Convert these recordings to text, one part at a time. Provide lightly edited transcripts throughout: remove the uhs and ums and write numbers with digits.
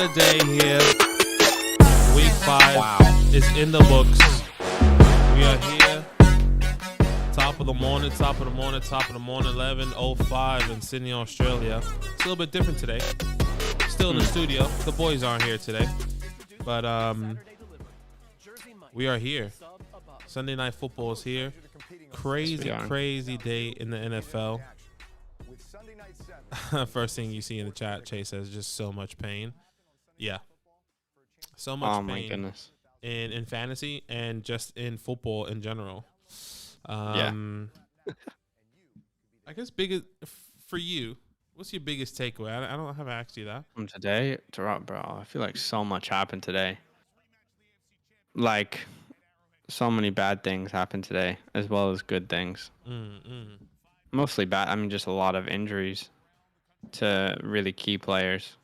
Another day here. Week 5 is in the books. We are here. Top of the morning, 11:05 in Sydney, Australia. It's a little bit different today. Still in the studio. The boys aren't here today. But we are here. Sunday Night Football is here. Crazy day in the NFL. First thing you see in the chat, Chase says just so much pain. Yeah. So much pain. My goodness. In fantasy and just in football in general. Yeah. I guess for you, what's your biggest takeaway? I don't have asked you that. From today, bro, I feel like so much happened today. Like, so many bad things happened today, as well as good things. Mostly bad. I mean, just a lot of injuries to really key players.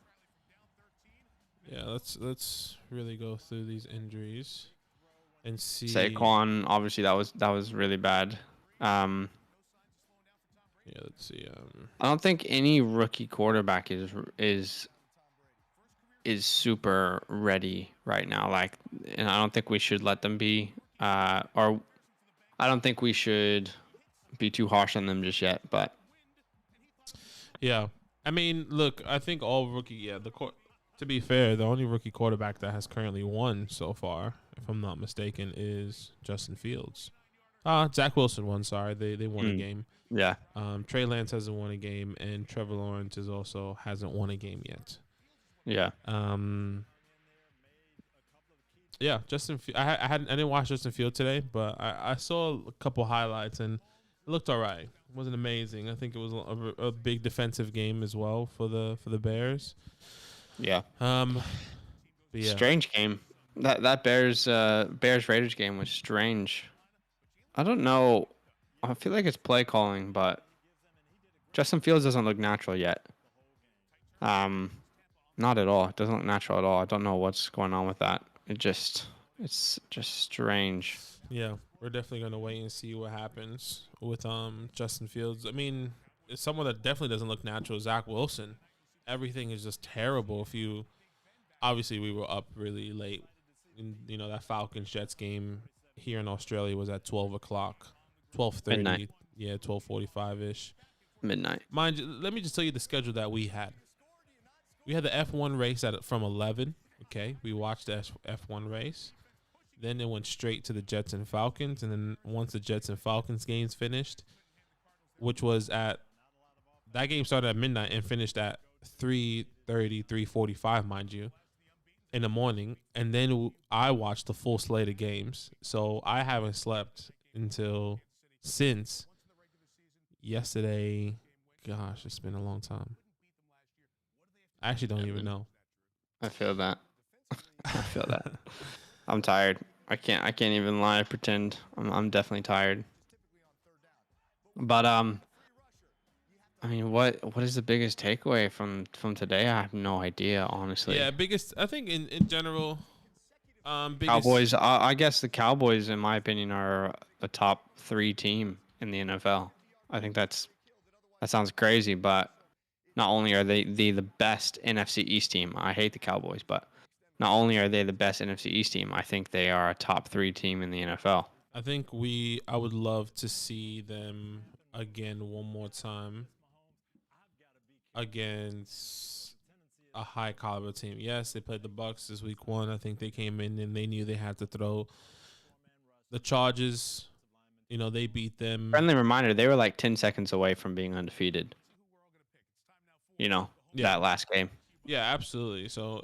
Yeah, let's really go through these injuries and see. Saquon, obviously, that was really bad. Yeah, let's see. I don't think any rookie quarterback is super ready right now. Like, and I don't think we should let them be. Or I don't think we should be too harsh on them just yet. But yeah, I mean, look, I think all rookie. Yeah, to be fair, the only rookie quarterback that has currently won so far, if I'm not mistaken, is Justin Fields. Zach Wilson won. Sorry, they won a game. Yeah. Trey Lance hasn't won a game, and Trevor Lawrence hasn't won a game yet. Yeah. Yeah, I didn't watch Justin Fields today, but I saw a couple highlights and it looked all right. It wasn't amazing. I think it was a big defensive game as well for the Bears. Yeah. But yeah. Strange game. That Bears Raiders game was strange. I don't know. I feel like it's play calling, but Justin Fields doesn't look natural yet. Not at all. It doesn't look natural at all. I don't know what's going on with that. It's just strange. Yeah, we're definitely gonna wait and see what happens with Justin Fields. I mean, it's someone that definitely doesn't look natural. Zach Wilson, everything is just terrible. Obviously we were up really late. That Falcons Jets game here in Australia was at 12 o'clock, 12:30. Midnight. Yeah, 12:45 ish. Midnight. Mind you, let me just tell you the schedule that we had. We had the F1 race from 11. Okay, we watched the F1 race. Then it went straight to the Jets and Falcons. And then once the Jets and Falcons games finished, which was that game started at midnight and finished at 3:30, 3:45, mind you, in the morning. And then I watched the full slate of games. So I haven't slept since yesterday. Gosh, it's been a long time. I actually don't even know. I feel that. I'm tired. I can't even lie. I pretend I'm definitely tired. But I mean, what is the biggest takeaway from today? I have no idea, honestly. Yeah, biggest. I think in general, Cowboys. I guess the Cowboys, in my opinion, are a top 3 team in the NFL. I think that sounds crazy, but not only are they the best NFC East team. I hate the Cowboys, but not only are they the best NFC East team, I think they are a top 3 team in the NFL. I think I would love to see them again one more time against a high caliber team. Yes, they played the Bucs this week 1. I think they came in and they knew they had to throw. The Chargers, they beat them. Friendly reminder, they were like 10 seconds away from being undefeated. That last game. Yeah, absolutely. So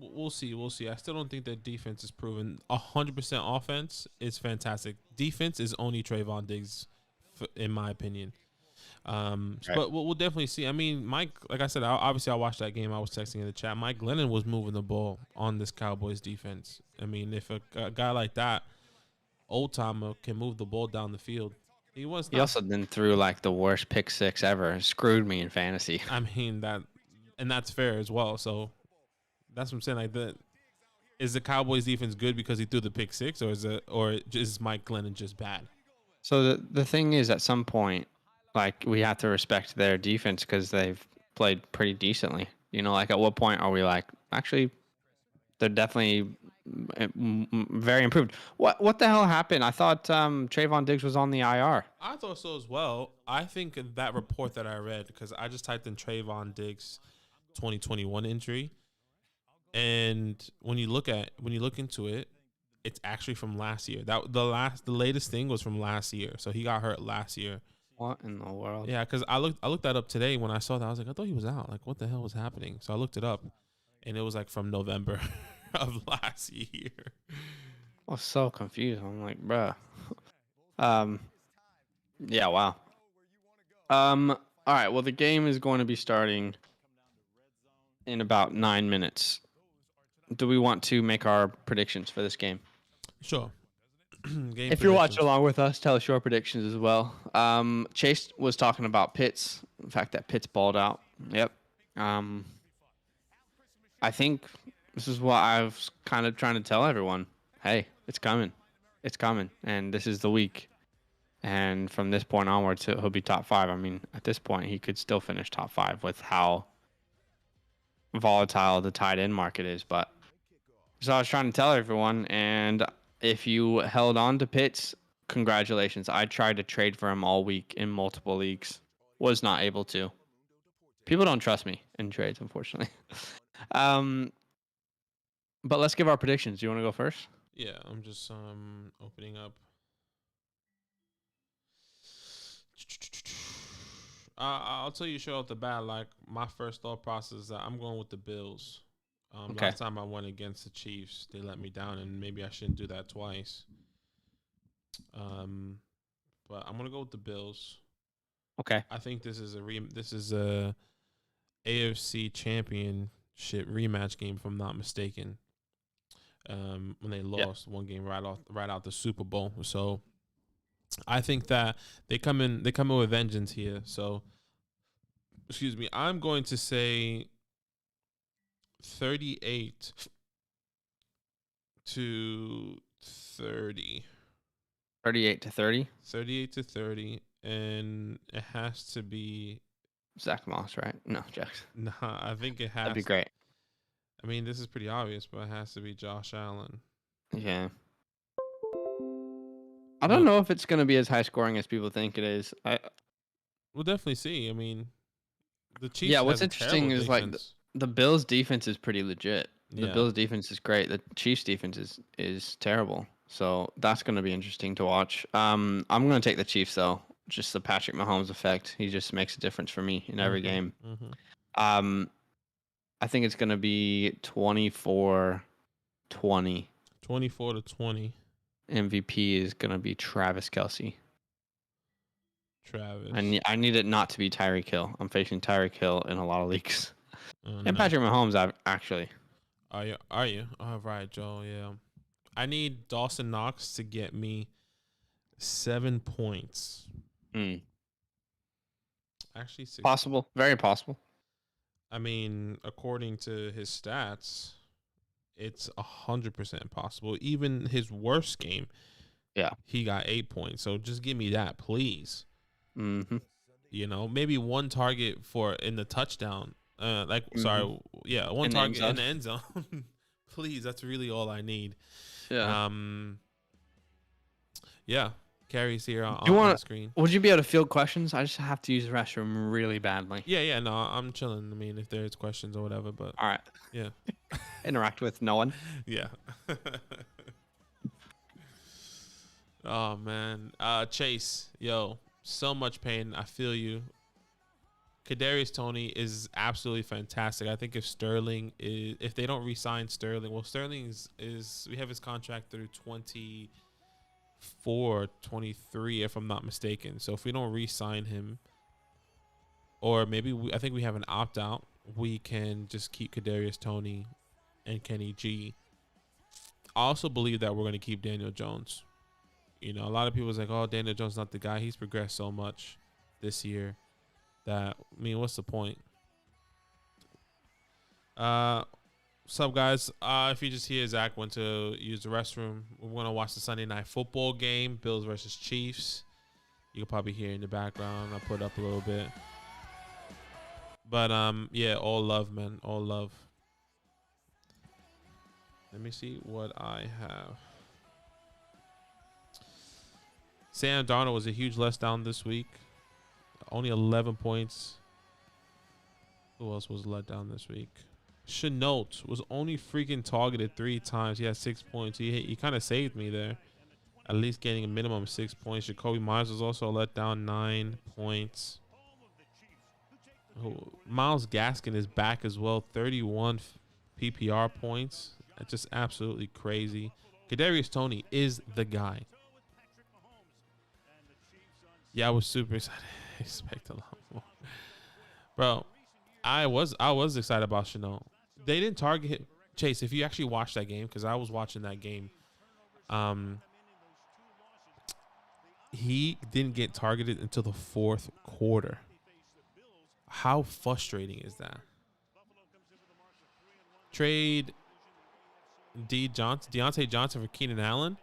we'll see. I still don't think that defense is proven. 100% offense is fantastic. Defense is only Trayvon Diggs, in my opinion. Right. But we'll definitely see. I mean, Mike, like I said, I watched that game. I was texting in the chat. Mike Glennon was moving the ball on this Cowboys defense. I mean, if a guy like that, old timer, can move the ball down the field, he also then threw like the worst pick 6 ever. It screwed me in fantasy. I mean and that's fair as well. So that's what I'm saying. Like, is the Cowboys defense good because he threw the pick 6, or is Mike Glennon just bad? So the thing is, at some point, like, we have to respect their defense because they've played pretty decently. Like, at what point are we like, actually, they're definitely very improved. What the hell happened? I thought Trayvon Diggs was on the IR. I thought so as well. I think that report that I read, because I just typed in Trayvon Diggs 2021 injury, and when you look into it, it's actually from last year. The latest thing was from last year. So he got hurt last year. What in the world? Yeah, because I looked that up today. When I saw that, I was like, I thought he was out. Like, what the hell was happening? So I looked it up, and it was like from November of last year. I was so confused. I'm like, bruh. Yeah, wow. All right. Well, the game is going to be starting in about 9 minutes. Do we want to make our predictions for this game? Sure. If you're watching along with us, tell us your predictions as well. Chase was talking about Pitts, the fact that Pitts balled out. Yep. I think this is what I was kind of trying to tell everyone. Hey, it's coming. It's coming. And this is the week. And from this point onwards, he'll be top 5. I mean, at this point, he could still finish top 5 with how volatile the tight end market is. But so I was trying to tell everyone, and if you held on to Pitts, congratulations. I tried to trade for him all week in multiple leagues. Was not able to. People don't trust me in trades, unfortunately. But let's give our predictions. Do you want to go first? Yeah, I'm just opening up. I'll tell you straight off the bat, like, my first thought process is that I'm going with the Bills. Okay. Last time I went against the Chiefs, they let me down, and maybe I shouldn't do that twice. But I'm gonna go with the Bills. Okay. I think this is a AFC Championship rematch game, if I'm not mistaken. When they lost one game right out the Super Bowl, so I think that they come in with vengeance here. So, excuse me, I'm going to say 38 to 30. 38 to 30. 38 to 30, and it has to be Zach Moss, right? No, Jackson. Nah, I think it has. That'd be great. I mean, this is pretty obvious, but it has to be Josh Allen. Yeah. I don't know if it's going to be as high scoring as people think it is. We'll definitely see. I mean, the Chiefs. Yeah, what's interesting is defense. like the Bills' defense is pretty legit. The Yeah. Bills' defense is great. The Chiefs' defense is terrible. So that's going to be interesting to watch. I'm going to take the Chiefs, though. Just the Patrick Mahomes effect. He just makes a difference for me in every game. Mm-hmm. I think it's going to be 24-20. 24-20. MVP is going to be Travis Kelce. Travis. I need it not to be Tyreek Hill. I'm facing Tyreek Hill in a lot of leagues. And no. Patrick Mahomes, actually. Are you? All right, Joe. Yeah. I need Dawson Knox to get me 7 points. Actually, 6. Possible. Very possible. I mean, according to his stats, it's 100% possible. Even his worst game, he got 8 points. So just give me that, please. Mm-hmm. You know, maybe one target in the touchdown. One target in the end zone. Please, that's really all I need. Yeah. Carrie's here on the screen. Would you be able to field questions? I just have to use the restroom really badly. Yeah, no, I'm chilling. I mean, if there's questions or whatever, but all right. Yeah. Interact with no one. Yeah. Oh man. Chase, yo, so much pain. I feel you. Kadarius Toney is absolutely fantastic. I think if they don't re-sign Sterling, well, Sterling is we have his contract through 23, if I'm not mistaken. So if we don't re-sign him, or maybe I think we have an opt-out, we can just keep Kadarius Toney and Kenny G. I also believe that we're going to keep Daniel Jones. You know, a lot of people is like, oh, Daniel Jones is not the guy. He's progressed so much this year that, I mean, what's the point? What's up, guys? If you just hear Zach went to use the restroom, we're going to watch the Sunday Night Football game, Bills versus Chiefs. You can probably hear in the background. I'll put it up a little bit. But, yeah, all love, man. All love. Let me see what I have. Sam Darnold was a huge letdown this week. Only 11 points. Who else was let down this week? Chenault was only freaking targeted 3 times. He had 6 points. He kind of saved me there. At least getting a minimum of 6 points. Jacoby Myers was also let down 9 points. Oh, Myles Gaskin is back as well. 31 PPR points. That's just absolutely crazy. Kadarius Toney is the guy. Yeah, I was super excited. I expect a lot more, bro. I was excited about Chenault. They didn't target him. Chase, if you actually watched that game, because I was watching that game, he didn't get targeted until the 4th quarter. How frustrating is that? Trade Deontay Johnson for Keenan Allen.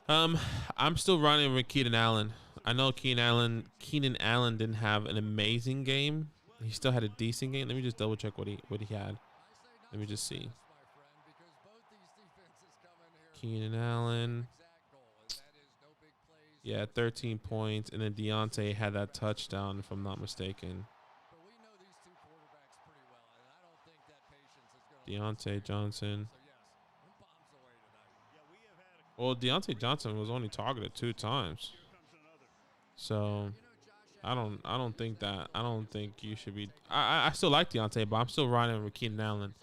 I'm still running with Keenan Allen. I know Keenan Allen didn't have an amazing game. He still had a decent game. Let me just double check what he had. Let me just see. Keenan Allen. Yeah, 13 points. And then Deontay had that touchdown, if I'm not mistaken. Deontay Johnson. Well, Deontay Johnson was only targeted 2 times. So I don't think you should be. I still like Deontay, but I'm still riding with Keenan Allen.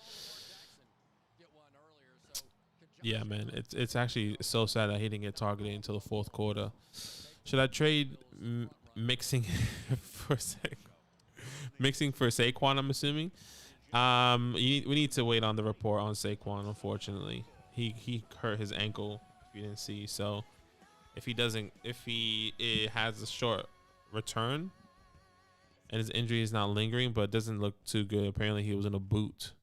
Yeah, man, it's actually so sad that he didn't get targeted until the 4th quarter. Should I trade mixing for Saquon? I'm assuming. We need to wait on the report on Saquon. Unfortunately, he hurt his ankle. If you didn't see, so if he has a short return and his injury is not lingering, but it doesn't look too good. Apparently, he was in a boot.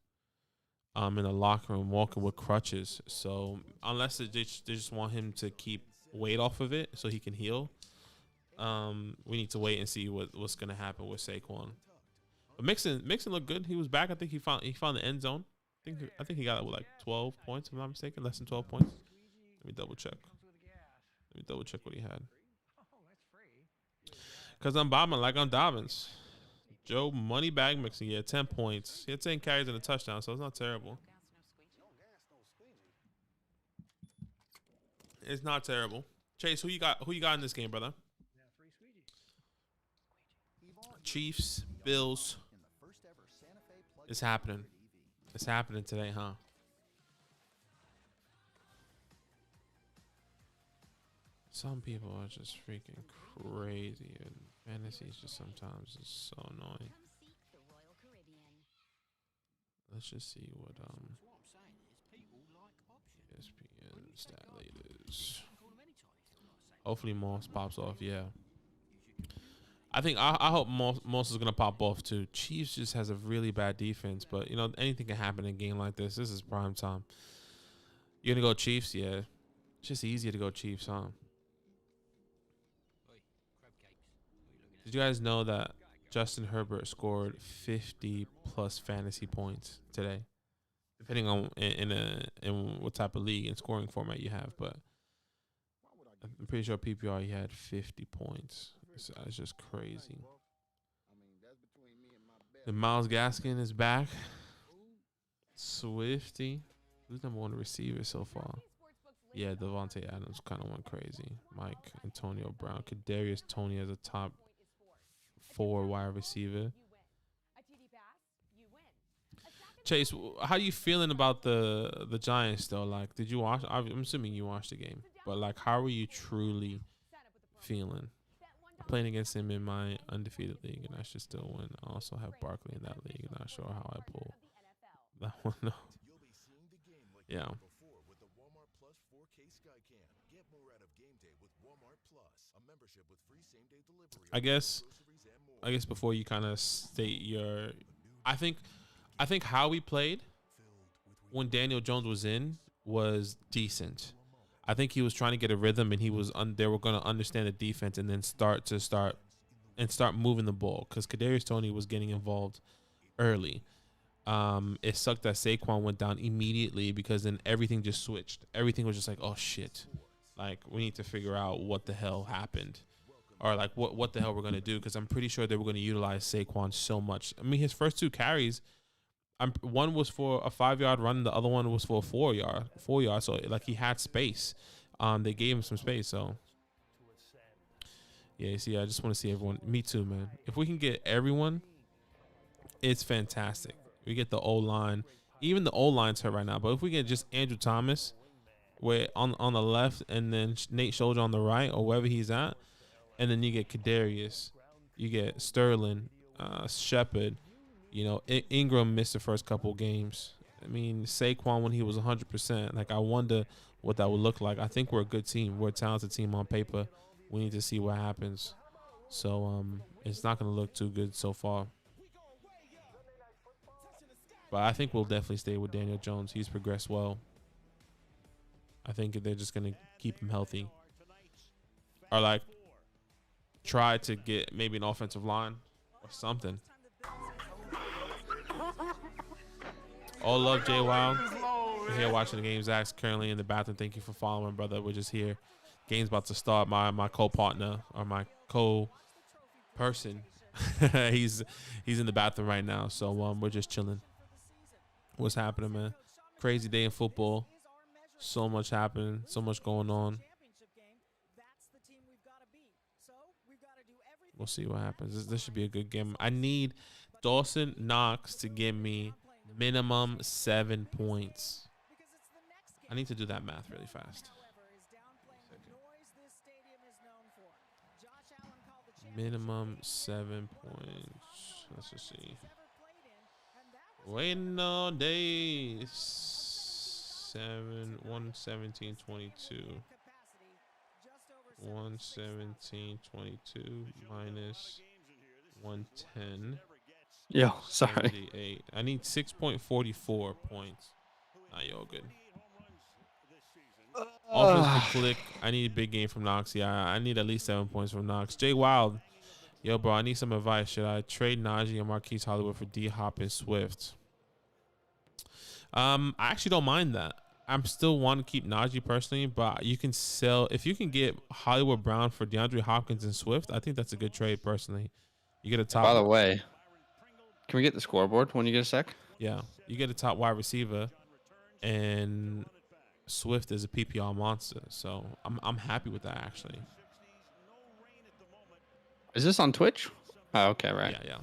In the locker room walking with crutches. So unless they just want him to keep weight off of it so he can heal, we need to wait and see what's gonna happen with Saquon. But Mixon looked good. He was back. I think he found the end zone. I think he got like 12 points, if I'm not mistaken, less than 12 points. Let me double check. What he had. Cause I'm bombing like I'm Dobbins. Joe Moneybag Mixon, yeah, 10 points. He had 10 carries and a touchdown, so it's not terrible. It's not terrible. Chase, who you got in this game, brother? Chiefs, Bills. It's happening. It's happening today, huh? Some people are just freaking crazy, and fantasy is just sometimes is so annoying. Let's just see what ESPN stat leaders. Hopefully Moss pops off. Yeah, I hope Moss is gonna pop off too. Chiefs just has a really bad defense, but you know anything can happen in a game like this. This is prime time. You're gonna go Chiefs? Yeah, it's just easier to go Chiefs, huh? Did you guys know that Justin Herbert scored 50 plus fantasy points today? Depending on in what type of league and scoring format you have, but I'm pretty sure PPR he had 50 points. It's just crazy. The Myles Gaskin is back. Swifty. Who's number 1 receiver so far? Yeah, Devontae Adams kind of went crazy. Mike Antonio Brown. Kadarius Toney as a top 4 wide receiver. Chase, how you feeling about the Giants though? Like, did you watch? I'm assuming you watched the game, but like, how are you truly feeling? I'm playing against him in my undefeated league, and I should still win. I also have Barkley in that league. Not sure how I pull that one. No. Yeah. I guess before you kind of state your, I think how we played when Daniel Jones was in was decent. I think he was trying to get a rhythm, and he was they were going to understand the defense and then start moving the ball, because Kadarius Toney was getting involved early. It sucked that Saquon went down immediately because then everything just switched. Everything was just like, oh shit, like we need to figure out what the hell happened, or like what the hell we're gonna do, because I'm pretty sure they were gonna utilize Saquon so much. I mean, his first 2 carries, one was for a 5-yard run, the other one was for a 4 yard. So like he had space. They gave him some space. So yeah, you see, I just want to see everyone. Me too, man. If we can get everyone, it's fantastic. We get the O-line. Even the O-line's hurt right now. But if we get just Andrew Thomas on the left, and then Nate Soldier on the right, or wherever he's at, and then you get Kadarius, you get Sterling, Shepard. You know, Ingram missed the first couple games. I mean, Saquon when he was 100%. Like, I wonder what that would look like. I think we're a good team. We're a talented team on paper. We need to see what happens. So it's not going to look too good so far. But I think we'll definitely stay with Daniel Jones. He's progressed well. I think they're just going to keep him healthy. Or, like, try to get maybe an offensive line or something. All love, Jay Wild. We're here watching the game. Zach's currently in the bathroom. Thank you for following, brother. We're just here. Game's about to start. My co-partner, or my co-person, he's in the bathroom right now. So we're just chilling. What's happening, man? Crazy day in football. So much happening. So much going on. We'll see what happens. This should be a good game. I need Dawson Knox to give me minimum 7 points. I need to do that math really fast. Minimum 7 points. Let's just see. Waiting all day. 117.22. 117.22 minus 110. Yo, sorry. 78. I need 6.44 points. Nah, you're all good. Offense to click. I need a big game from Knox. Yeah, I need at least 7 points from Knox. Jay Wild. Yo, bro, I need some advice. Should I trade Najee and Marquise Hollywood for D-Hop and Swift? I actually don't mind that. I'm still want to keep Najee personally, but you can sell. If you can get Hollywood Brown for DeAndre Hopkins and Swift, I think that's a good trade personally. You get a top. By the way, can we get the scoreboard when you get a sec? Yeah, you get a top wide receiver, and Swift is a PPR monster. So I'm happy with that actually. Is this on Twitch? Oh, okay, right. Yeah.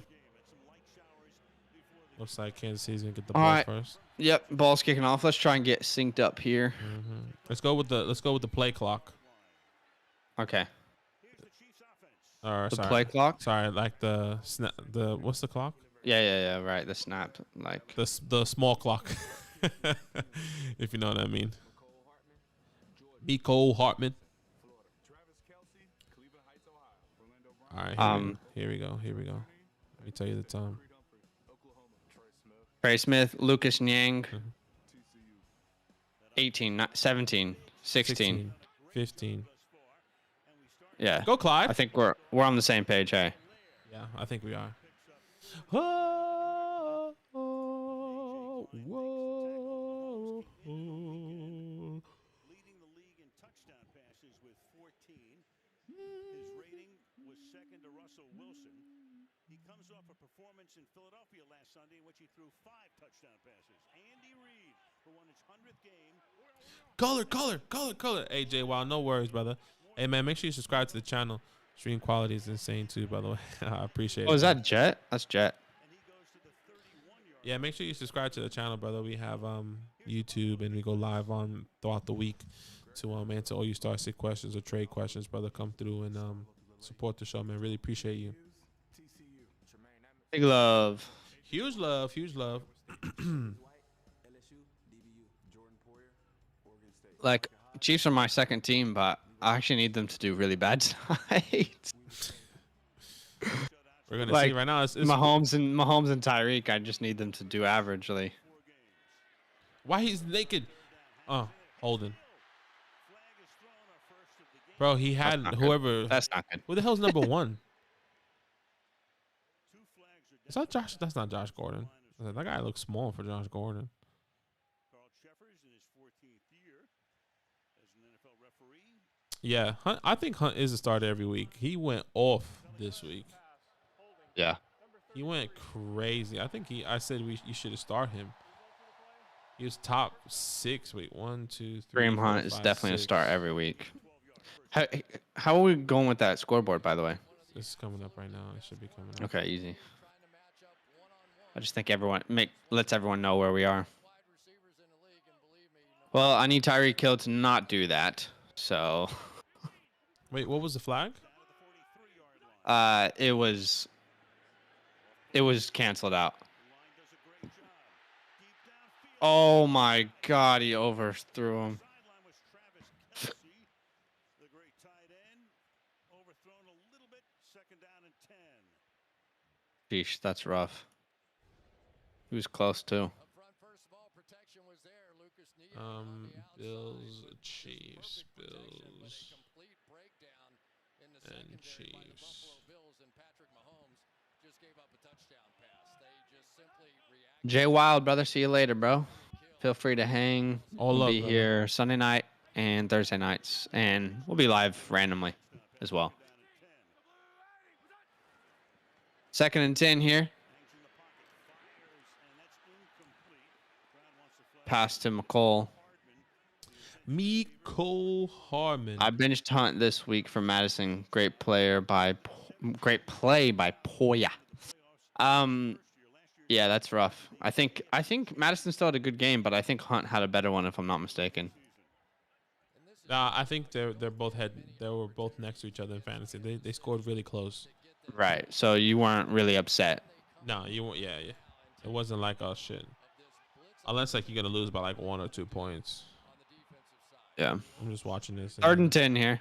Looks like Kansas City's gonna get the ball first. Yep, ball's kicking off. Let's try and get synced up here. Mm-hmm. Let's go with the play clock. Okay. Or the play clock. Sorry, like the snap. The what's the clock? Yeah. Right, the snap, like the small clock. If you know what I mean. Cole Hartman. All right. Here we go. Let me tell you the time. Trey Smith, Lucas Nyang, 18, 17, 16, 15. Yeah. Go Clyde. I think we're on the same page, hey. Yeah, I think we are. Oh, whoa. Leading the league in touchdown passes with 14. His rating was second to Russell Wilson. He comes off a performance in Philadelphia last Sunday in which he threw 5 touchdown passes. Andy Reid, who won his 100th game. Color. Hey, Jay, wow, no worries, brother. Hey, man, make sure you subscribe to the channel. Stream quality is insane, too, by the way. I appreciate it. Oh, is that Jet? That's Jet. Yeah, make sure you subscribe to the channel, brother. We have YouTube, and we go live on throughout the week to answer all your Star Sick questions or trade questions, brother. Come through and support the show, man. Really appreciate you. Big love. Huge love. Like, Chiefs are my second team, but I actually need them to do really bad tonight. We're gonna see right now. It's Mahomes and Tyreek. I just need them to do averagely. Why he's naked? Oh, Holden. Bro, he had whoever. That's not good. Who the hell's number 1? Is that Josh? That's not Josh Gordon. That guy looks small for Josh Gordon. Carl Jeffers in his 14th year as an NFL referee. Yeah, Hunt, I think Hunt is a starter every week. He went off this week. Yeah. He went crazy. I think I said you should have started him. He was top 6. Wait, 1, 2, 3. Kareem 4, Hunt is 5, definitely 6. a start every week. How are we going with that scoreboard, by the way? This is coming up right now. It should be coming up. Okay, easy. I just think lets everyone know where we are. Well, I need Tyreek Hill to not do that. So, Wait, what was the flag? it was canceled out. Oh my God, he overthrew him. Sheesh, that's rough. He was close too. Bills, Chiefs, Bills, and Chiefs. Jay Wild, brother. See you later, bro. Feel free to hang. All We'll love, be brother. here Sunday night and Thursday nights, and we'll be live randomly as well. 2nd and 10 here. Pass to McCole. Mecole Hardman. I benched Hunt this week for Madison. Great play by Poya. Yeah, that's rough. I think Madison still had a good game, but I think Hunt had a better one if I'm not mistaken. I think they were both next to each other in fantasy. They scored really close. Right. So you weren't really upset. No, you weren't. Yeah. It wasn't like, oh shit. Unless like you're gonna lose by like 1 or 2 points. Yeah. I'm just watching this. 3rd and 10 here.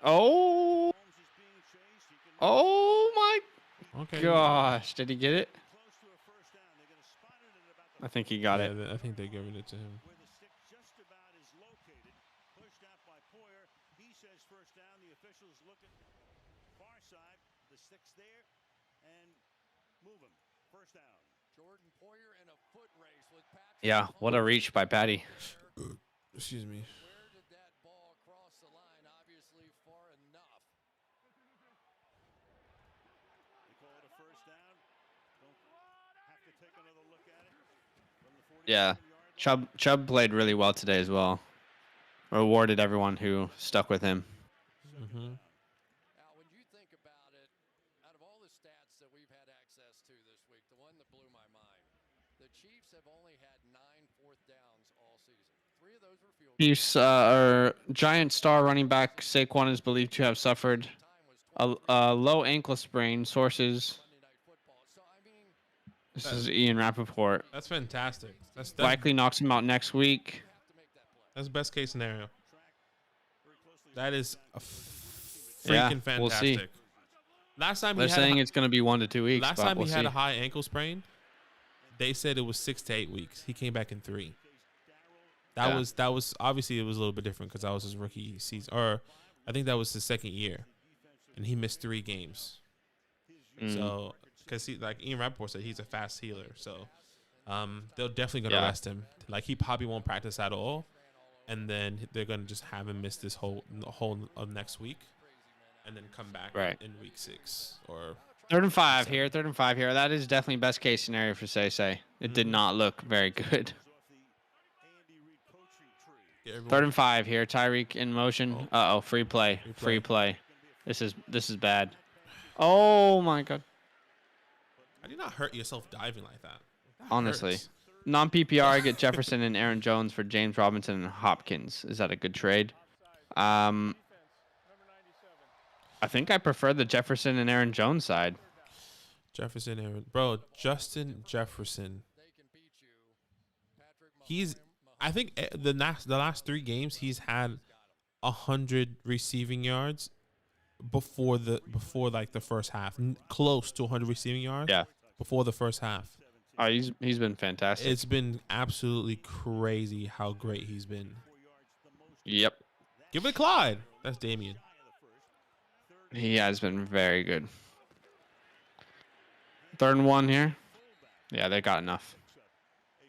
Oh my gosh. Did he get it? I think he got it. I think they're giving it to him. Yeah, what a reach by Patty. Excuse me. Yeah, Chubb played really well today as well. Rewarded everyone who stuck with him. Mm-hmm. Now, when you think about it, out of all the stats that we've had access to this week, the one that blew my mind, the Chiefs have only had 9 fourth downs all season. 3 of those were field goals. Chiefs our giant star running back Saquon is believed to have suffered a low ankle sprain. Sources. This is Ian Rappaport. That's fantastic. That's Likely knocks him out next week. That's best case scenario. That is a freaking Yeah, fantastic. we'll see. Last time They're saying it's going to be 1 to 2 weeks. Last but time we'll he see. had a high ankle sprain, they said it was 6 to 8 weeks. He came back in 3. That was obviously it was a little bit different because that was his rookie season, or I think that was his 2nd year, and he missed 3 games. So because like Ian Rappaport said, he's a fast healer, so they're definitely gonna arrest him. Like he probably won't practice at all, and then they're gonna just have him miss this whole of next week, and then come back in week 6 or 3rd and 5 here. 3rd and 5 here. That is definitely best case scenario for Say. It did not look very good. 3rd and 5 here. Tyreek in motion. Free play. Free play. This is bad. Oh my God. How do you not hurt yourself diving like that? Honestly. Non-PPR, I get Jefferson and Aaron Jones for James Robinson and Hopkins. Is that a good trade? I think I prefer the Jefferson and Aaron Jones side. Justin Jefferson. I think the last 3 games he's had 100 receiving yards before like the first half, close to 100 receiving yards. Yeah. Before the first half. Oh, he's been fantastic. It's been absolutely crazy how great he's been. Yep. Give it Clyde. That's Damien. He has been very good. 3rd and 1 here. Yeah, they got enough.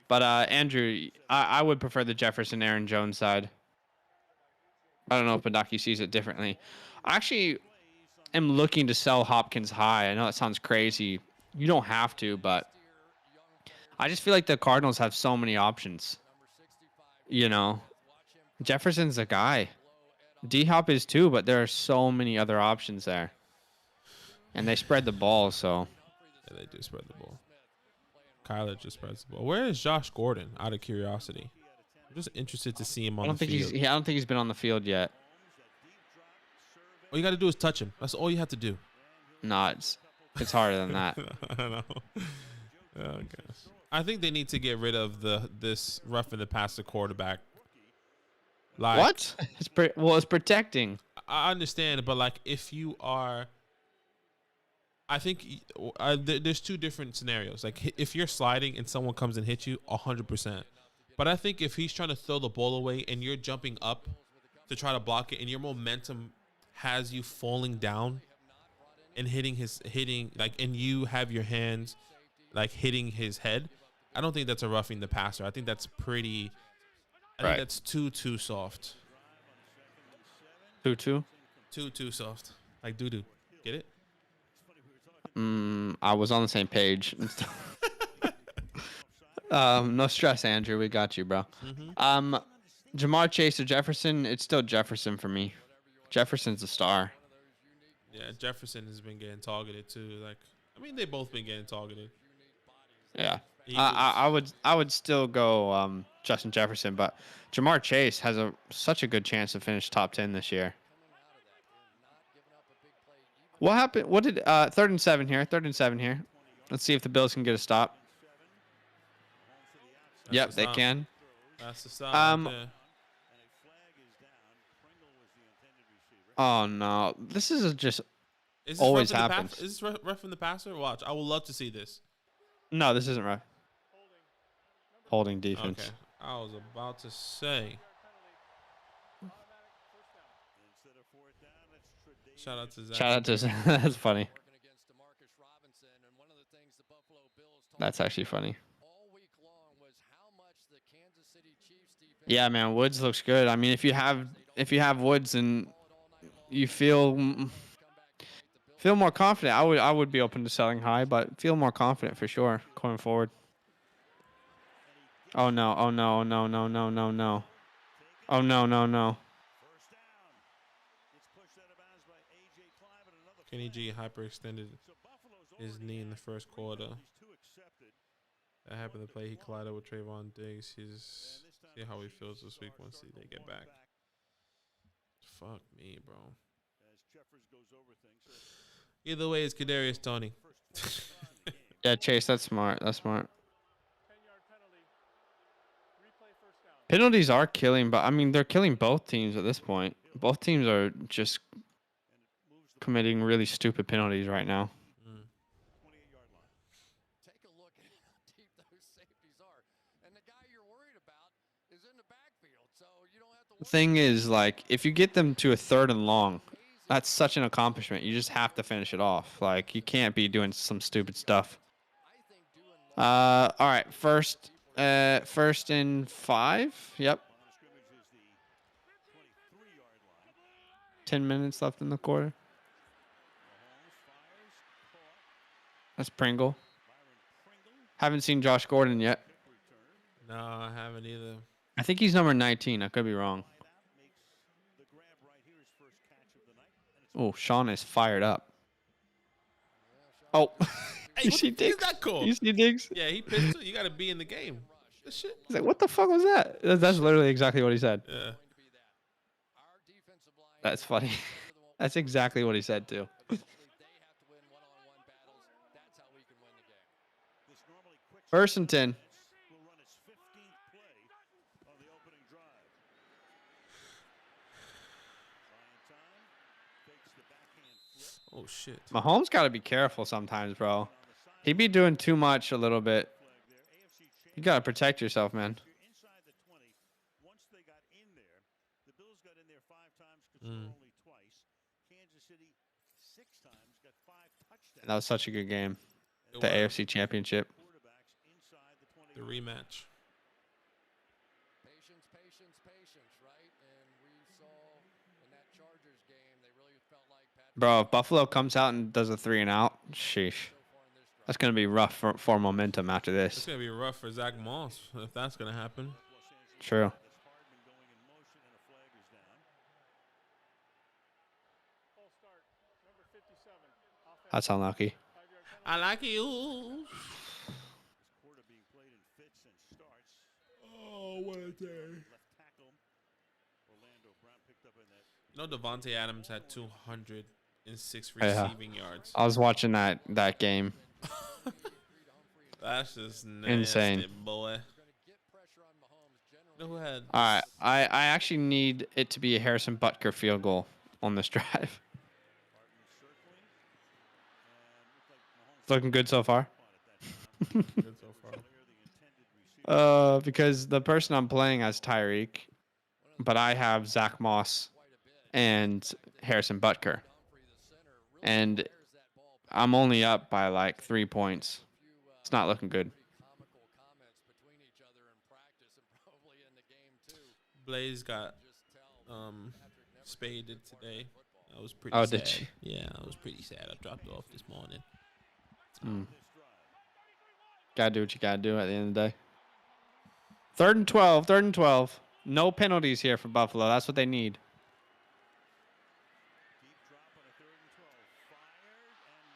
But Andrew, I would prefer the Jefferson Aaron Jones side. I don't know if Badaki sees it differently. I actually am looking to sell Hopkins high. I know that sounds crazy. You don't have to, but I just feel like the Cardinals have so many options. You know, Jefferson's a guy. D-Hop is too, but there are so many other options there. And they spread the ball, so. Yeah, they do spread the ball. Kyler just spreads the ball. Where is Josh Gordon, out of curiosity? I'm just interested to see him on the field. I don't think he's been on the field yet. All you got to do is touch him. That's all you have to do. No, it's harder than that. I know. Oh, gosh. I think they need to get rid of this roughing the passer quarterback. Like, what? It's protecting. I understand, but like if you are, I think there's 2 different scenarios. Like if you're sliding and someone comes and hits you, 100%. But I think if he's trying to throw the ball away and you're jumping up to try to block it, and your momentum has you falling down and hitting like, and you have your hands like hitting his head, I don't think that's a roughing the passer. I think that's pretty. I think that's too soft. Too soft. Like doo-doo. Get it? I was on the same page. No stress, Andrew. We got you, bro. Mm-hmm. Jamar Chase or Jefferson? It's still Jefferson for me. Jefferson's a star. Yeah, Jefferson has been getting targeted too. Like, I mean, they both been getting targeted. Yeah. I would still go Justin Jefferson, but Jamar Chase has such a good chance to finish top 10 this year. What happened? What did 3rd and 7 here? 3rd and 7 here. Let's see if the Bills can get a stop. Yep, they can. That's the stop. Oh no, this is just always happens. Is this roughing the passer? Watch, I would love to see this. No, this isn't rough. Holding defense. Okay, I was about to say. Shout out to Zach. That's funny. That's actually funny. Yeah, man, Woods looks good. I mean, if you have Woods and you feel more confident, I would be open to selling high, but feel more confident for sure going forward. Oh no! Oh no! No! No! No! No! No! Oh no! No! No! Kenny G hyperextended his knee in the first quarter. That happened to play. He collided with Trayvon Diggs. See how he feels this week once they get back. Fuck me, bro. Either way, it's Kadarius Toney. Yeah, Chase, that's smart. That's smart. Penalties are killing, but I mean, they're killing both teams at this point. Both teams are just committing really stupid penalties right now. Take a look at how deep those safeties are. And the guy you're worried about is in the backfield, so you don't have to. The thing is, like, if you get them to a 3rd and long, that's such an accomplishment. You just have to finish it off. Like, you can't be doing some stupid stuff. All right, first and 5. Yep. 10 minutes left in the quarter. That's Pringle. Haven't seen Josh Gordon yet. No, I haven't either. I think he's number 19. I could be wrong. Oh, Sean is fired up. Oh, Hey, you see Diggs? That cool? You see Diggs? Yeah, he pissed too. You got to be in the game. This shit. He's like, what the fuck was that? That's literally exactly what he said. Yeah. That's funny. That's exactly what he said too. First and 10. Oh shit. Mahomes got to be careful sometimes, bro. He be doing too much a little bit. You got to protect yourself, man. That was such a good game. The AFC Championship. The rematch. Patience, right? And we saw in that Chargers game, they really felt like Bro, if Buffalo comes out and does a 3-and-out, sheesh. That's going to be rough for momentum after It's this. going to be rough for Zach Moss if that's going to happen. True. That's unlucky. I like you. Oh, what a day. You know, Devontae Adams had 206 receiving yards. I was watching that game. That's just nasty, Insane. boy. You know who had? All right, I actually need it to be a Harrison Butker field goal on this drive. Looking good so far. Good so far. Because the person I'm playing has Tyreek, but I have Zach Moss and Harrison Butker, and I'm only up by like 3 points. It's not looking good. Blaze got spaded today. I was pretty Oh, sad. did you? Yeah, I was pretty sad. I dropped off this morning. Gotta do what you gotta do at the end of the day. 3rd and 12. 3rd and 12. No penalties here for Buffalo. That's what they need.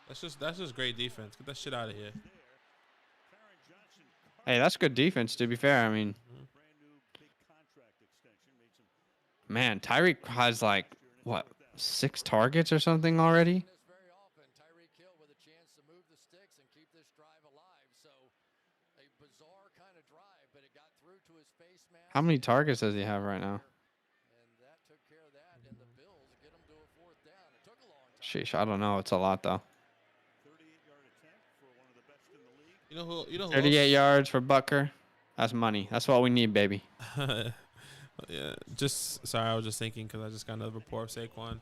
That's just great defense. Get that shit out of here. Hey, that's good defense, to be fair. I mean, man, Tyreek has like, what, 6 targets or something already? How many targets does he have right now? Sheesh, I don't know. It's a lot, though. You know who 38 yards for Butker. That's money. That's what we need, baby. Yeah, sorry, I was just thinking because I just got another report of Saquon.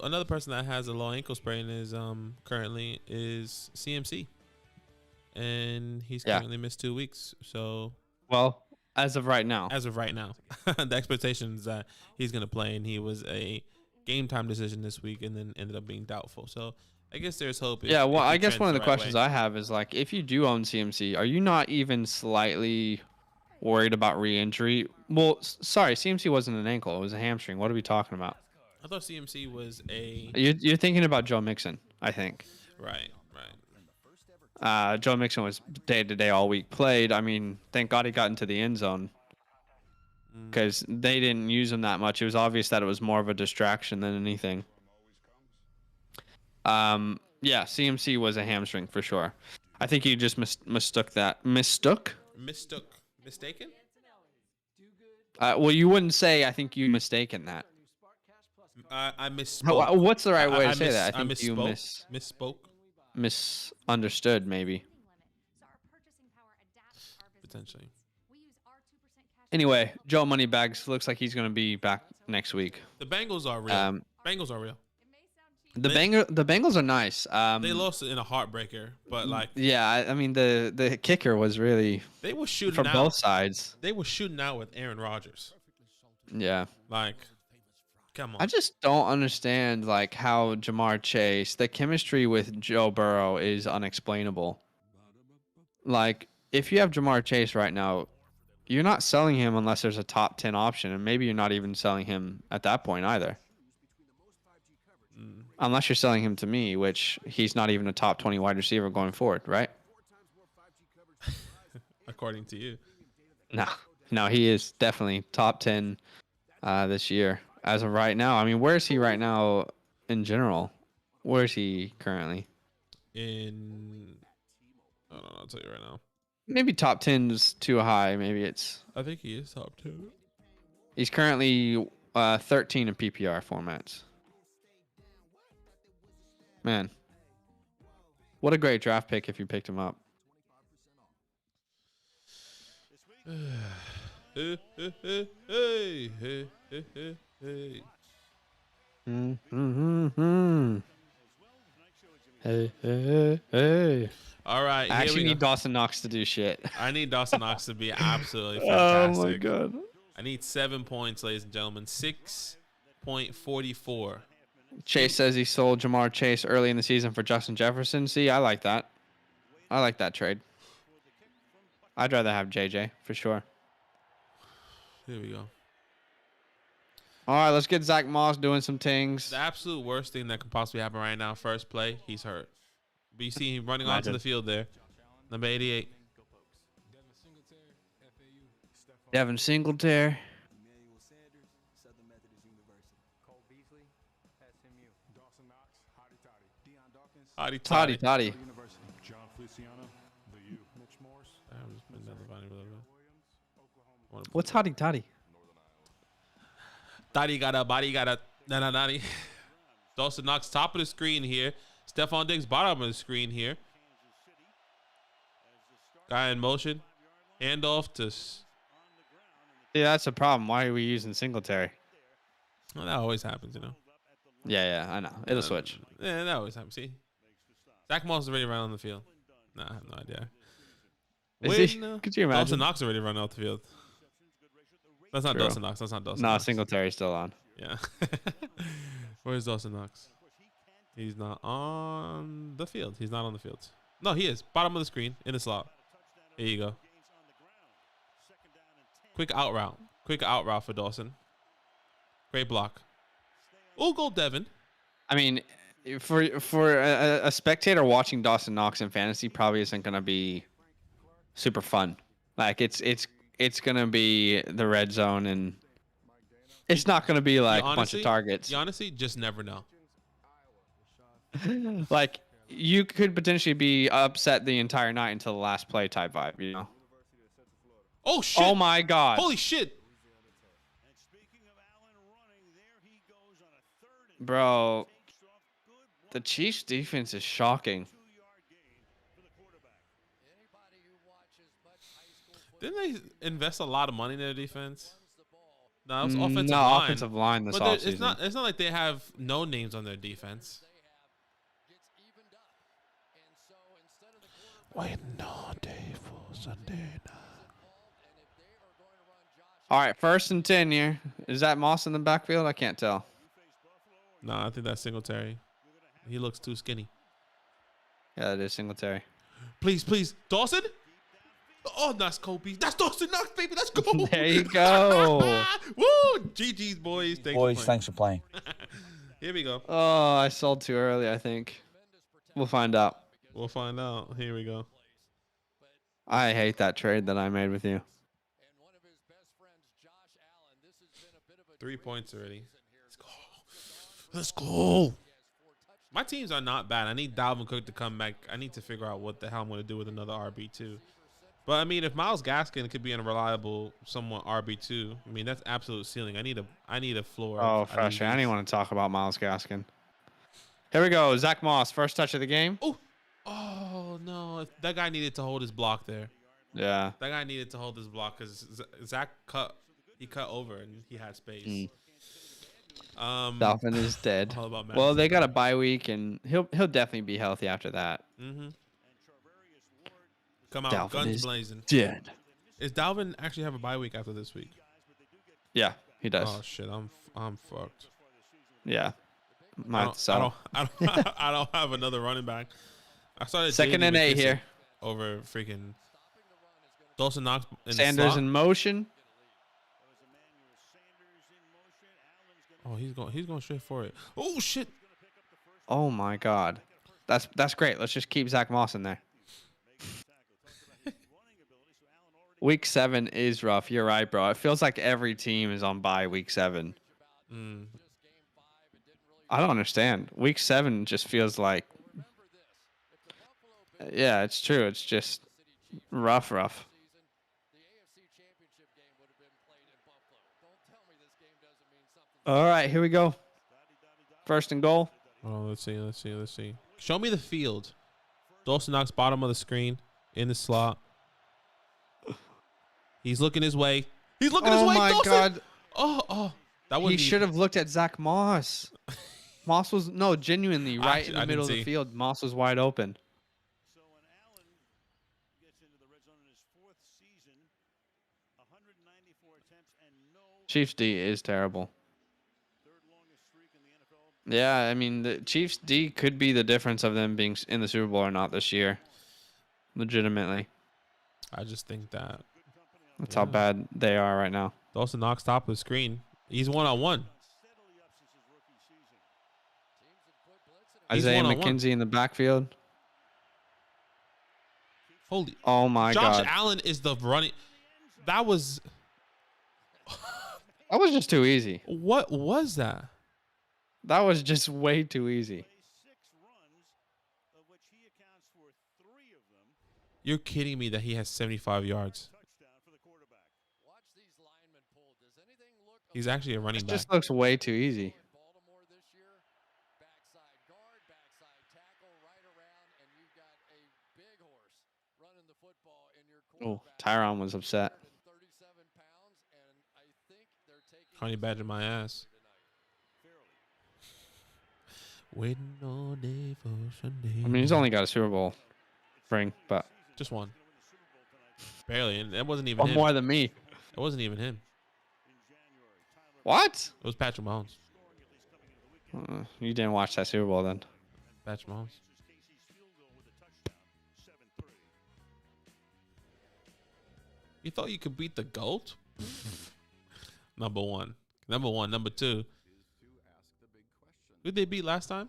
Another person that has a low ankle sprain is currently is CMC, and he's currently missed 2 weeks. So, well, as of right now, the expectation is that he's gonna play, and he was a game time decision this week, and then ended up being doubtful. So, I guess there's hope. I guess one of the questions I have is like, if you do own CMC, are you not even slightly worried about re-injury? Well, sorry, CMC wasn't an ankle; it was a hamstring. What are we talking about? I thought CMC was a. You're thinking about Joe Mixon, I think. Right. Joe Mixon was day-to-day all week played. I mean, thank God he got into the end zone because they didn't use him that much. It was obvious that it was more of a distraction than anything. Yeah, CMC was a hamstring for sure. I think you just mistook that. Mistaken? Well, you wouldn't say. I think you mistaken that. I misspoke. What's the right way to say that? I think you misspoke. Misunderstood, maybe. Potentially. Anyway, Joe Moneybags looks like he's going to be back next week. The Bengals are real. The Bengals are nice. They lost in a heartbreaker, but like. Yeah, I mean the kicker was really. They were shooting from both sides. They were shooting out with Aaron Rodgers. Yeah. Like. Come on. I just don't understand like how Jamar Chase, the chemistry with Joe Burrow is unexplainable. Like, if you have Jamar Chase right now, you're not selling him unless there's a top 10 option, and maybe you're not even selling him at that point either. Unless you're selling him to me, which he's not even a top 20 wide receiver going forward, right? According to you. No, he is definitely top 10 this year. As of right now, I mean, where is he right now in general? Where is he currently? I don't know, I'll tell you right now. Maybe top 10 is too high. Maybe it's. I think he is top 10. He's currently 13 in PPR formats. Man, what a great draft pick if you picked him up. Hey. Hey. All right. I actually here we need go. Dawson Knox to do shit. I need Dawson Knox to be absolutely Oh fantastic. my god. I need 7 points, ladies and gentlemen. 6.44. Chase says he sold Jamar Chase early in the season for Justin Jefferson. See, I like that. I like that trade. I'd rather have JJ for sure. Here we go. All right, let's get Zach Moss doing some things. The absolute worst thing that could possibly happen right now, first play, he's hurt. But you see him running onto the field there. Number 88. Devin Singletary. Toddy. Toddy. What's Toddy? Toddy got a body, got a nananani. Dawson Knox top of the screen here. Stephon Diggs bottom of the screen here. Guy in motion. Handoff to. Yeah, that's a problem. Why are we using Singletary? Well, that always happens, you know. Yeah, I know. It'll switch. Yeah, that always happens. See, Zach Moss is already running on the field. Nah, I have no idea. Is he? Could you imagine? Dawson Knox already running off the field. That's not True. Dawson Knox. That's not Dawson No, Knox. Singletary's still on. Yeah. Where's Dawson Knox? He's not on the field. He's not on the field. No, he is. Bottom of the screen in the slot. Here you go. Quick out route for Dawson. Great block. Oh, go Devin. I mean, for a spectator watching Dawson Knox in fantasy probably isn't going to be super fun. Like it's going to be the red zone and it's not going to be like a bunch of targets. You honestly just never know. Like you could potentially be upset the entire night until the last play type vibe, you know? Oh shit. Oh my god. Holy shit. Bro, the Chiefs defense is shocking. Didn't they invest a lot of money in their defense? No, it was offensive line this offseason. It's not like they have no names on their defense. Waiting all day for Sunday night. All right, 1st and 10 here. Is that Moss in the backfield? I can't tell. No, I think that's Singletary. He looks too skinny. Yeah, it is Singletary. Please. Dawson? Oh, that's Kobe. That's Dawson Knox, baby. Let's go. There you go. Woo! GG's, boys. Thanks for playing. Here we go. Oh, I sold too early, I think. We'll find out. We'll find out. Here we go. I hate that trade that I made with you. 3 points already. Let's go. My teams are not bad. I need Dalvin Cook to come back. I need to figure out what the hell I'm going to do with another RB2. But, I mean, if Myles Gaskin could be a reliable, somewhat RB2, I mean, that's absolute ceiling. I need a floor. Oh, fresh. I didn't want to talk about Myles Gaskin. Here we go. Zach Moss, first touch of the game. Oh, no. That guy needed to hold his block there. Yeah. That guy needed to hold his block because Zach cut over and he had space. Dolphin is dead. All about well, they got a bye week, and he'll definitely be healthy after that. Mm-hmm. Come out, Dalvin guns is blazing. Dead. Is Dalvin actually have a bye week after this week? Yeah, he does. Oh shit, I'm fucked. Yeah. I don't have another running back. I started 2nd and 8 here. Over freaking Dawson Knox. Sanders in motion. Oh, he's going straight for it. Oh shit. Oh my god. That's great. Let's just keep Zach Moss in there. Week 7 is rough. You're right, bro. It feels like every team is on bye week 7. I don't understand. Week 7 just feels like. Yeah, it's true. It's just rough. All right, here we go. 1st and goal. Oh, let's see. Show me the field. Dawson Knox, bottom of the screen, in the slot. He's looking his way. Oh my god. Oh. That was he should have looked at Zach Moss. Moss was genuinely right Actually, in I the didn't middle of the see. field. Moss was wide open. So when Allen gets into the red zone in his 4th season, 194 attempts and no Chiefs D is terrible. 3rd longest streak in the NFL. Yeah, I mean the Chiefs D could be the difference of them being in the Super Bowl or not this year. Legitimately, I just think that that's how bad they are right now. Dawson Knox top of the screen. He's 1-on-1. Steadily up since his rookie season. He's Isaiah one-on-one. McKenzie in the backfield. Holy. Oh my Josh God, Allen is the running. That was. that was just too easy. What was that? That was just way too easy. 6 runs, of which he accounts for 3 of them. You're kidding me that he has 75 yards. Touchdown for the quarterback. Watch these linemen pull. Does anything look He's actually a running It back. just looks way too easy. in Baltimore this year? Backside guard, backside tackle, right around, and you've got a big horse running the football in your Oh, quarterback. Tyron was upset. 137 pounds, and I think they're taking Honey badger my ass. Waiting all day for Sunday. I mean, he's only got a Super Bowl ring, but Just one. Barely. And that wasn't even one him. more than me. It wasn't even him. What? It was Patrick Mahomes. You didn't watch that Super Bowl then. Patrick Mahomes. You thought you could beat the GOAT? Number one. Number two. Who'd they beat last time?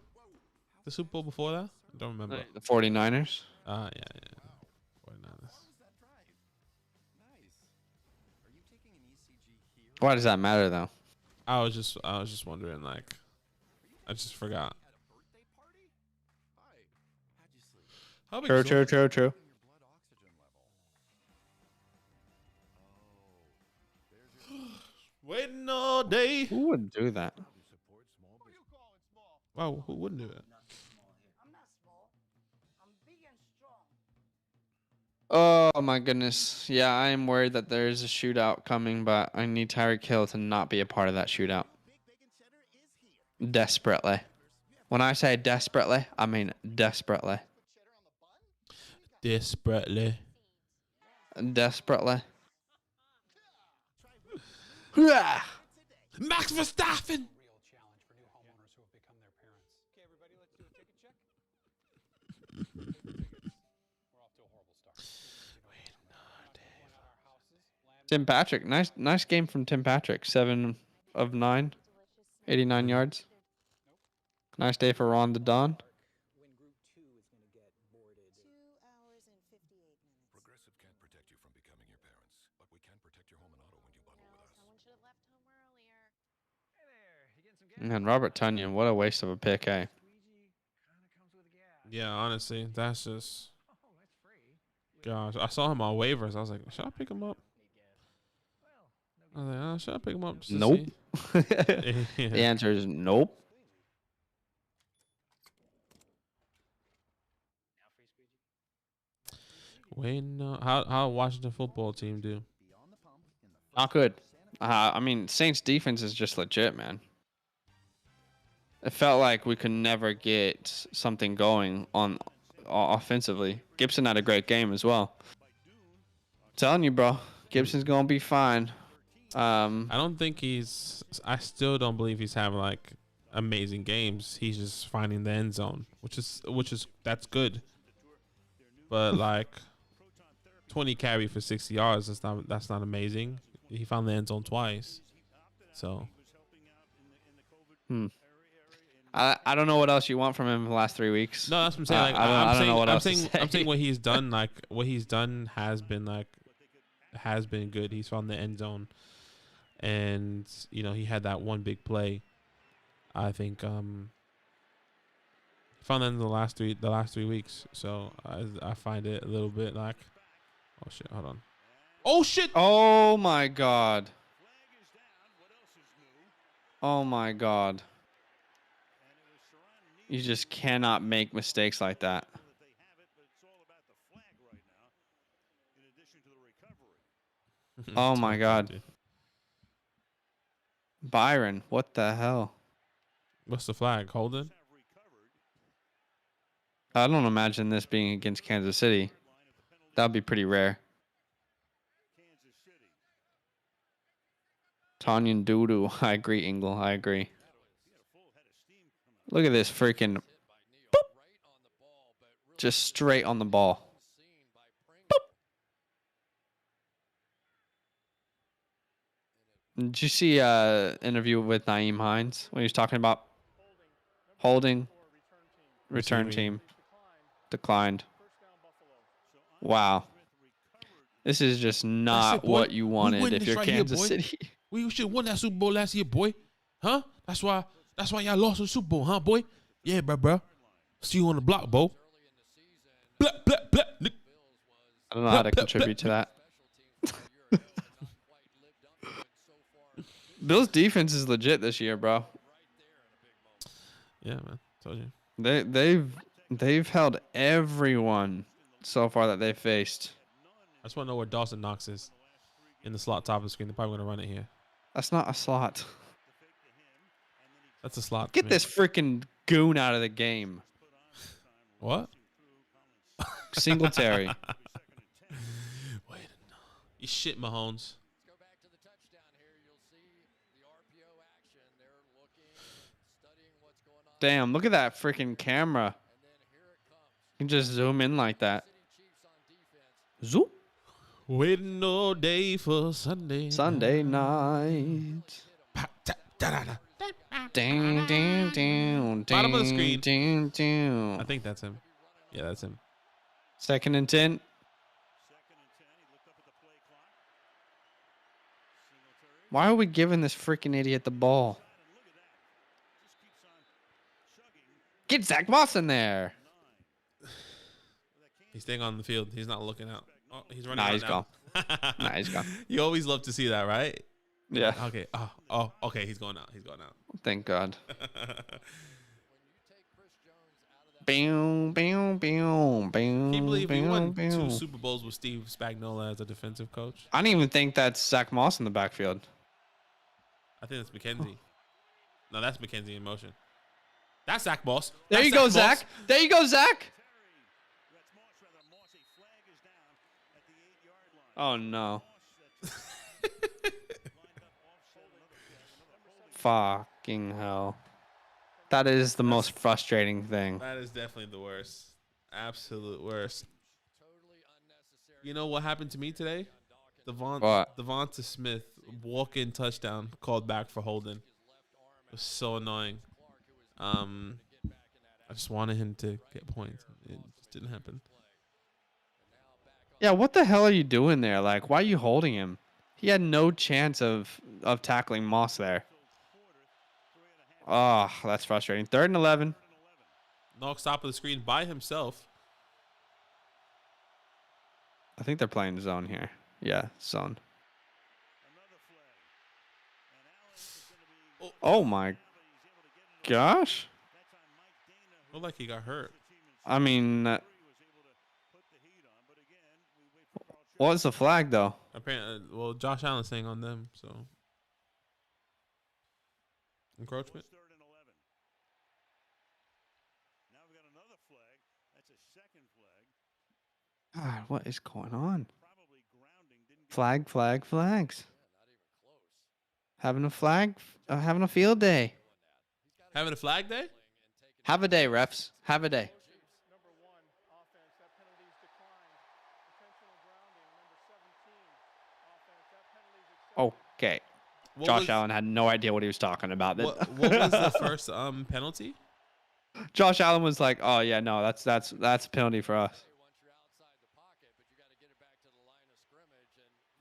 The Super Bowl before that? I don't remember. The 49ers. Yeah. 49ers. Why does that matter though? I was just wondering, like, I just forgot. How big True. Waiting all day. Who would do that? Wow, who wouldn't do it? Oh my goodness. Yeah, I am worried that there is a shootout coming, but I need Tyreek Hill to not be a part of that shootout. Desperately. When I say desperately, I mean desperately. Desperately. Desperately. Max Verstappen. Real challenge for new homeowners who have become their parents. Okay, everybody, let's do a ticket check. We're off to a horrible start. Tim Patrick. Nice game from Tim Patrick. 7 of 9. 89 yards. Nice day for Ron the Don. When Group 2 is going to get boarded. 2 hours and 58 minutes. Progressive can't protect you from becoming your parents, but we can protect your home and auto when you bundle with us. Someone should have left home earlier. Hey there, you getting some gas? And Robert Tunyon, what a waste of a pick, eh? Squeegee kind of comes with gas. Yeah, honestly, that's just. Oh, that's free. Gosh, I saw him on waivers. I was like, should I pick him up? Well, I was like, should I pick him up? Just to Nope. see? The Yeah. answer is nope. now free squeegee. Waiting. How Washington football team do? Not good. I mean, Saints defense is just legit, man. It felt like we could never get something going on offensively. Gibson had a great game as well. Telling you, bro, Gibson's gonna be fine. I don't think he's. I still don't believe he's having like amazing games. He's just finding the end zone, which is that's good. But like 20 carry for 60 yards, that's not amazing. He found the end zone twice. So I don't know what else you want from him in the last 3 weeks. no, that's what I'm saying. Like, I don't know what else to I'm saying say. what he's done. Like what he's done has been good. He's found the end zone, and he had that one big play. I think found that in the last 3 weeks. So I find it a little bit like, oh shit, hold on. Oh shit. Oh my god. Oh my god. You just cannot make mistakes like that. Oh my god. Dude. Byron, what the hell? What's the flag? Holding? I don't imagine this being against Kansas City. That would be pretty rare. Tanyan Dudu. I agree, Ingle. I agree. Look at this freaking boop. Just straight on the ball. Did you see interview with Naeem Hines when he was talking about holding return team declined? Wow. This is just not what you wanted if you're Kansas City. We should have won that Super Bowl last year, boy. Huh? That's why y'all lost the Super Bowl, huh, boy? Yeah, bro. See you on the block, bo. Blah, blah, blah. I don't know how to contribute to that. Bills defense is legit this year, bro. Yeah, man. Told you. They've held everyone so far that they've faced. I just want to know where Dawson Knox is in the slot top of the screen. They're probably going to run it here. That's not a slot. That's a slot. Get this freaking goon out of the game. What? Singletary. Wait. You shit, Mahomes. Damn, look at that freaking camera. You can just zoom in like that. Zoop. Waiting all day for Sunday. Sunday night. Ding, ding, ding, Bottom of the screen. Ding, ding. I think that's him. Yeah, that's him. 2nd and 10. Why are we giving this freaking idiot the ball? Get Zach Moss in there. He's staying on the field. He's not looking out. Oh, he's running. Nah, out he's now. gone. Nah, he's gone. You always love to see that, right? Yeah. Okay. Oh, okay. He's going out. He's going out. Thank God. Boom, boom, boom, boom. Can you believe we won boom. 2 Super Bowls with Steve Spagnuolo as a defensive coach? I don't even think that's Zach Moss in the backfield. I think that's McKenzie. No, that's McKenzie in motion. That's Zach Moss. There That's you go, Zach. Zach. There you go, Zach. Oh, no. Fucking hell. That is the most frustrating thing. That is definitely the worst. Absolute worst. You know what happened to me today? Devonta Smith walk-in touchdown called back for holding. It was so annoying. I just wanted him to get points. It just didn't happen. Yeah, what the hell are you doing there? Like, why are you holding him? He had no chance of tackling Moss there. Oh, that's frustrating. 3rd and 11. Knox top of the screen by himself. I think they're playing zone here. Yeah, zone. Oh my gosh. Looked like he got hurt. I mean, what's the flag though? Apparently, well, Josh Allen's saying on them, so encroachment. God, what is going on? Flags. Having a field day. Having a flag day? Have a day, refs. Have a day. Okay. Josh Allen had no idea what he was talking about. What was the first penalty? Josh Allen was like, "Oh yeah, no, that's a penalty for us."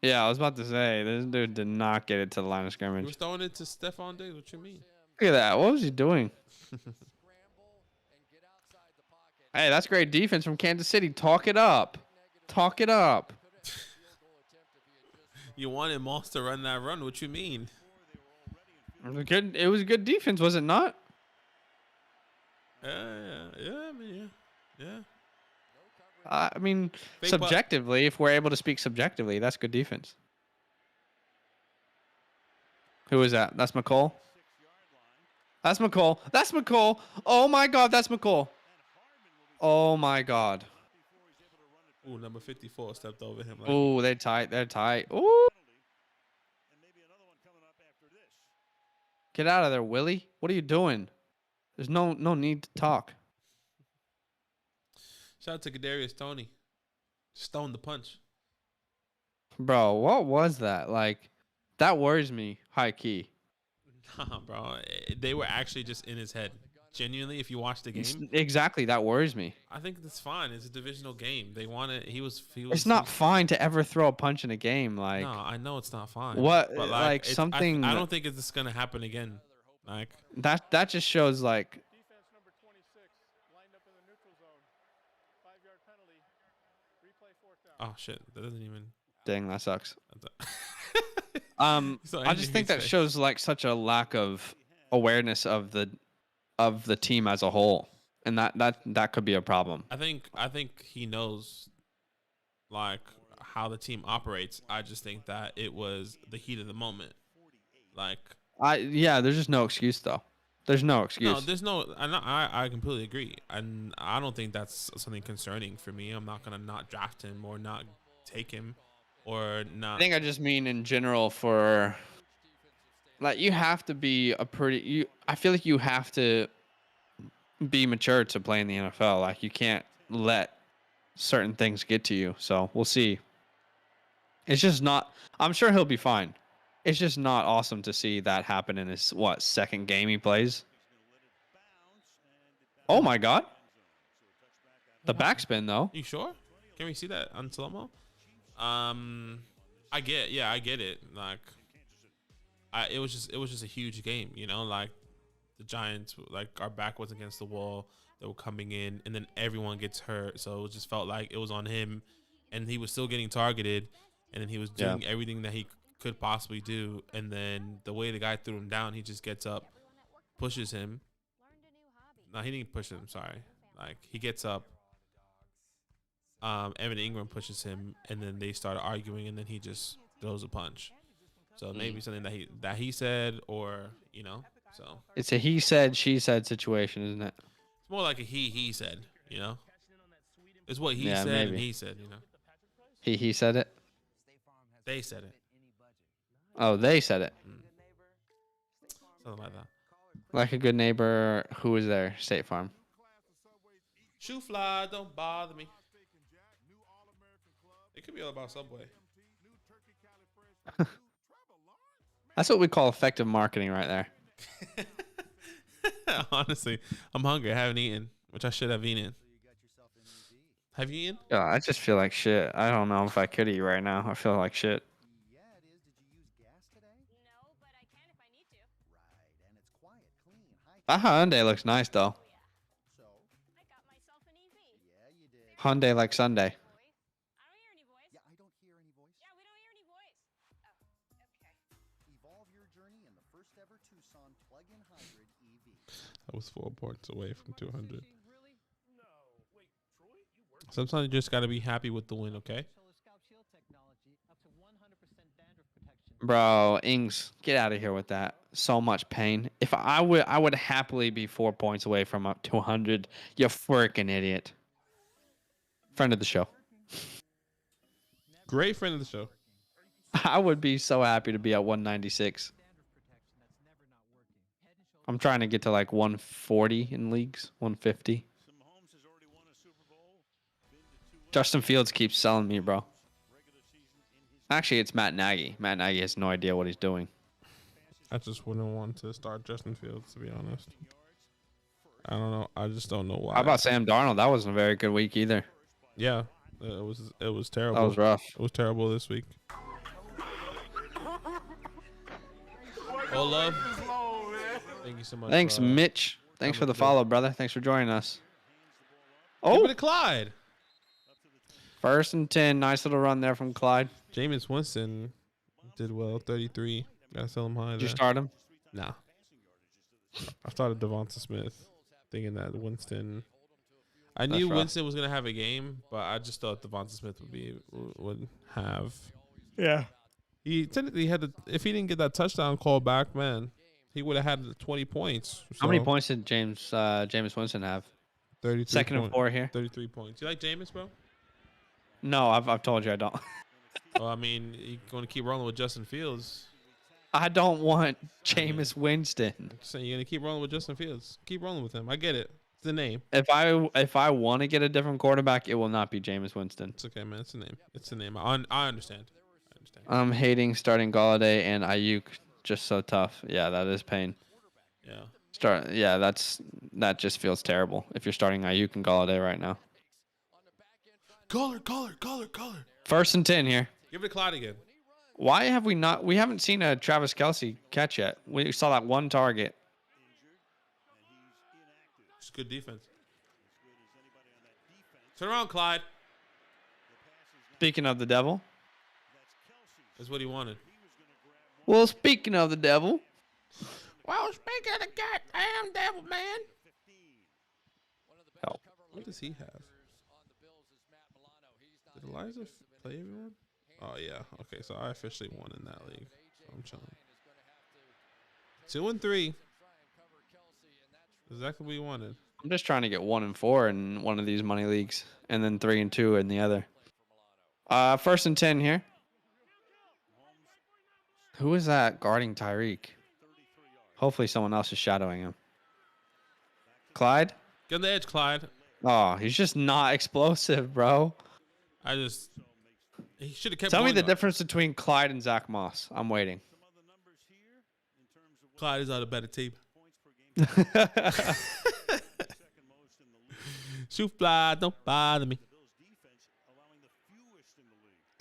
Yeah, I was about to say this dude did not get it to the line of scrimmage. He was throwing it to Stephon Diggs. What you mean? Look at that. What was he doing? Hey, that's great defense from Kansas City. Talk it up. Talk it up. You wanted Moss to run that run. What you mean? It was a good defense, was it not? Yeah. I mean, subjectively, if we're able to speak subjectively, that's good defense. Who is that? That's McCall? That's McCall. That's McCall. Oh my God, that's McCall. Oh my God. Ooh, number 54 stepped over him. Like, Oh, they're tight. They're tight. Ooh. Get out of there, Willie. What are you doing? There's no need to talk. shout out to Kadarius Toney. Stone the punch. Bro, what was that? Like, that worries me, high key. Nah, bro. They were actually just in his head. Genuinely, if you watch the game, Exactly, that worries me. I think that's fine. It's a divisional game. They wanted. He was. It's not fine to ever throw a punch in a game. Like, no, I know it's not fine. what? But Like it's- something. I don't think it's gonna happen again. Like that just shows like. Defense number 26 lined up in the neutral zone. 5-yard penalty. Replay fourth down. oh shit, that doesn't even. Dang, that sucks. So I just think that shows like such a lack of awareness of the team as a whole, and that could be a problem. I think he knows, like how the team operates. I just think that it was the heat of the moment. Like There's just no excuse though. There's no excuse. no, there's no. I completely agree, and I don't think that's something concerning for me. I'm not gonna not draft him or not take him, or not. I think I just mean in general for. Like you have to be I feel like you have to be mature to play in the NFL. Like you can't let certain things get to you. So we'll see. It's just not. I'm sure he'll be fine. It's just not awesome to see that happen in his second game he plays. Oh my God. The backspin though. You sure? Can we see that on slow-mo? I get it. Like, it was just a huge game, you know. Like, the Giants, like our back was against the wall. They were coming in, and then everyone gets hurt. So it just felt like it was on him, and he was still getting targeted, and then he was doing everything that he could possibly do. And then the way the guy threw him down, he just gets up, pushes him. No, he didn't push him. Sorry, like he gets up. Evan Ingram pushes him, and then they start arguing, and then he just throws a punch. So maybe something that he said, or you know, so It's a he said, she said situation, isn't it? it's more like a he said, you know. It's what he said maybe. and he said, you know. He said it. They said it, Oh, they said it. something like that. Like a good neighbor who was there, State Farm. Shoe fly, don't bother me. It could be all about Subway. That's what we call effective marketing right there. Honestly, I'm hungry. I haven't eaten, which I should have eaten. Have you eaten? Yeah, I just feel like shit. I don't know if I could eat right now. I feel like shit. Yeah, it is. Did you use gas today? No, but I can if I need to. Right, and it's quiet, clean, high. That Hyundai looks nice though. So, I got myself an EV. yeah, you did. Hyundai like Sunday. I don't hear any voice. Yeah, I don't hear any voice. Yeah, we don't hear any voice. Oh, okay. Evolve your journey in the first ever Tucson plug-in hybrid EV. I was 4 points away from 200. Sometimes you just gotta be happy with the win, okay? Bro, Ings, get out of here with that. So much pain. If I would happily be 4 points away from up to 100. You freaking idiot. Friend of the show. Great friend of the show. I would be so happy to be at 196. I'm trying to get to like 140 in leagues, 150. Justin Fields keeps selling me, bro. Actually, it's Matt Nagy. Matt Nagy has no idea what he's doing. I just wouldn't want to start Justin Fields, to be honest. I don't know. I just don't know why. How about Sam Darnold? That wasn't a very good week either. Yeah, it was terrible. That was rough. It was terrible this week. All love. Thank you so much. Thanks, Mitch. Thanks for the follow, brother. Thanks for joining us. Give Oh, it to Clyde. 1st and 10. Nice little run there from Clyde. Jameis Winston did well. 33. Gotta sell him high. Did you there. start him? Nah. I started Devonta Smith, thinking that Winston. I knew rough. Winston was gonna have a game, but I just thought Devonta Smith would have. Yeah. He technically had to. If he didn't get that touchdown call back, man, he would have had 20 points. How many so points did Jameis Winston have? 33 Second and 4 here. 33 points. You like Jameis, bro? No, I've told you I don't. Well, I mean, you're going to keep rolling with Justin Fields. I don't want Jameis Winston. I'm saying you're going to keep rolling with Justin Fields. Keep rolling with him. I get it. It's the name. If I want to get a different quarterback, it will not be Jameis Winston. It's okay, man. It's the name. It's the name. I understand. I understand. I'm hating starting Galladay and Ayuk. Just so tough. Yeah, that is pain. Yeah. Yeah, that just feels terrible if you're starting Ayuk and Galladay right now. Color. 1st and 10 here. Give it to Clyde again. Why have we not? We haven't seen a Travis Kelce catch yet. We saw that one target. It's good defense. Turn around, Clyde. Speaking of the devil. That's what he wanted. Well, speaking of the devil. Well, speaking of the goddamn devil, man. Help. What does he have? Did Elijah play everyone? Oh, yeah. Okay, so I officially won in that league. So I'm chilling. 2-3. Exactly what we wanted. I'm just trying to get 1 and 4 in one of these money leagues, and then 3 and 2 in the other. 1st and 10 here. Who is that guarding Tyreek? Hopefully someone else is shadowing him. Clyde? Get on the edge, Clyde. Oh, he's just not explosive, bro. He should have kept Tell me going the up. difference between Clyde and Zach Moss. I'm waiting. Clyde is on a better team. Shoot fly, don't bother me.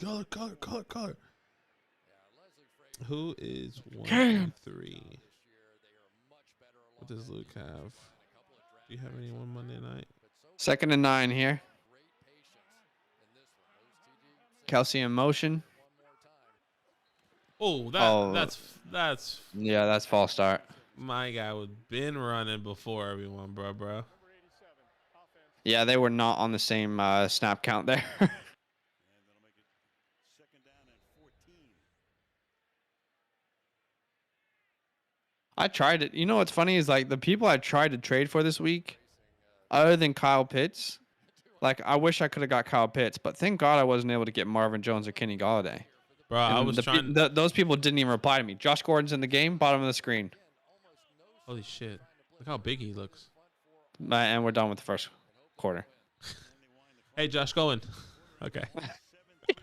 Color. Who is 1-3? What does Luke have? Do you have anyone Monday night? 2nd and 9 here. Kelce in motion. Oh, that's Yeah, that's false start. my guy would been running before everyone, bro. Yeah, they were not on the same snap count there. I tried it. You know what's funny is like the people I tried to trade for this week, other than Kyle Pitts, like I wish I could have got Kyle Pitts, but thank God I wasn't able to get Marvin Jones or Kenny Galladay. Bro, I was trying. Those people didn't even reply to me. Josh Gordon's in the game, bottom of the screen. Holy shit! Look how big he looks. And we're done with the first quarter. Hey, Josh, going. Okay.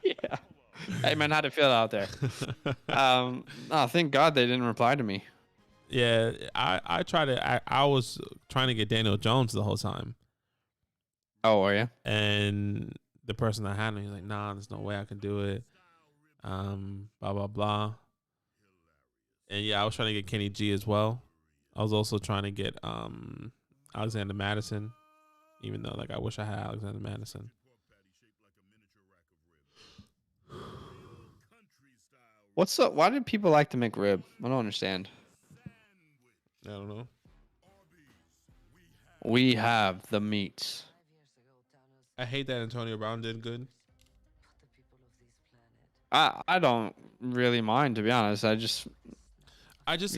Yeah. Hey man, how'd it feel out there? Oh, thank God they didn't reply to me. Yeah, I was trying to get Daniel Jones the whole time. Oh, are you? And the person that had him, he's like, nah, there's no way I can do it. Blah, blah, blah. And yeah, I was trying to get Kenny G as well. I was also trying to get Alexander Madison, even though like I wish I had Alexander Madison. What's up? Why do people like to make rib? I don't understand. I don't know. We have the meats. I hate that Antonio Brown did good. I don't really mind, to be honest. You're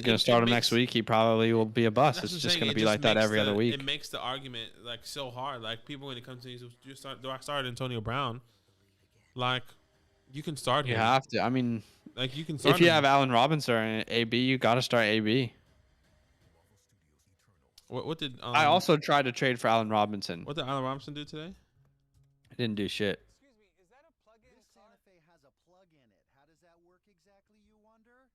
gonna start him next week. He probably will be a bust. It's just gonna be like that every other week. It makes the argument like so hard. Like people when it comes to these, do I start Antonio Brown? Like you can start him. You have to. I mean, like you can start if you him. have Allen Robinson or AB, you got to start AB. What did I also tried to trade for Allen Robinson. What did Allen Robinson do today? I didn't do shit. Excuse me, is that a plug-in? This Santa Fe has a plug in it. How does that work exactly, you wonder?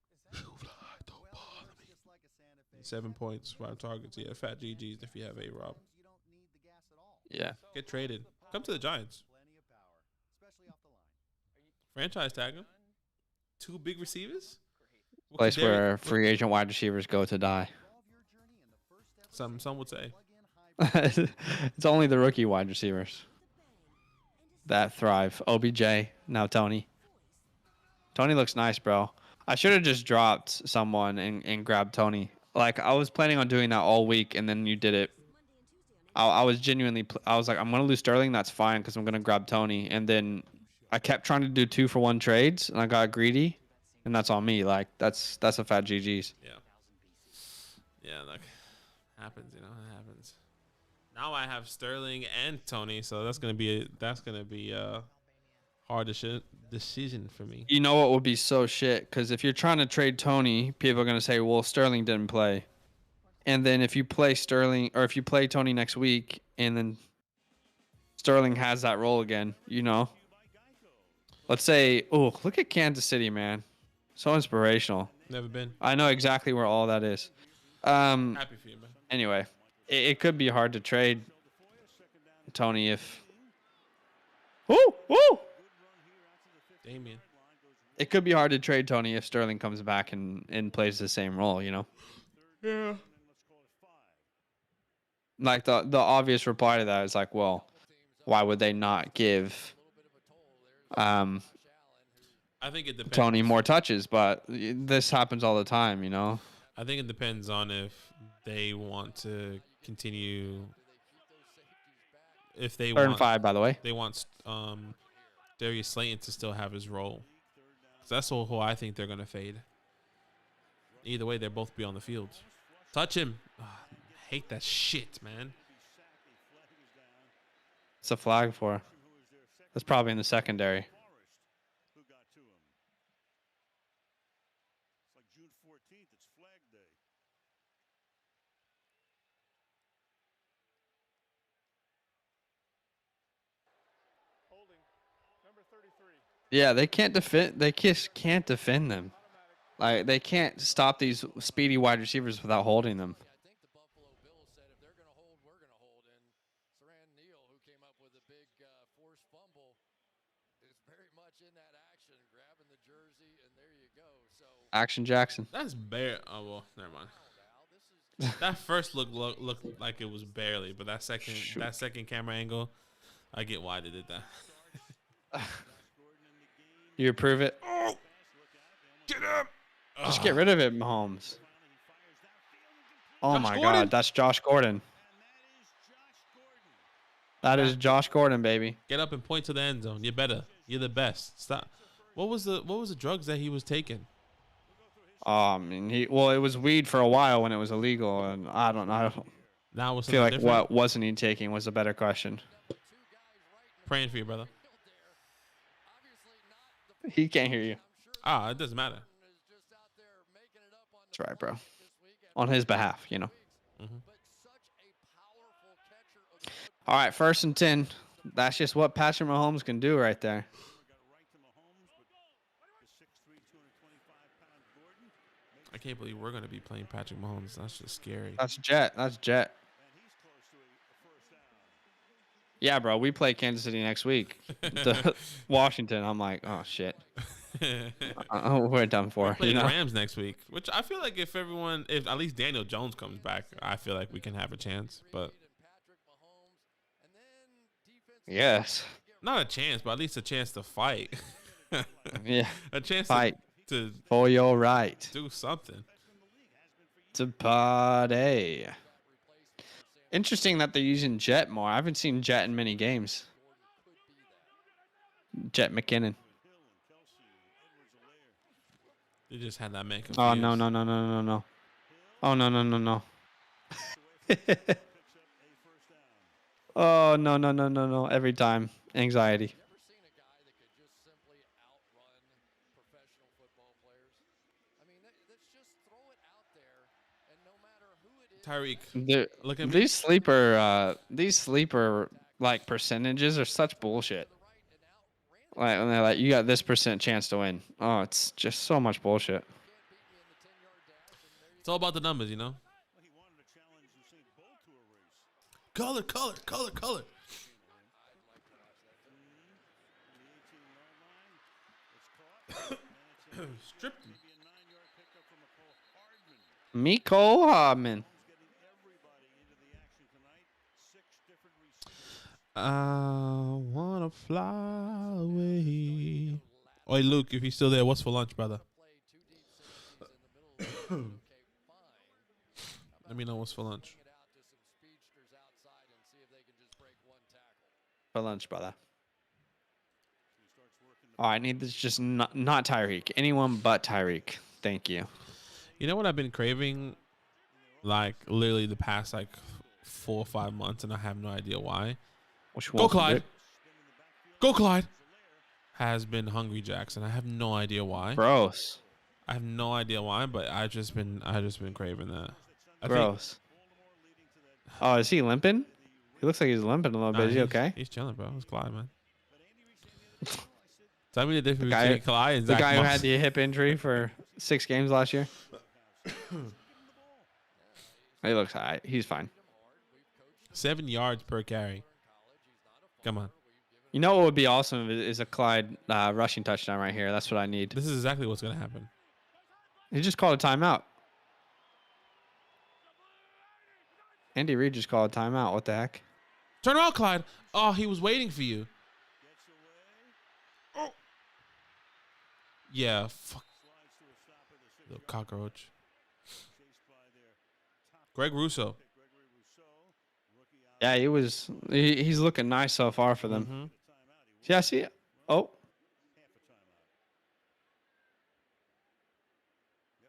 Don't bother me. 7 points, 5 targets. Yeah, fat GGs if you have A Rob. You don't need the gas at all. Yeah. Get traded. Come to the Giants. Plenty of power, especially off the line. Franchise tag him. 2 big receivers. Place where free agent wide receivers go to die. Some would say. It's only the rookie wide receivers that thrive. OBJ, now Tony. Tony looks nice, bro. I should have just dropped someone and grabbed Tony. Like, I was planning on doing that all week, and then you did it. I was genuinely... I was like, I'm going to lose Sterling. That's fine, because I'm going to grab Tony. And then I kept trying to do 2-for-1 trades, and I got greedy, and that's on me. Like, that's a fat GG's. Yeah. Yeah, look, happens. You know, it happens. Now I have Sterling and Tony, so that's gonna be a hard decision for me. You know what would be so shit? Because if you're trying to trade Tony, people are gonna say, "Well, Sterling didn't play." And then if you play Sterling, or if you play Tony next week, and then Sterling has that role again, you know. Let's say, oh, look at Kansas City, man. So inspirational. Never been. I know exactly where all that is. Happy for you, man. Anyway, it could be hard to trade Tony if. Woo! Damien. It could be hard to trade Tony if Sterling comes back and plays the same role, you know? Yeah. Like, the obvious reply to that is like, well, why would they not give I think it depends. Tony more touches? But this happens all the time, you know? I think it depends on if they want to continue. If they Third and want 5, by the way. they want Darius Slayton to still have his role. 'Cause that's who I think they're gonna fade. Either way, they'll both be on the field. Touch him. Hate that shit, man. It's a flag for. That's probably in the secondary. Who got to him? It's like June 14th. It's Flag Day. Holding. Number 33. Yeah, they can't defend. They just can't defend them. Like, they can't stop these speedy wide receivers without holding them. I think the Buffalo Bills said if they're going to hold, we're going to hold. And Saran Neal, who came up with a big forced fumble, is very much in that action, grabbing the jersey, and there you go. So Action Jackson. That's bare. Oh well, never mind. That first looked like it was barely, but that second camera angle, I get why they did that. You approve it? Get up! Just get rid of it, Mahomes. Oh Josh my Gordon? God, that's Josh Gordon. That is Josh Gordon, baby. Get up and point to the end zone. You're better. You're the best. Stop. What was the drugs that he was taking? I mean, it was weed for a while when it was illegal, and I don't know. Now was I feel like different? what wasn't he taking was a better question. Praying for you, brother. He can't hear you. It doesn't matter. That's right, bro. On his behalf, you know. Mm-hmm. All right, 1st and 10. That's just what Patrick Mahomes can do right there. I can't believe we're gonna be playing Patrick Mahomes. That's just scary. That's Jet. Yeah, bro. We play Kansas City next week. Washington. I'm like, oh shit. We're done for. We play the Rams next week, which I feel like if at least Daniel Jones comes back, I feel like we can have a chance. But yes, not a chance, but at least a chance to fight. Yeah, a chance fight to for your right. Do something. To party. Interesting that they're using Jet more. I haven't seen Jet in many games. Jet McKinnon. They just had that man confused. Oh, no. Oh, no. Oh, no. Every time. Anxiety. Tyreek, look at me. These sleeper like percentages are such bullshit. Like when they're like, you got this % chance to win. Oh, it's just so much bullshit. It's all about the numbers, you know. Color. Stripped him. Mecole Hardman. I wanna fly away. Oi, Luke, if you're still there, what's for lunch, brother? Let me know what's for lunch. For lunch, brother. Oh, I need this just not Tyreek. Anyone but Tyreek. Thank you. You know what I've been craving like literally the past like 4 or 5 months, and I have no idea why. Which Go Wilson Clyde. did. Go Clyde. Has been Hungry Jackson. I have no idea why. Gross. I have no idea why, but I just been craving that. Gross. Oh, is he limping? He looks like he's limping a little bit. Is he okay? He's chilling, bro. It's Clyde, man. Tell me the difference guy- between Clyde and The Zach guy who Moss. had the hip injury for 6 games last year. He looks alright. He's fine. 7 yards per carry. Come on. You know what would be awesome is a Clyde rushing touchdown right here. That's what I need. This is exactly what's going to happen. He just called a timeout. Andy Reid just called a timeout. What the heck? Turn around, Clyde. Oh, he was waiting for you. Oh. Yeah, fuck. Little cockroach. Greg Russo. Yeah, he's looking nice so far for them. Mm-hmm. Yeah, see. Oh.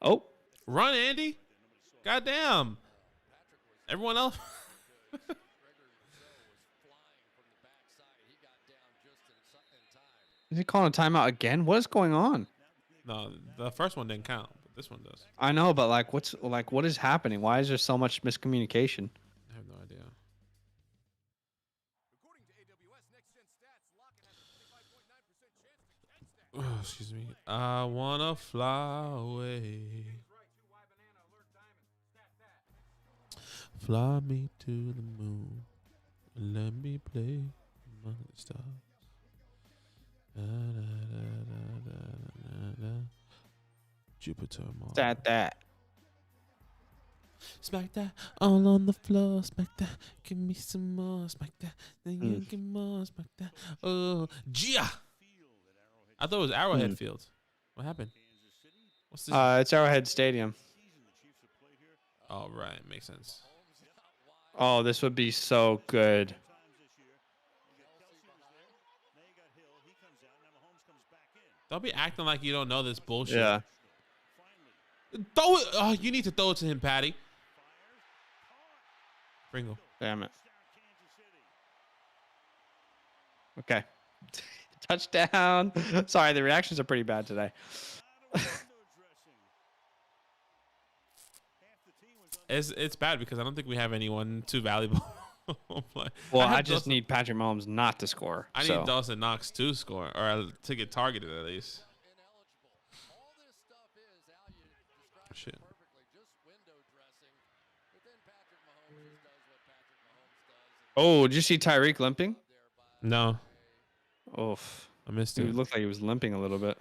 Oh. Run, Andy. Goddamn. Everyone else. Is he calling a timeout again? What is going on? No, the first one didn't count, but this one does. I know, but what is happening? Why is there so much miscommunication? I have no idea. Oh, excuse me. I wanna fly away. Fly me to the moon. Let me play among the stars. Da, da, da, da, da, da, da. Jupiter, Mars. That. Smack that all on the floor. Smack that. Give me some more. Smack that. Then you get more. Smack that. Oh, Gia. I thought it was Arrowhead Field. What happened? What's this? It's Arrowhead Stadium. Oh, right. Makes sense. Oh, this would be so good. Don't be acting like you don't know this bullshit. Yeah. Throw it. Oh, you need to throw it to him, Patty. Pringle. Damn it. Okay. Touchdown. Sorry, the reactions are pretty bad today. It's bad because I don't think we have anyone too valuable. Well, I just need Patrick Mahomes not to score. I need Dawson Knox to score or to get targeted at least. Shit. Oh, did you see Tyreek limping? No. Oof. I missed It it. looked like he was limping a little bit.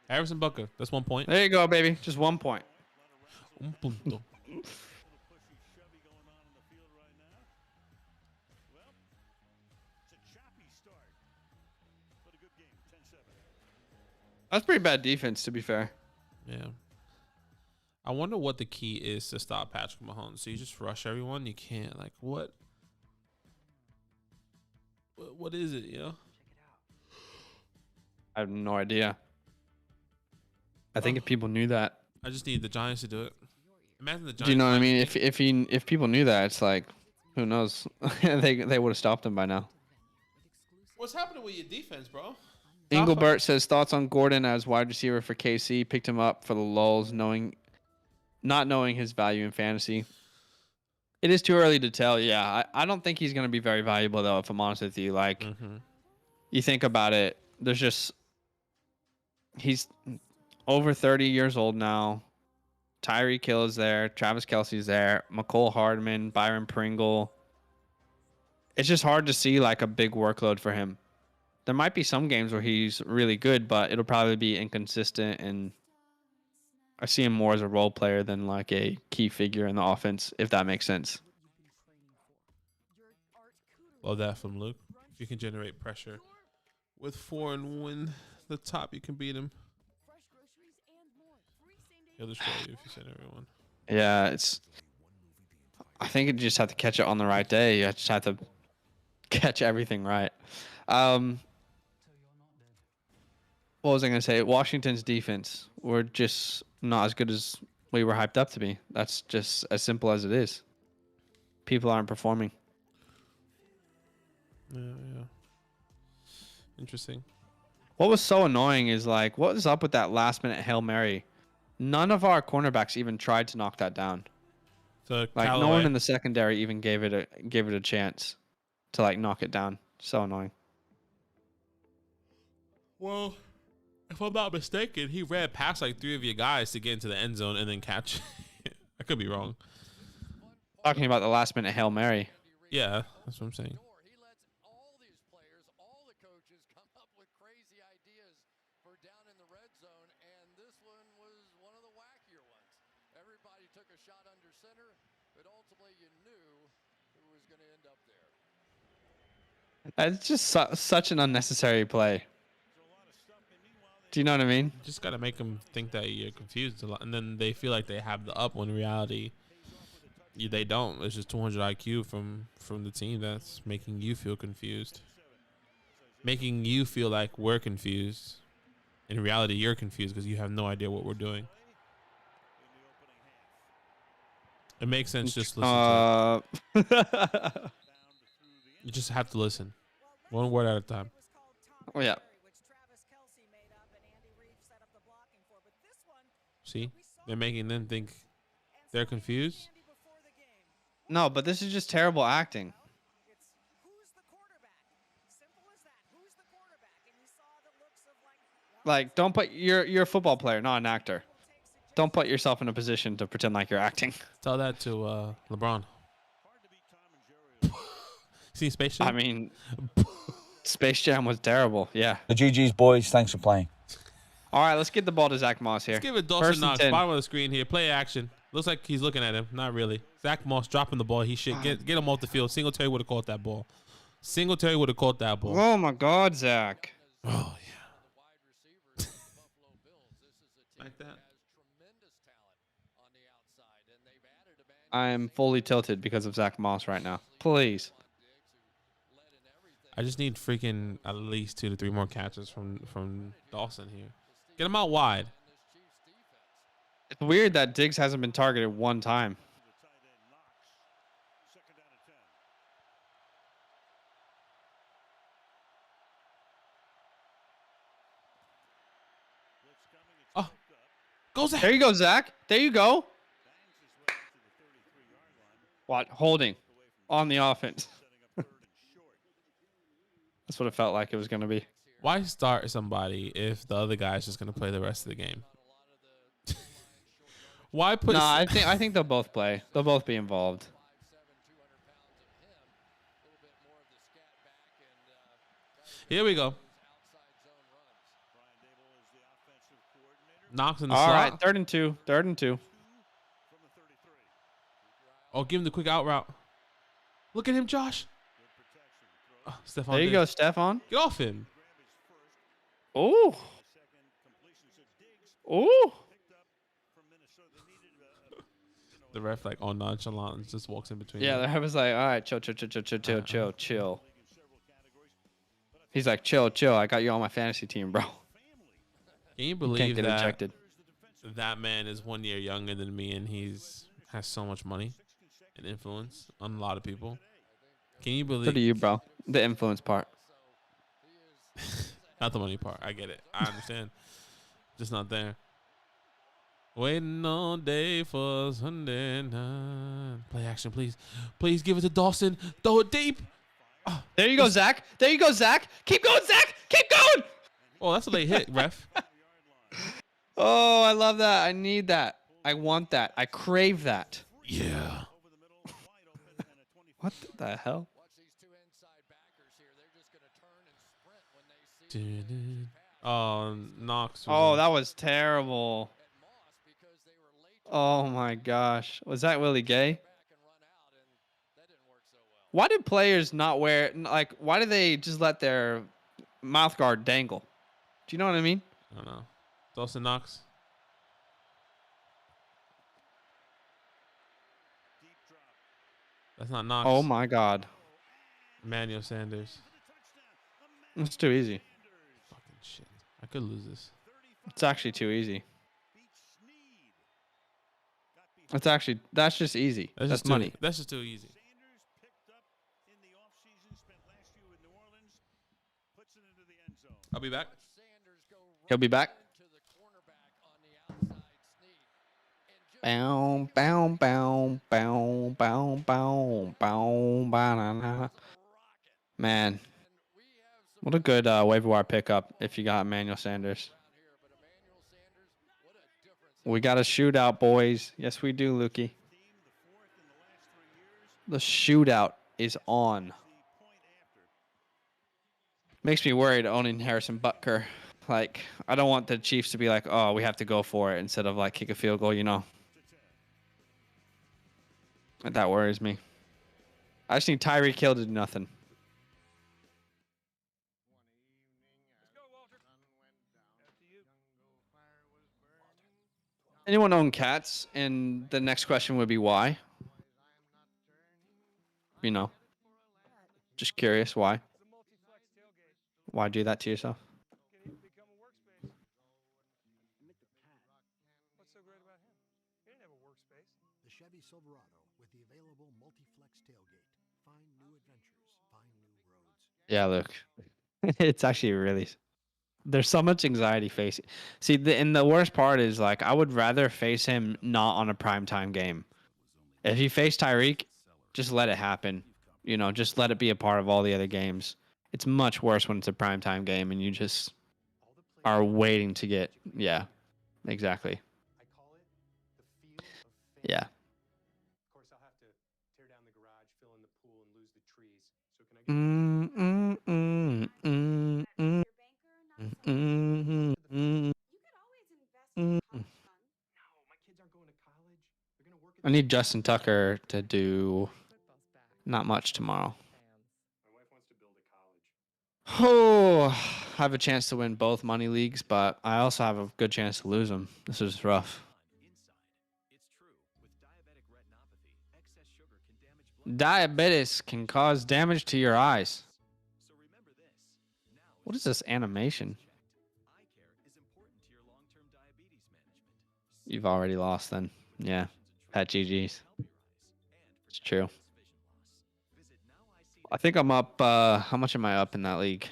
Harrison Butker. That's 1 point. There you go, baby. Just 1 point. Un punto. That's pretty bad defense, to be fair. Yeah. I wonder what the key is to stop Patrick Mahomes. So you just rush everyone? You can't. Like, what? What is it, you know? I have no idea. I think if people knew that. I just need the Giants to do it. Imagine the Giants. Do you know what I mean? If people knew that, it's like, who knows? they would have stopped him by now. What's happening with your defense, bro? Engelbert says thoughts on Gordon as wide receiver for KC. Picked him up for the lulls, not knowing his value in fantasy. It is too early to tell. Yeah, I don't think he's going to be very valuable though. If I'm honest with you, like you think about it, he's over 30 years old now. Tyreek Hill is there. Travis Kelce's there. McCole Hardman, Byron Pringle. It's just hard to see like a big workload for him. There might be some games where he's really good, but it'll probably be inconsistent, and I see him more as a role player than like a key figure in the offense, if that makes sense. Love that from Luke. If you can generate pressure with 4 and win the top, you can beat him. He'll destroy you if you send everyone. Yeah, I think you just have to catch it on the right day. You just have to catch everything right. What was I going to say? Washington's defense. We're just not as good as we were hyped up to be. That's just as simple as it is. People aren't performing. Yeah. Interesting. What was so annoying is like, what is up with that last minute Hail Mary? None of our cornerbacks even tried to knock that down. So Like no one in the secondary even gave it a chance to like knock it down. So annoying. Well, if I'm not mistaken, he ran past like 3 of your guys to get into the end zone and then catch. I could be wrong. Talking about the last minute Hail Mary. Yeah, that's what I'm saying. He lets all these players, all the coaches come up with crazy ideas for down in the red zone, and this one was one of the wackier ones. Everybody took a shot under center, but ultimately you knew who was going to end up there. It's just such an unnecessary play. Do you know what I mean? Just got to make them think that you're confused a lot, and then they feel like they have the up when in reality they don't. It's just 200 IQ from the team that's making you feel confused, making you feel like we're confused. In reality, you're confused because you have no idea what we're doing. It makes sense. Just listen to it. You just have to listen, one word at a time. Oh yeah. See, they're making them think they're confused. No, but this is just terrible acting. Like, don't put you're a football player, not an actor. Don't put yourself in a position to pretend like you're acting. Tell that to LeBron. See Space Jam? I mean, Space Jam was terrible. Yeah. The GG's, boys. Thanks for playing. All right, let's get the ball to Zach Moss here. Let's give it Dawson Knox, bottom of the screen here. Play action. Looks like he's looking at him. Not really. Zach Moss dropping the ball. He should get him off the field. Singletary would have caught that ball. Singletary would have caught that ball. Oh my God, Zach. Oh yeah. Like that. I'm fully tilted because of Zach Moss right now. Please. I just need freaking at least 2 to 3 more catches from Dawson here. Get him out wide. It's weird that Diggs hasn't been targeted one time. Oh, go Zach. There you go, Zach. There you go. What? Holding on the offense. That's what it felt like it was going to be. Why start somebody if the other guy's just going to play the rest of the game? Why put? No, I think they'll both play. They'll both be involved. Here we go. Knox in the slot. All right, 3rd and 2. 3rd and 2. Oh, give him the quick out route. Look at him, Josh. Oh, Stephon There you Diggs. go, Stephon. Get off him. Ooh. Ooh. The ref, like, on nonchalant, just walks in between. Yeah, the ref was like, all right, chill. He's like, chill. I got you on my fantasy team, bro. Can you You believe can't get that ejected. that man is 1 year younger than me and has so much money and influence on a lot of people? Can you believe? So do you, bro. The influence part. Not the money part. I get it. I understand. Just not there. Waiting all day for Sunday night. Play action, please. Please give it to Dawson. Throw it deep. Oh, There you go, Zach. There you go, Zach. Keep going, Zach. Keep going. oh, that's a late hit, ref. Oh, I love that. I need that. I want that. I crave that. Yeah. What the hell? Oh, Knox. Oh, that was terrible. Oh my gosh. Was that Willie Gay? Why did players not wear, like, why do they just let their mouth guard dangle? Do you know what I mean? I don't know. Dawson Knox. That's not Knox. Oh my God. Emmanuel Sanders. It's too easy. Fucking shit. I could lose this. It's actually too easy. That's just easy. That's money. That's just too easy. Sanders picked up in the offseason, spent last year with New Orleans, puts it into the end zone. I'll be back. He'll be back. Bow, bow, bow, bow, bow, bow, bow, banana. Man, what a good waiver wire pickup if you got Emmanuel Sanders. We got a shootout, boys. Yes, we do, Lukey. The shootout is on. Makes me worried owning Harrison Butker. Like, I don't want the Chiefs to be like, oh, we have to go for it instead of like kick a field goal, you know. That worries me. I just need Tyreek Hill to do nothing. Anyone own cats? And the next question would be why? You know. Just curious, why? Why do that to yourself? What's so great about him? He didn't have a workspace. The Chevy Silverado with the available multi-flex tailgate. Find new adventures, find new roads. Yeah, look. It's actually really... There's so much anxiety facing. See, and the worst part is, like, I would rather face him not on a primetime game. If you face Tyreek, just let it happen. You know, just let it be a part of all the other games. It's much worse when it's a primetime game and you just are waiting to get... Yeah, exactly. Yeah. Of course, I'll have to tear down the garage, fill in the pool, and lose the trees. So can I get I need Justin Tucker to do not much tomorrow. My wife wants to build a college. Oh, I have a chance to win both money leagues, but I also have a good chance to lose them. This is rough. Diabetes can cause damage to your eyes. What is this animation? You've already lost then. Yeah. Pat GG's. It's true. I think I'm up. How much am I up in that league?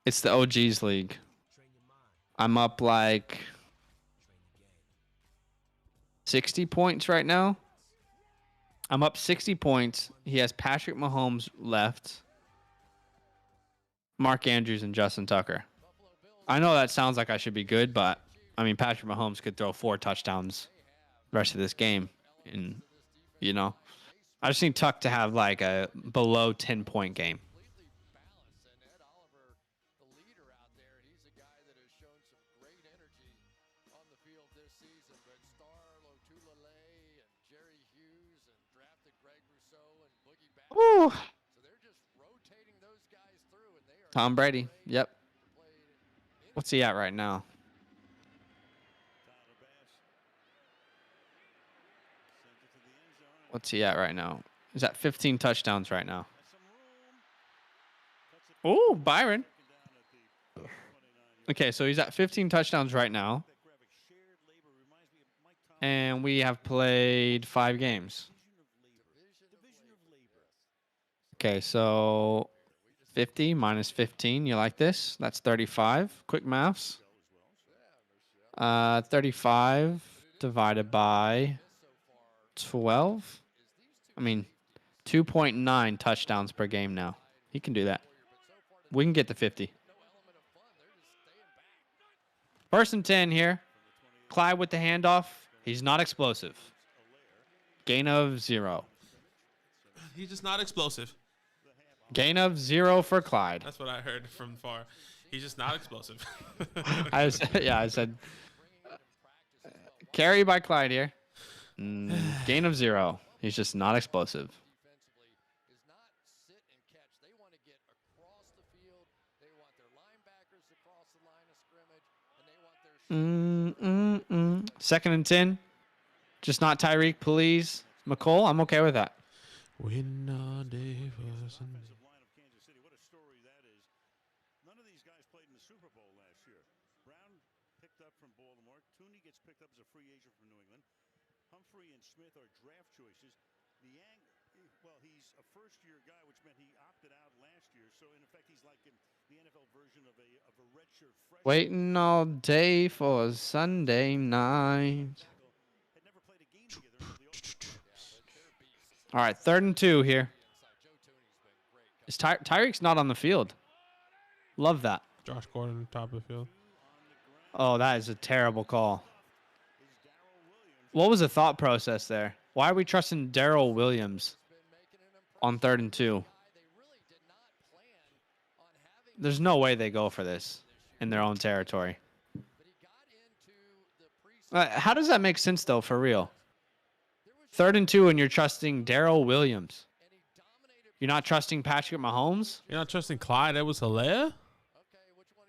It's the OGs league. I'm up like 60 points right now. I'm up 60 points. He has Patrick Mahomes left, Mark Andrews, and Justin Tucker. I know that sounds like I should be good, but I mean, Patrick Mahomes could throw 4 touchdowns the rest of this game. And, you know, I just need Tuck to have like a below 10-point game. Ooh. Tom Brady. Yep. What's he at right now? What's he at right now? He's at 15 touchdowns right now. Ooh, Byron. Okay, so he's at 15 touchdowns right now. And we have played 5 games. Okay, so 50 minus 15. You like this? That's 35. Quick maths. 35 divided by 12. I mean, 2.9 touchdowns per game now. He can do that. We can get to 50. First and 10 here. Clyde with the handoff. He's not explosive. Gain of 0. He's just not explosive. Gain of 0 for Clyde. That's what I heard from far. He's just not explosive. I said carry by Clyde here. Gain of 0. He's just not explosive. Second and 10. Just not Tyreek, please. McCole, I'm okay with that. When a day was Offensive line of Kansas City. What a story that is. None of these guys played in the Super Bowl last year. Brown picked up from Baltimore. Tooney gets picked up as a free agent from New England. and Smith are draft choices. Well, he's a first-year guy, which meant he opted out last year. So in effect, he's like the NFL version of a redshirt freshman. Waiting all day for Sunday night. Had never played a game together until the All right, 3rd and 2 here. Is Tyreek's not on the field? Love that. Josh Gordon, top of the field. Oh, that is a terrible call. What was the thought process there? Why are we trusting Darrell Williams on 3rd and 2? There's no way they go for this in their own territory. How does that make sense, though, for real? 3rd and 2, and you're trusting Darrell Williams. You're not trusting Patrick Mahomes? You're not trusting Clyde Edwards-Helaire?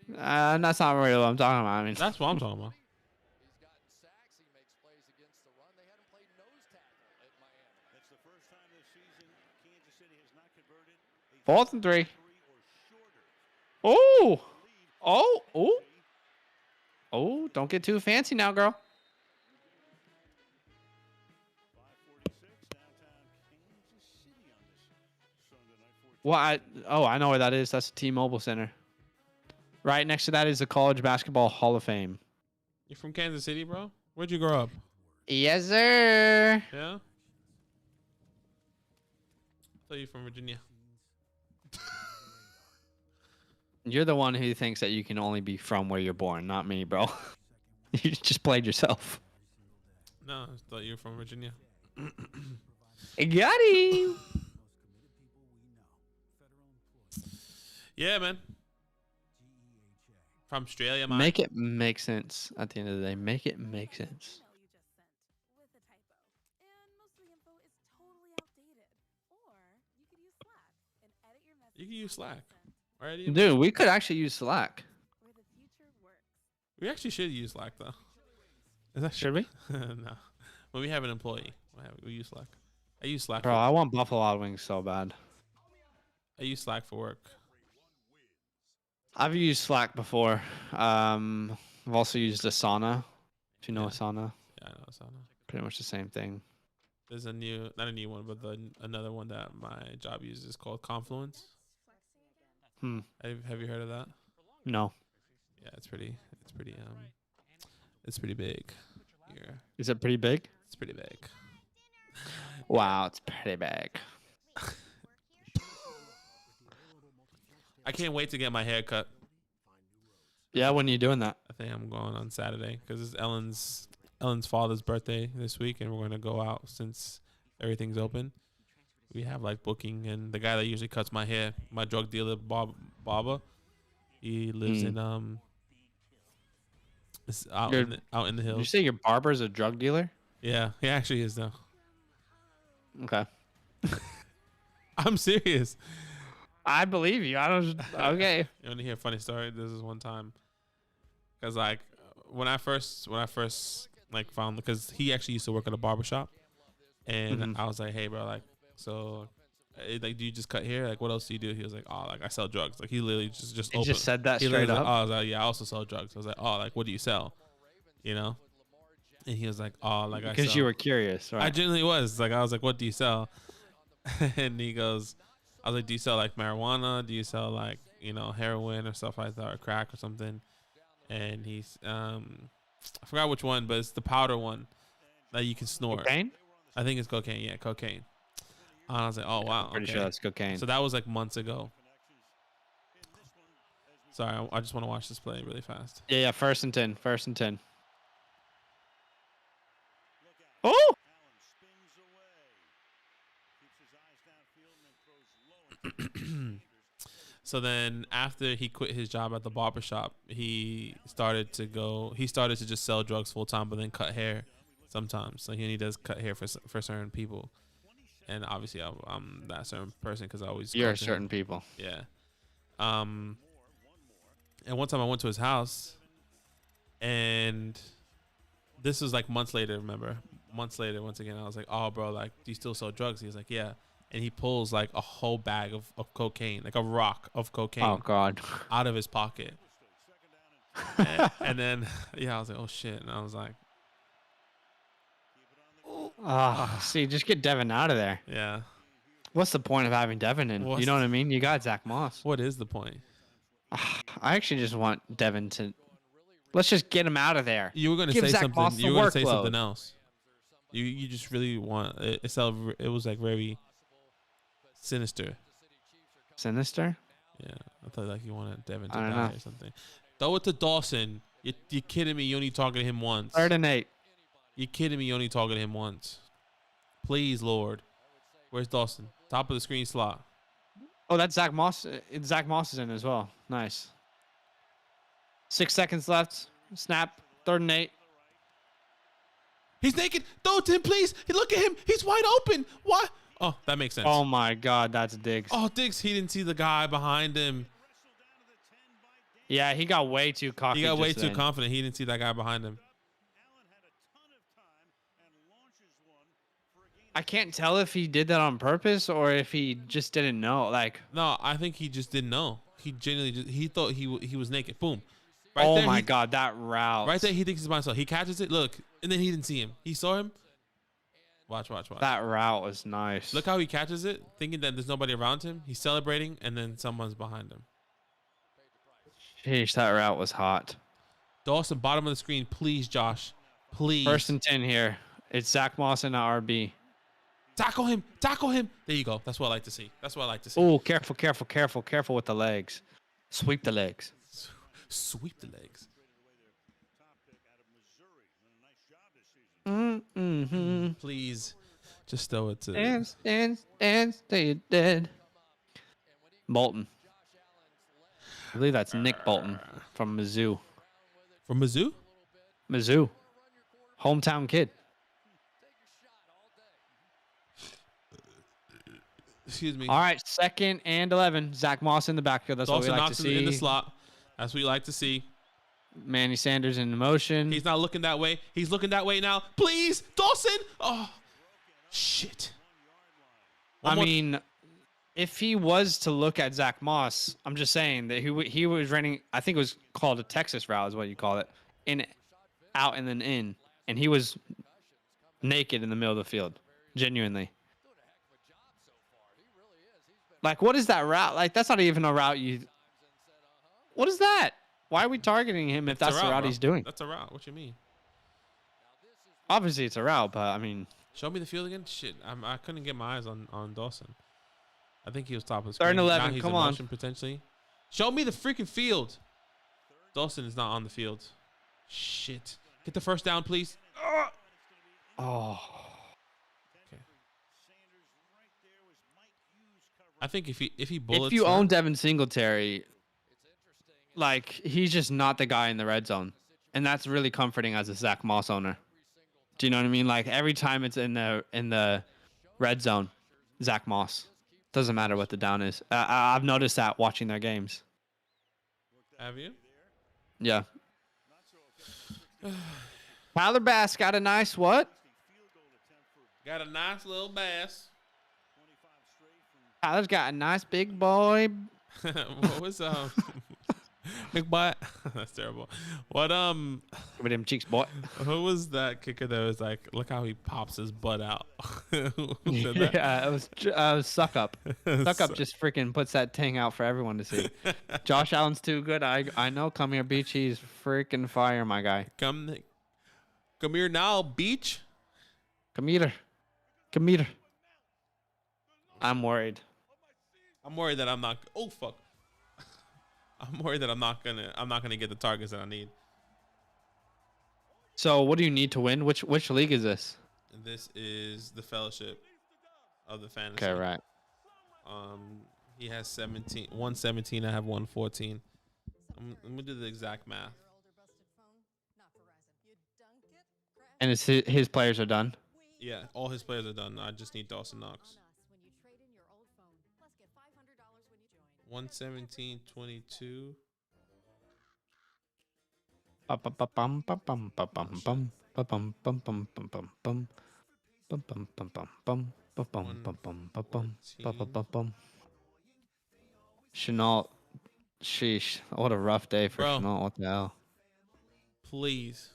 That's not really what I'm talking about. I mean, that's what I'm talking about. He's gotten sacks. He makes plays against the run. They hadn't played nose tackle at Miami. That's the first time this season Kansas City has not converted. 4th and 3. Oh! Oh! Oh! Oh, don't get too fancy now, girl. 546 downtown Kansas City on this Sunday night. I know where that is. That's the T-Mobile Center. Right next to that is the College Basketball Hall of Fame. You from Kansas City, bro? Where'd you grow up? Yes, sir. Yeah? I thought you from Virginia. You're the one who thinks that you can only be from where you're born, not me, bro. You just played yourself. No, I thought you were from Virginia. Got him. Yeah, man. From Australia, man. Make it make sense at the end of the day. Make it make sense. You can use Slack. Already. Dude, we could actually use Slack. We actually should use Slack, though. Is that Should we? No. When we have an employee, we use Slack. I use Slack. Bro, I want Buffalo Wild Wings so bad. I use Slack for work. I've used Slack before. I've also used Asana. If you know Asana. Yeah, I know Asana. Pretty much the same thing. There's not a new one, but another one that my job uses called Confluence. Have you heard of that? No. Yeah, it's pretty big. Here. Is it pretty big? It's pretty big. Wow, it's pretty big. I can't wait to get my hair cut. Yeah, when are you doing that? I think I'm going on Saturday because it's Ellen's father's birthday this week, and we're going to go out since everything's open. We have like booking, and the guy that usually cuts my hair, my drug dealer, Baba, he lives in out in the hills. Did you say your barber's a drug dealer? Yeah, he actually is though. Okay. I'm serious. I believe you. I don't. Okay. You want to hear a funny story? This is one time, cause like when I first like found, because he actually used to work at a barbershop, and I was like, hey bro, like, so like, do you just cut hair? Like, what else do you do? He was like, oh, like I sell drugs. Like he literally just he just said that straight up. Like, oh, I was like, yeah, I also sell drugs. I was like, oh, like what do you sell? You know? And he was like, oh, like because you were curious, right? I genuinely was. Like I was like, what do you sell? And he goes, I was like, do you sell like marijuana? Do you sell like, you know, heroin or stuff like that, or crack or something? And he's I forgot which one, but it's the powder one that you can snort. Cocaine? I think it's cocaine. Yeah, cocaine. And I was like, oh wow, pretty sure that's cocaine. So that was like months ago. Sorry, I just want to watch this play really fast. Yeah, 1st and 10. 1st and 10. Oh! So then after he quit his job at the barbershop, he started to just sell drugs full time, but then cut hair sometimes. So he does cut hair for certain people. And obviously I'm that certain person because I always You're certain people. Yeah. And one time I went to his house, and this was like months later, remember? Months later, once again, I was like, oh, bro, like, do you still sell drugs? He was like, yeah. And he pulls like a whole bag of cocaine, like a rock of cocaine. Oh, God. Out of his pocket. and then, yeah, I was like, oh, shit. And I was like, See, just get Devin out of there. Yeah. What's the point of having Devin in? You know what I mean? You got Zach Moss. What is the point? I actually just want Devin to. Let's just get him out of there. You were going to Give say Zach something. Moss the You were going to say workload. something else. You just really want it. It was like very sinister. Sinister? Yeah, I thought like you wanted Devin to I don't die know. or something. Throw it to Dawson. You're kidding me? You only targeted him once. 3rd and 8. You're kidding me? You only targeted him once. Please, Lord. Where's Dawson? Top of the screen slot. Oh, that's Zach Moss. Zach Moss is in as well. Nice. 6 seconds left. Snap. 3rd and 8. He's naked. Throw it to him, please. Look at him. He's wide open. What? Oh, that makes sense. Oh my God, that's Diggs. Oh, Diggs, he didn't see the guy behind him. Yeah, he got way too cocky. He got way just too then. confident. He didn't see that guy behind him. I can't tell if he did that on purpose or if he just didn't know. Like, No, I think he just didn't know. He genuinely he thought he was naked. Boom. Right oh there, my God, that route. Right there, he thinks he's by himself. He catches it. Look, and then he didn't see him. He saw him. Watch. That route was nice. Look how he catches it, thinking that there's nobody around him. He's celebrating, and then someone's behind him. Sheesh, that route was hot. Dawson, bottom of the screen, please, Josh. Please. 1st and 10 here. It's Zach Moss and the RB. Tackle him. There you go. That's what I like to see. Oh, careful with the legs. Sweep the legs. Sweep the legs. Please, just throw it to. And stay dead. Bolton. I believe that's Nick Bolton from Mizzou. From Mizzou? Mizzou. Hometown kid. Excuse me. All right, 2nd and 11. Zach Moss in the backfield. That's Dawson what we like knocks to see. in the slot. That's what you like to see. Manny Sanders in motion. He's not looking that way. He's looking that way now. Please, Dawson. Oh, shit. I mean, if he was to look at Zach Moss, I'm just saying that he was running. I think it was called a Texas route, is what you call it, in, out, and then in, and he was naked in the middle of the field, genuinely. Like, what is that route? Like, that's not even a route you. What is that? Why are we targeting him if that's the route he's doing? That's a route. What you mean? Obviously, it's a route, but I mean. Show me the field again. Shit, I couldn't get my eyes on Dawson. I think he was top of the screen. 3rd and 11. Now he's Come in on. motion potentially. Show me the freaking field. Dawson is not on the field. Shit. Get the 1st down, please. Oh. Okay. I think if he bullets. If you own Devin Singletary, like, he's just not the guy in the red zone, and that's really comforting as a Zach Moss owner. Do you know what I mean? Like, every time it's in the red zone, Zach Moss. Doesn't matter what the down is. I've noticed that watching their games. Have you? Yeah. Tyler Bass got a nice what? Got a nice little bass. Tyler's got a nice big boy. What was big butt? That's terrible. What Give me them cheeks, boy. who was that kicker that was like, look how he pops his butt out? Who said that? Yeah, it was Suck Up. Suck Up just freaking puts that thing out for everyone to see. Josh Allen's too good. I know. Come here, Beach. He's freaking fire, my guy. Come here now, beach. Come here. Come here. I'm worried. I'm worried that I'm not. Oh fuck. I'm worried that I'm not gonna get the targets that I need. So, what do you need to win? Which league is this? This is the fellowship of the fantasy. Okay, right. He has 117. I have 114. I'm gonna do the exact math. And it's his players are done. Yeah, all his players are done. I just need Dawson Knox. 117, 22. Chenault, sheesh, what a rough day for Bro. Chenault. What the hell? Please.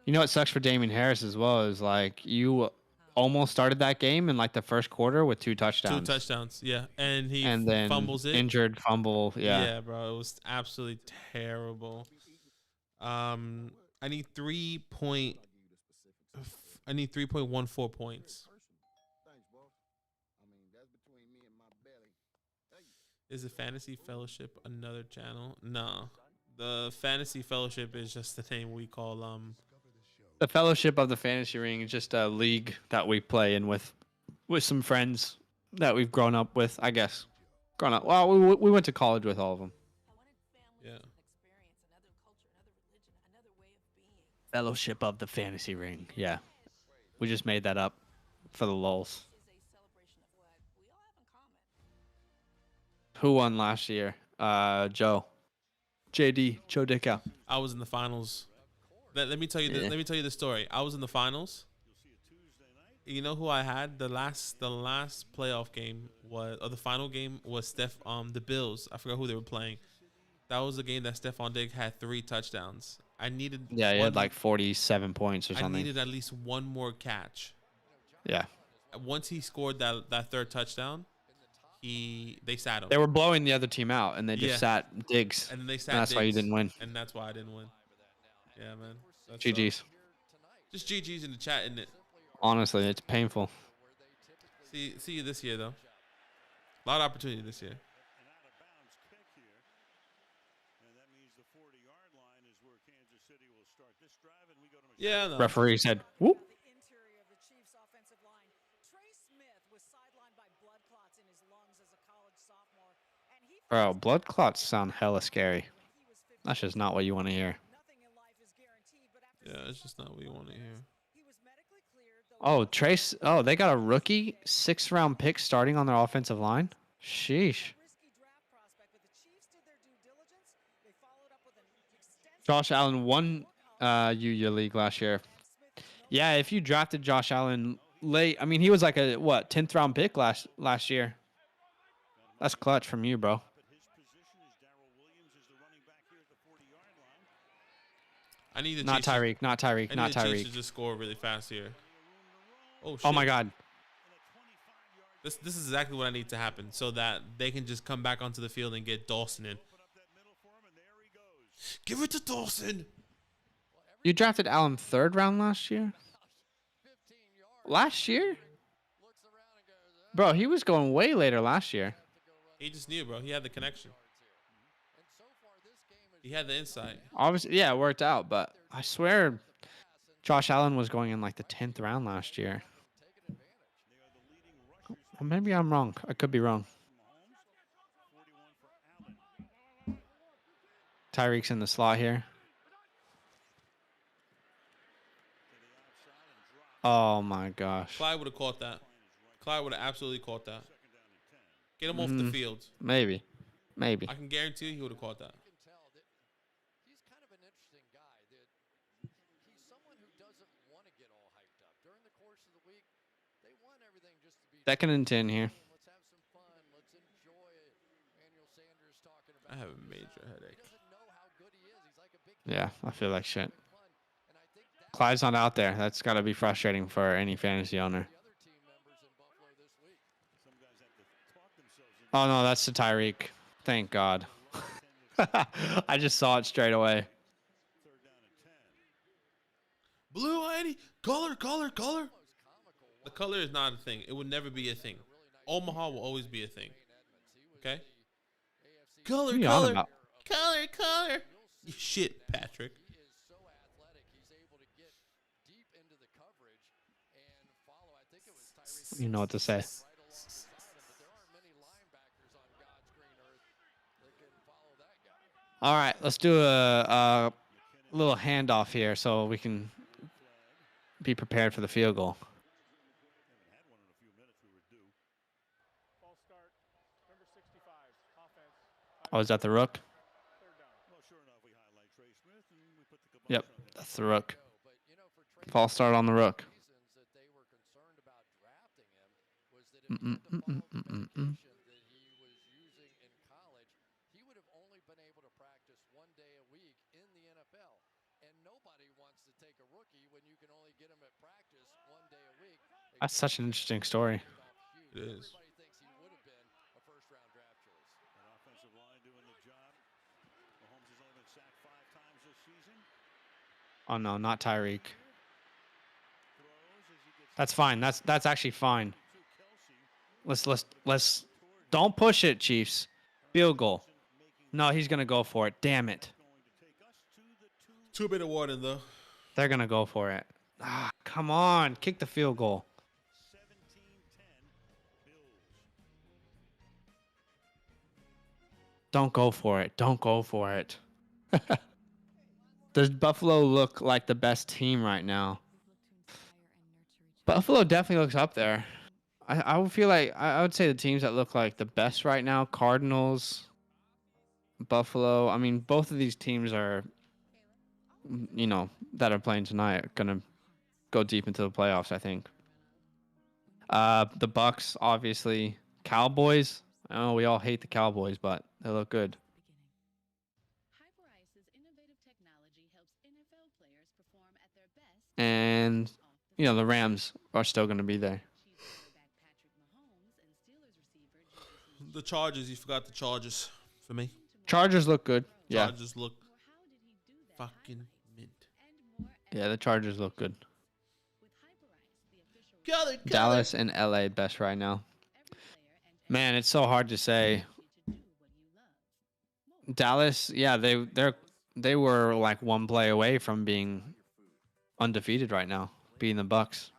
You know what sucks for Damian Harris as well is like you almost started that game in like the first quarter with 2 touchdowns. 2 touchdowns, yeah, and he And then fumbles it. injured fumble, Yeah, bro, it was absolutely terrible. I need 3.14 points. Is the Fantasy Fellowship another channel? No. The Fantasy Fellowship is just the name we call The Fellowship of the Fantasy Ring is just a league that we play in with some friends that we've grown up with, I guess. Grown up. Well, we went to college with all of them. Yeah. Fellowship of the Fantasy Ring. Yeah. We just made that up for the lulz. Who won last year? Joe. JD. Joe Dickow. I was in the finals. Let me tell you. Let me tell you the story. I was in the finals. You know who I had? The last playoff game was, or the final game was the Bills. I forgot who they were playing. That was the game that Stephon Diggs had 3 touchdowns. I needed. Yeah, he had like 47 points or something. I needed at least one more catch. Yeah. Once he scored that 3rd touchdown, they sat him. They were blowing the other team out, and they just sat Diggs. And then they sat and that's Diggs, why you didn't win. And that's why I didn't win. Yeah, man. That's GG's. Just GG's in the chat, isn't it? Honestly, it's painful. See you this year, though. A lot of opportunity this year. Yeah, no. Referee said, whoop. Bro, blood clots sound hella scary. That's just not what you want to hear. Yeah, it's just not what you want to hear. Oh, Trace. Oh, they got a rookie 6th round pick starting on their offensive line. Sheesh. Josh Allen won your league last year. Yeah, if you drafted Josh Allen late, I mean, he was like a 10th round pick last year. That's clutch from you, bro. I need the not Tyreek, not Tyreek, not Tyreek. I need the Chiefs to just score really fast here. Oh shit. Oh my God. This is exactly what I need to happen so that they can just come back onto the field and get Dawson in. Give it to Dawson. You drafted Allen 3rd round last year? Last year? Bro, he was going way later last year. He just knew, bro. He had the connection. He had the insight. Obviously, yeah, it worked out, but I swear Josh Allen was going in like the 10th round last year. Or maybe I'm wrong. I could be wrong. Tyreek's in the slot here. Oh my gosh. Clyde would have caught that. Clyde would have absolutely caught that. Get him off the field. Maybe. I can guarantee you he would have caught that. He's kind of an interesting guy. He's someone who doesn't want to get all hyped up. During the course of the week, they want everything just to be 2nd and 10 here. Let's have some fun. Let's enjoy it. Manuel Sanders talking about I have a major headache. He doesn't know how good he is. He's like a big Yeah, I feel like shit. Clyde's not out there. That's got to be frustrating for any fantasy owner. Oh, no, that's the Tyreek. Thank God. I just saw it straight away. Blue ID. Color. The color is not a thing. It would never be a thing. Omaha will always be a thing. Okay? Color. You shit, Patrick. You know what to say. All right, let's do a little handoff here so we can be prepared for the field goal. Oh, is that the rook? Yep, that's the rook. False start on the rook. one day a week in the NFL, and nobody wants to take a rookie That's such an interesting story. It is. Oh no, not Tyreek. That's fine. That's actually fine. Let's don't push it, Chiefs. Field goal. No, he's gonna go for it. Damn it. 2-minute warning though. They're gonna go for it. Ah, come on, kick the field goal. Don't go for it. Don't go for it. Does Buffalo look like the best team right now? Buffalo definitely looks up there. I would feel like I would say the teams that look like the best right now: Cardinals, Buffalo. I mean, both of these teams are, that are playing tonight are gonna go deep into the playoffs, I think. The Bucks, obviously. Cowboys. I know we all hate the Cowboys, but they look good. And, the Rams are still going to be there. The Chargers, you forgot the Chargers for me. Chargers look good. Yeah. Chargers look fucking mint. Yeah, the Chargers look good. Dallas and LA best right now. Man, it's so hard to say. Dallas, yeah, they were like one play away from being undefeated right now, beating the Bucks.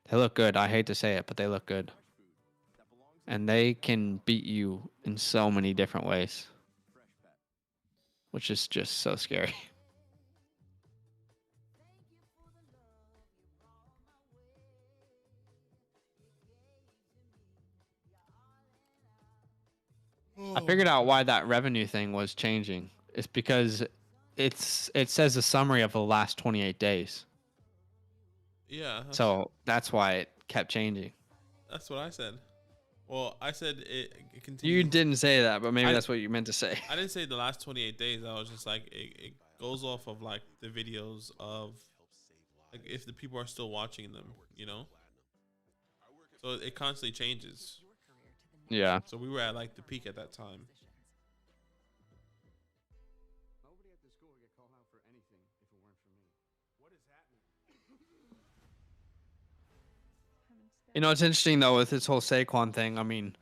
They look good. I hate to say it, but they look good. And they can beat you in so many different ways, which is just so scary. I figured out why that revenue thing was changing. It's because it says a summary of the last 28 days. Yeah. So that's why it kept changing. That's what I said. Well, I said it continues. You didn't say that, but maybe that's what you meant to say. I didn't say the last 28 days. I was just like, it goes off of like the videos of like if the people are still watching them, So it constantly changes. Yeah. So we were at like the peak at that time. Nobody at the school would get called out for anything if it weren't for me. What does that mean? It's interesting though with this whole Saquon thing. I mean,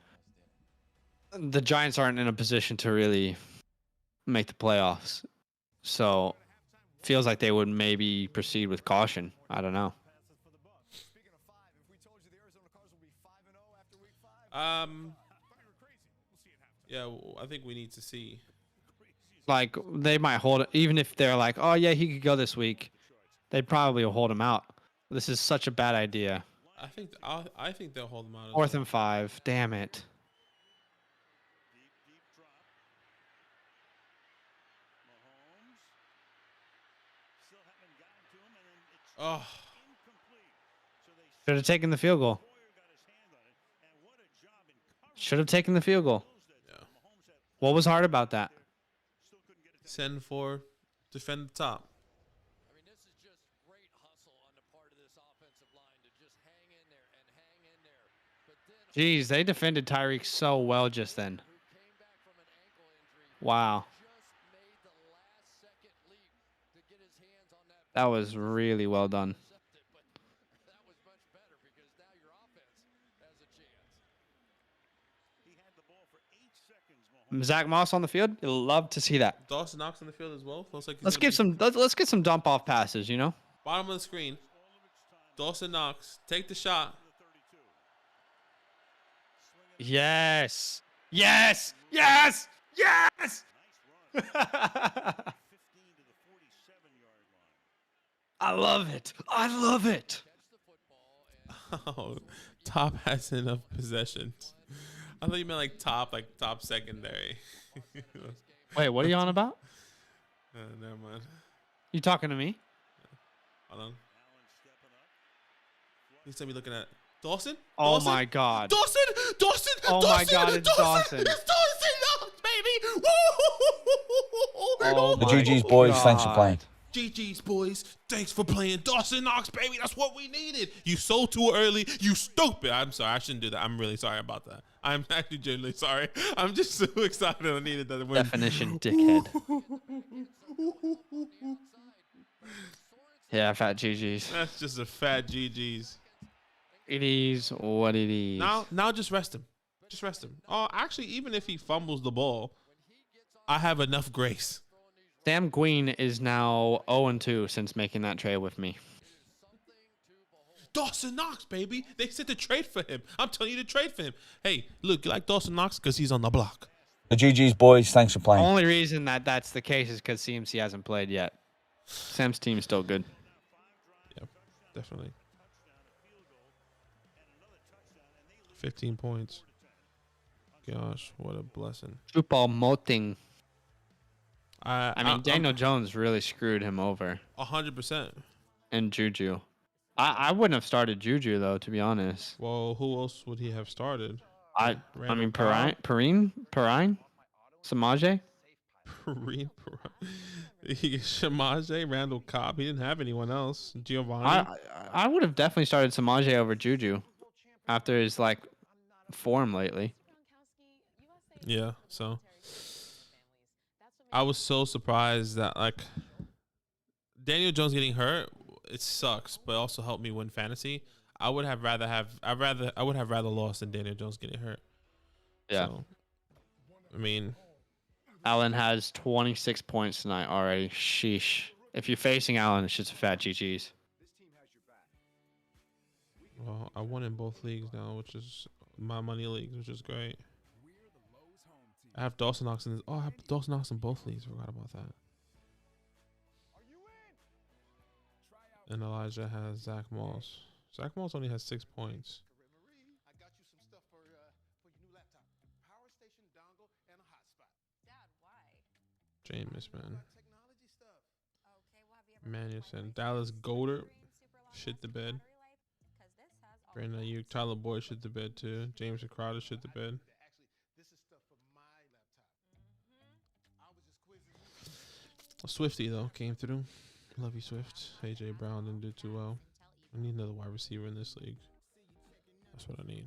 the Giants aren't in a position to really make the playoffs, so feels like they would maybe proceed with caution. I don't know. Yeah, I think we need to see. Like they might hold it, even if they're like, oh yeah, he could go this week. They'd probably hold him out. This is such a bad idea. I think they'll hold him out. 4th and 5. Damn it. Deep drop. Mahomes still haven't gotten to him, and then it's incomplete. So they Should have taken the field goal. Should have taken the field goal. Yeah. What was hard about that? Send for defend the top. I mean, this is just great hustle on the part of this offensive line to just hang in there and hang in there. But then, Jeez, they defended Tyreek so well just then. who came back from an ankle injury, Wow. just made the last second leap to get his hands on that. That was really well done. But that was much better because now your offense has a chance. He had the ball for 8 seconds, Mahomes. Zach Moss on the field. You'll love to see that. Dawson Knox on the field as well. Looks like he's Let's gonna get some. Let's get some dump off passes. bottom of the screen. Dawson Knox, take the shot. Yes. Yes. Yes. Yes. 15 to the 47-yard line. I love it. I love it. Oh, top has enough possessions. I thought you meant like top secondary. Wait, what are you on about? Never mind. You talking to me? Hold on. Please tell me looking at Dawson. Oh Dawson? my God. Dawson. Oh my God, it's Dawson. It's Dawson Knox, baby. Oh The my GG's boys, thanks for God. playing. GG's, boys. Thanks for playing Dawson Knox, baby. That's what we needed. You sold too early. You stupid. I'm sorry. I shouldn't do that. I'm really sorry about that. I'm actually genuinely sorry. I'm just so excited. I needed that win. Definition dickhead. Yeah, fat GG's. That's just a fat GG's. It is what it is. Now just rest him. Just rest him. Oh, actually, even if he fumbles the ball, I have enough grace. Sam Green is now 0-2 since making that trade with me. Dawson Knox, baby. They said to trade for him. I'm telling you to trade for him. Hey, look, you like Dawson Knox because he's on the block. The GG's, boys. Thanks for The playing. only reason that's the case is because CMC hasn't played yet. Sam's team is still good. Yep, definitely. 15 points. Gosh, what a blessing. Football moting. I mean, Daniel Jones really screwed him over. 100%. And Juju. I wouldn't have started Juju, though, to be honest. Well, who else would he have started? I mean, Perrine? Samaje? Perrine? Shamaje, Randall Cobb. He didn't have anyone else. Giovanni? I would have definitely started Samaje over Juju after his, form lately. Yeah, so I was so surprised that Daniel Jones getting hurt, it sucks, but also helped me win fantasy. I would have rather lost than Daniel Jones getting hurt. Yeah. So, I mean, Allen has 26 points tonight already. Sheesh. If you're facing Allen, it's just a fat GG's. well, I won in both leagues now, which is my money leagues, which is great. I have Dawson Knox in this. Oh, I have Dawson Knox in both leagues. Forgot about that. And Elijah has Zach Moss. Zach Moss only has 6 points. I got you some stuff for your new laptop. Power station, dongle, and a hotspot. Dad, why? Jameis, man. Technology stuff. Okay, well, have you ever Manusson. Dallas Goddard. Shit the bed. Brandon Ayuk. Tyler Boyd shit the bed too. James Crowder shit the bed. Actually, this is stuff for my laptop. I was just quizzing. Swifty though came through. Love you, Swift. AJ Brown didn't do too well. I need another wide receiver in this league. That's what I need.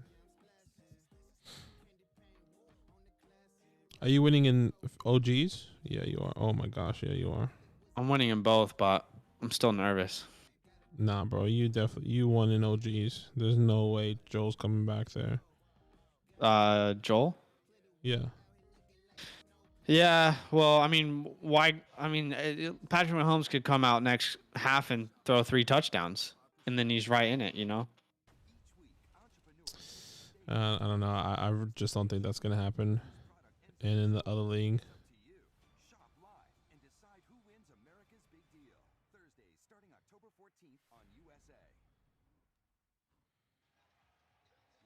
Are you winning in OGs? Yeah, you are. Oh my gosh, yeah, you are. I'm winning in both, but I'm still nervous. Nah, bro, you won in OGs. There's no way Joel's coming back there. Joel? Yeah. Yeah, well, I mean, why? I mean, Patrick Mahomes could come out next half and throw 3 touchdowns, and then he's right in it, you know? I don't know. I just don't think that's going to happen. And in the other league,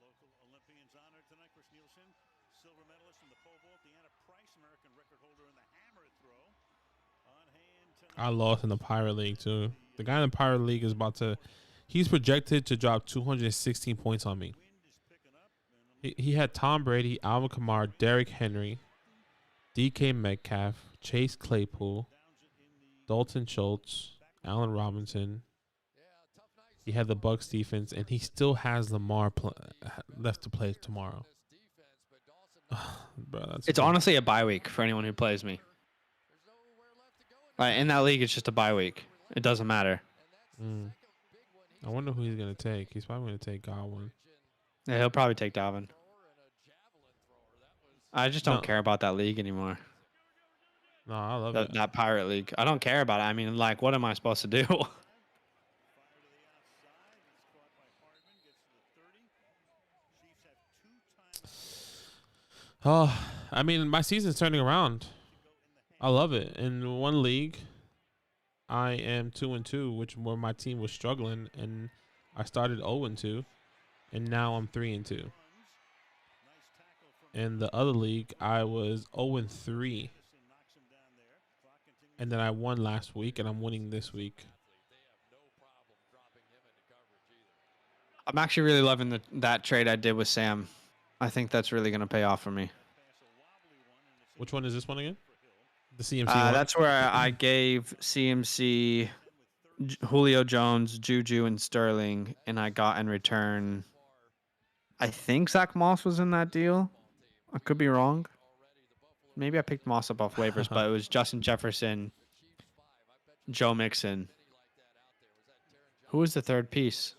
Local Olympians honored tonight. Chris Nielsen, silver medalist in the pole vault. Deanna Price, American record holder in the hammer throw. On hand tonight. I lost in the Pirate League too. The guy in the Pirate League is he's projected to drop 216 points on me. He had Tom Brady, Alvin Kamara, Derrick Henry, DK Metcalf, Chase Claypool, Dalton Schultz, Allen Robinson. He had the Bucs defense, and he still has Lamar left to play tomorrow. Bro, it's honestly a bye week for anyone who plays me. In that league, it's just a bye week. It doesn't matter. I wonder who he's going to take. He's probably going to take Godwin. Yeah, he'll probably take Dalvin. I just don't care about that league anymore. No, I love it. That Pirate League. I don't care about it. I mean, what am I supposed to do? Oh, I mean, my season's turning around. I love it. In one league, I am 2-2, where my team was struggling, and I started 0-2, and now I'm 3-2. In the other league, I was 0-3, and then I won last week, and I'm winning this week. I'm actually really loving that trade I did with Sam. I think that's really going to pay off for me. Which one is this one again? The CMC one. That's where I gave CMC, Julio Jones, Juju, and Sterling, and I got in return. I think Zach Moss was in that deal. I could be wrong. Maybe I picked Moss up off waivers, but it was Justin Jefferson, Joe Mixon. Who was the third piece?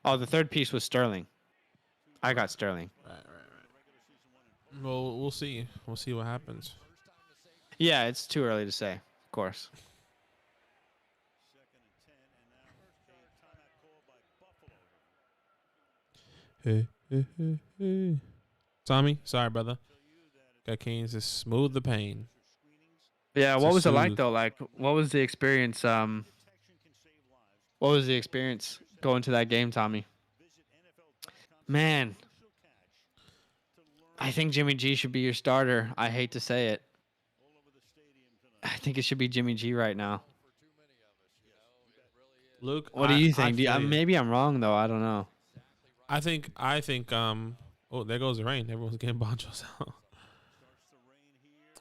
Oh, the third piece was Sterling. I got Sterling. Right. Well, we'll see. We'll see what happens. Yeah, it's too early to say, of course. Hey. Tommy, sorry, brother. Got Canes to smooth the pain. Yeah, what was it like though? Like, what was the experience? What was the experience going to that game, Tommy? Man, I think Jimmy G should be your starter. I hate to say it. I think it should be Jimmy G right now. Luke, what do you think? Maybe I'm wrong though. I don't know. I think. Oh, there goes the rain. Everyone's getting ponchos out.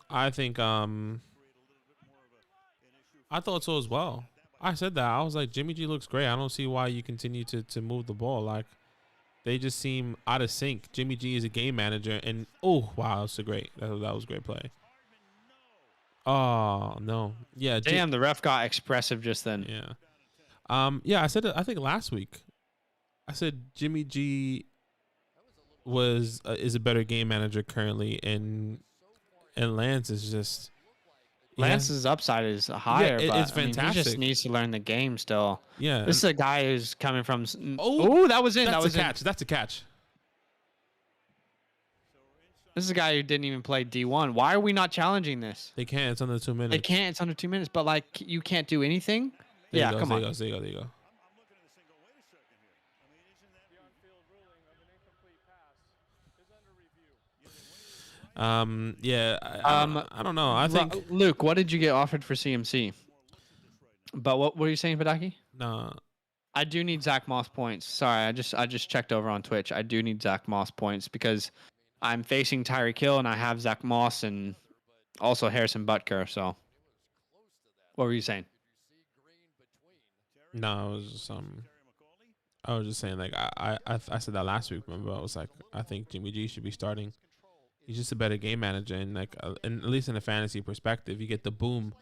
I think. I thought so as well. I said that. I was like, Jimmy G looks great. I don't see why you continue to move the ball. Like, they just seem out of sync. Jimmy G is a game manager, and oh wow, that's a great. That was a great play. Oh no, yeah. Damn, the ref got expressive just then. Yeah. Yeah, I said it, I think last week. I said Jimmy G is a better game manager currently, and Lance is just Lance's upside is higher. Yeah, but, it's fantastic. He just needs to learn the game still. Yeah, this is a guy who's coming from. Oh, that was in. That was a catch. That's a catch. This is a guy who didn't even play D1. Why are we not challenging this? They can't. It's under 2 minutes. They can't. It's under 2 minutes. But like, you can't do anything. Yeah, come on. There you go. Yeah. I don't know. I think Luke, what did you get offered for CMC? But what were you saying, Badaki? No. I do need Zach Moss points. Sorry, I just checked over on Twitch. I do need Zach Moss points because I'm facing Tyreek Hill and I have Zach Moss and also Harrison Butker. So, what were you saying? No, I was just saying, like, I said that last week. Remember, I was like, I think Jimmy G should be starting. He's just a better game manager, and like, and at least in a fantasy perspective, you get the boom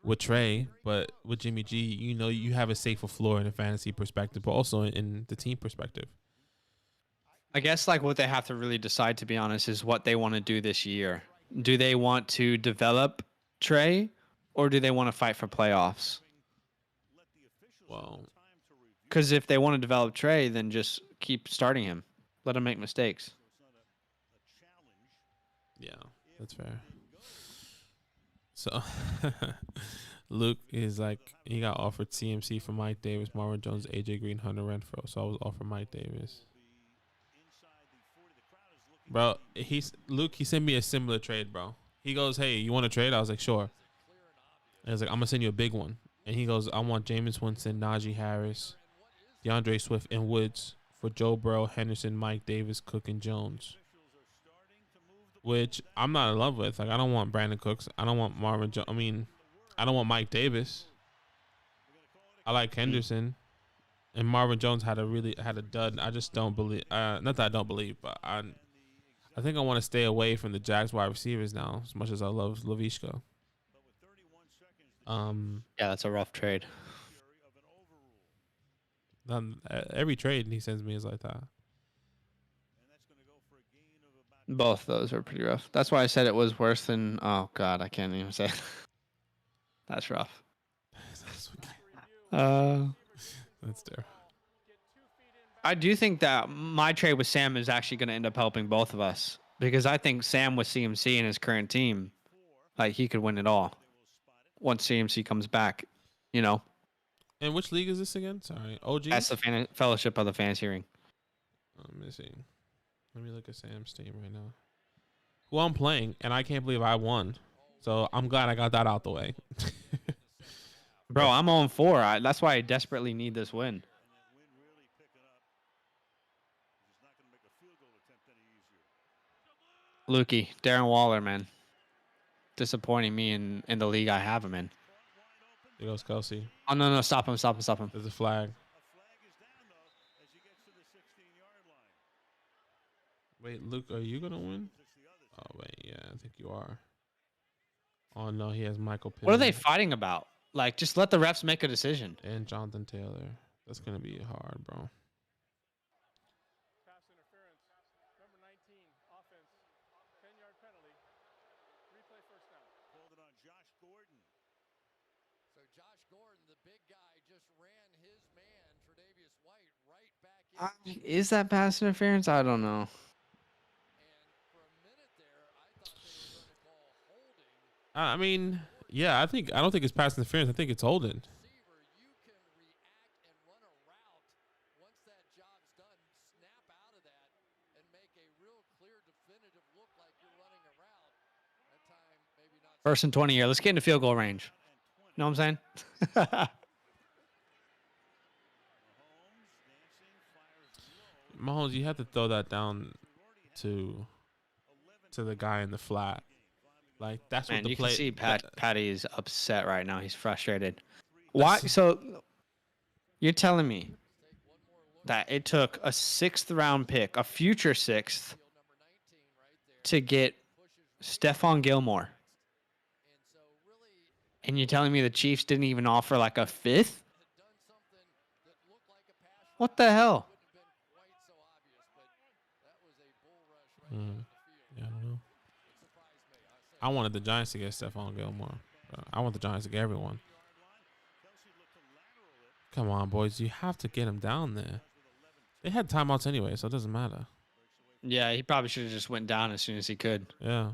with Trey, but with Jimmy G, you know, you have a safer floor in a fantasy perspective, but also in the team perspective. I guess like what they have to really decide, to be honest, is what they want to do this year. Do they want to develop Trey, or do they want to fight for playoffs? Well, because if they want to develop Trey, then just keep starting him. Let him make mistakes. Yeah, that's fair. So, Luke is like, he got offered CMC for Mike Davis, Marvin Jones, AJ Green, Hunter Renfrow. So I was offered Mike Davis. Bro, Luke, he sent me a similar trade, bro. He goes, hey, you want to trade? I was like, sure. And I was like, I'm going to send you a big one. And he goes, I want Jameis Winston, Najee Harris, DeAndre Swift, and Woods for Joe Burrow, Henderson, Mike Davis, Cook, and Jones. Which I'm not in love with. Like, I don't want Brandon Cooks. I don't want Marvin Jones. I mean, I don't want Mike Davis. I like Henderson. And Marvin Jones had a dud. I just don't believe. Not that I don't believe, but I think I want to stay away from the Jags wide receivers now, as much as I love Laviska. Yeah, that's a rough trade. Every trade he sends me is like that. Both those are pretty rough. That's why I said it was worse than. Oh God, I can't even say it. That's rough. That's terrible. I do think that my trade with Sam is actually going to end up helping both of us, because I think Sam with CMC and his current team, like, he could win it all once CMC comes back. You know. And which league is this again? Sorry, OG. That's the Fellowship of the Fantasy Ring. Let me see. Let me look at Sam's team right now. Who I'm playing, and I can't believe I won. So I'm glad I got that out the way. Bro, I'm 0-4. That's why I desperately need this win. Lukey, Darren Waller, man. disappointing me in the league I have him in. There goes Kelsey. Oh, no. Stop him. There's a flag. Wait, Luke, are you going to win? Oh, wait. Yeah, I think you are. Oh, no, he has Michael Pittman. What are they fighting about? Like, just let the refs make a decision. And Jonathan Taylor. That's going to be hard, bro. Pass interference. Number 19, offense. 10-yard penalty. Replay first down. Called it on Josh Gordon. So Josh Gordon, the big guy, just ran his man, Tre'Davious White, right back in. Is that pass interference? I don't know. And for a minute there, I thought they were going to call holding. I mean, yeah, I don't think it's pass interference. I think it's holding. Receiver, you can react and run a route. Once that job's done, snap out of that and make a real clear, definitive look like you're running a route. That time, maybe not. First and 20 here. Let's get into field goal range. You know what I'm saying? Mahomes, you have to throw that down to the guy in the flat. Like, that's Man, what the you play. can see Patty is upset right now. He's frustrated. Why? So you're telling me that it took a 6th round pick, a future 6th, to get Stephon Gilmore, and you're telling me the Chiefs didn't even offer like a 5th? What the hell? Yeah, I don't know. I wanted the Giants to get Stephon Gilmore. I want the Giants to get everyone. Come on, boys. You have to get him down there. They had timeouts anyway, so it doesn't matter. Yeah, he probably should have just went down as soon as he could. Yeah.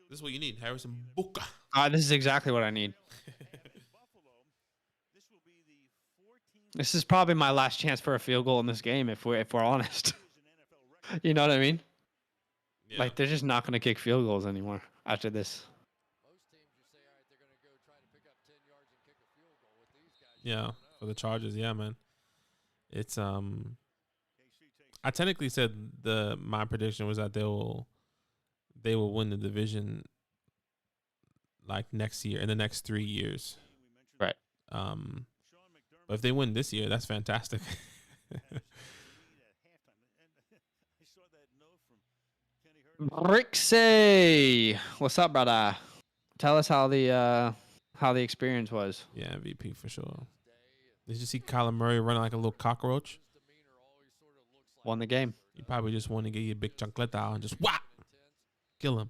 This is what you need, Harrison Butker. This is exactly what I need. This is probably my last chance for a field goal in this game, if we're honest. You know what I mean? Yeah. Like, they're just not going to kick field goals anymore after this. Most teams, you say, all right, they're going to go try to pick up 10 yards and kick a field goal. With these guys, Yeah, for the Chargers, yeah, man. It's I technically said my prediction was that they will win the division like next year, in the next 3 years. Right. But if they win this year, that's fantastic. Rixey, what's up, brother? Tell us how the experience was. Yeah, MVP for sure. Did you see Kyler Murray running like a little cockroach? Won the game. You probably just want to get your big chancleta out and just whap, kill him.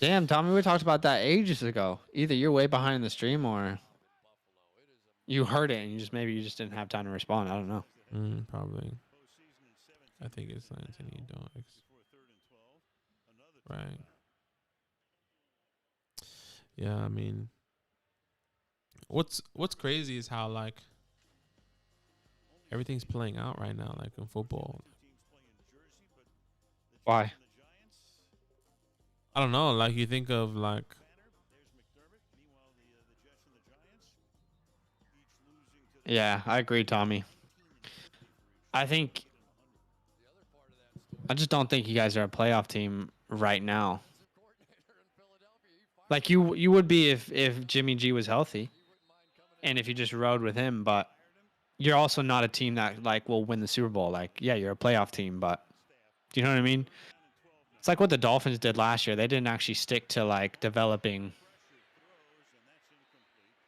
Damn, Tommy, we talked about that ages ago. Either you're way behind the stream or you heard it and you just didn't have time to respond. I don't know. Probably. I think it's Anthony Dogs. Right. Yeah, I mean, what's crazy is how like everything's playing out right now, like in football. Why? I don't know. Like you think of like. Yeah, I agree, Tommy. I just don't think you guys are a playoff team right now. Like you would be if Jimmy G was healthy, and if you just rode with him. But you're also not a team that like will win the Super Bowl. Like, yeah, you're a playoff team, but do you know what I mean? It's like what the Dolphins did last year. They didn't actually stick to like developing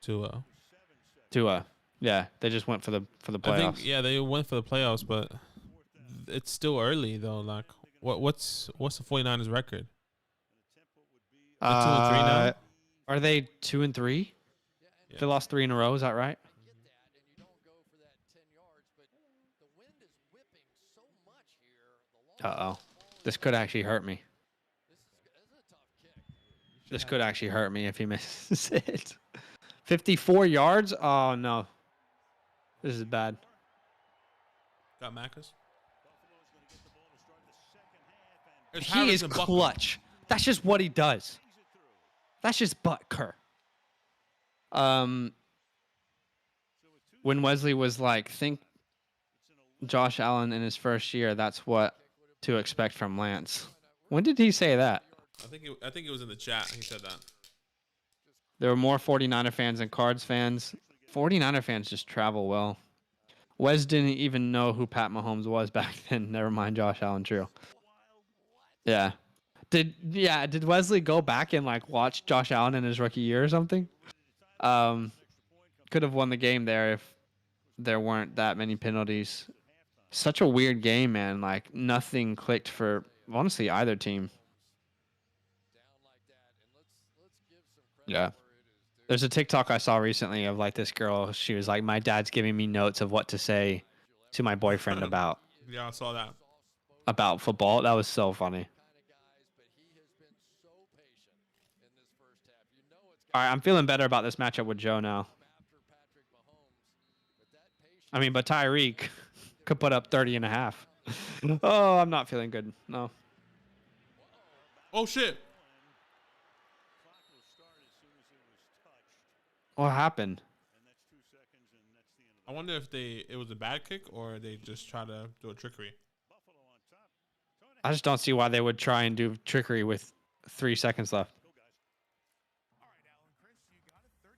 Tua. Yeah, they just went for the playoffs. I think they went for the playoffs, but it's still early though. Like what's the 49ers record? They're 2-3 now. Are they 2-3? Yeah. They lost 3 in a row. Is that right? Uh-oh. This could actually hurt me. This could actually hurt me if he misses it. 54 yards? Oh, no. This is bad. Got Macus. He is clutch. That's just what he does. That's just Butker. When Wesley was like, Josh Allen in his first year, that's what to expect from Lance. When did he say that? I think it was in the chat. He said that. There were more 49er fans than Cards fans. 49er fans just travel well. Wes didn't even know who Pat Mahomes was back then. Never mind Josh Allen. True. Yeah. Did Wesley go back and like watch Josh Allen in his rookie year or something? Could have won the game there if there weren't that many penalties. Such a weird game, man. Like nothing clicked for honestly either team. Yeah. There's a TikTok I saw recently of like this girl. She was like, "My dad's giving me notes of what to say to my boyfriend about." Yeah, I saw that. About football. That was so funny. All right, I'm feeling better about this matchup with Joe now. I mean, but Tyreek could put up 30 and a half. Oh, I'm not feeling good. No. Oh, shit. What happened? I wonder if it was a bad kick or they just try to do a trickery. I just don't see why they would try and do trickery with 3 seconds left.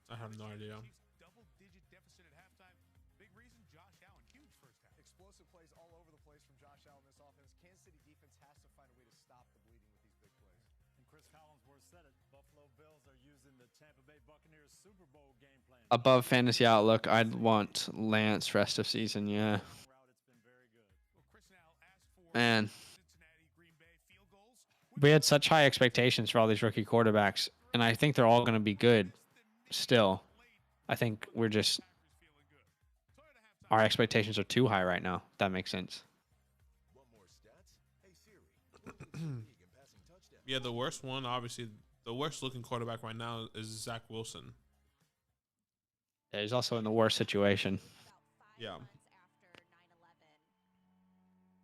I have no idea. Double-digit deficit at halftime. Big reason, Josh Allen, huge first half. Explosive plays all over the place from Josh Allen this offense. Kansas City defense has to find a way to stop the bleeding with these big plays. And Chris Collinsworth said it. Buffalo Bills are using the Tampa Bay Buccaneers Super Bowl game plan. Above fantasy outlook, I'd want Lance rest of season, yeah. Man. We had such high expectations for all these rookie quarterbacks, and I think they're all going to be good still. I think we're just... Our expectations are too high right now. If that makes sense. Yeah, the worst one, obviously, the worst looking quarterback right now is Zach Wilson. Yeah, he's also in the worst situation. Yeah.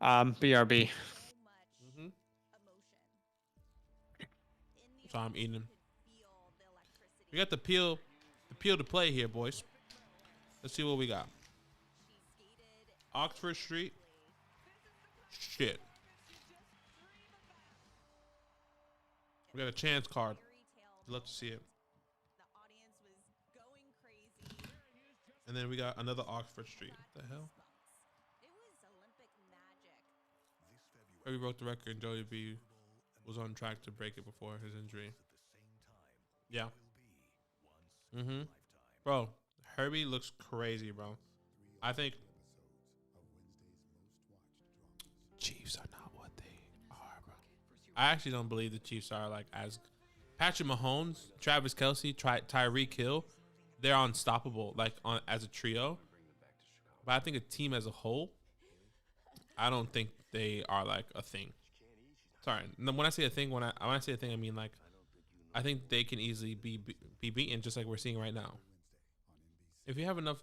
BRB. So I'm eating them. We got the peel to play here, boys. Let's see what we got. Oxford Street. Shit. We got a chance card. I'd love to see it. And then we got another Oxford Street. What the hell? We broke the record, and Joey B was on track to break it before his injury. Yeah. Bro, Herbie looks crazy, bro. I think Chiefs are not what they are, bro. I actually don't believe the Chiefs are like as Patrick Mahomes, Travis Kelce, Tyreek Hill. They're unstoppable, like as a trio. But I think a team as a whole, I don't think they are like a thing. Sorry, when I say a thing, when I say a thing, I mean like I think they can easily be beaten, just like we're seeing right now. If you have enough,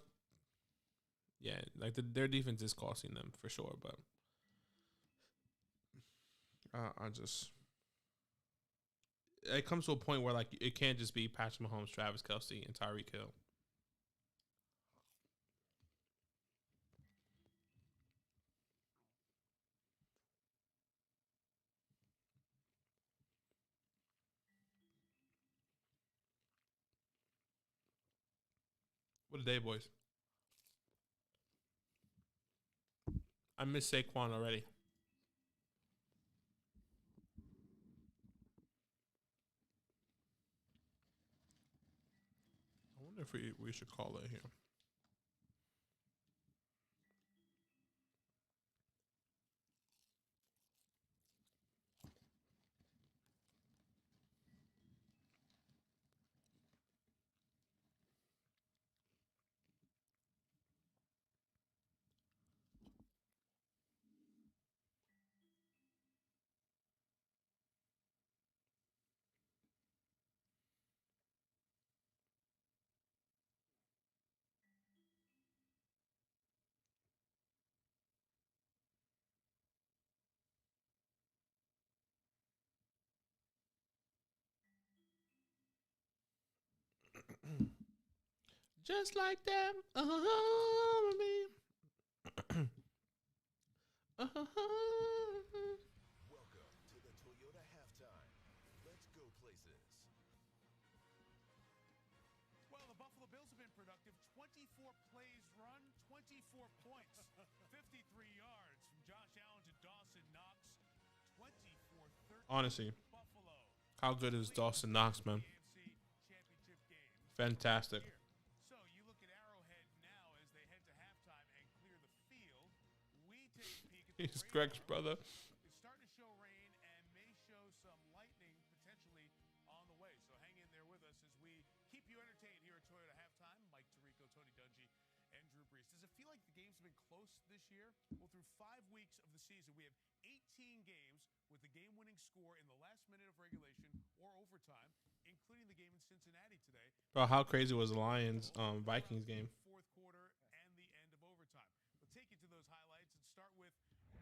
yeah, like their defense is costing them for sure. But it comes to a point where like it can't just be Patrick Mahomes, Travis Kelce, and Tyreek Hill. What a day, boys. I miss Saquon already. I wonder if we should call it here. Just like them. Welcome to the Toyota halftime. Let's go places. Well, the Buffalo Bills have been productive. 24 plays run, 24 points. 53 yards from Josh Allen to Dawson Knox. 24-13 Honestly, Buffalo. how good is Dawson Knox, man? Championship game. Fantastic. So you look at Arrowhead now as they head to halftime and clear the field. We take a peek at the He's Greg's brother. It's starting to show rain and may show some lightning potentially on the way. So hang in there with us as we keep you entertained here at Toyota Halftime. Mike Tirico, Tony Dungy, and Drew Brees. Does it feel like the games have been close this year? Well, through 5 weeks of the season, we have 18 games with the game-winning score in the last minute of regulation or overtime, including the game in Cincinnati today. Bro, how crazy was the Lions Vikings game? Fourth quarter and the end of overtime. We'll take you to those highlights and start with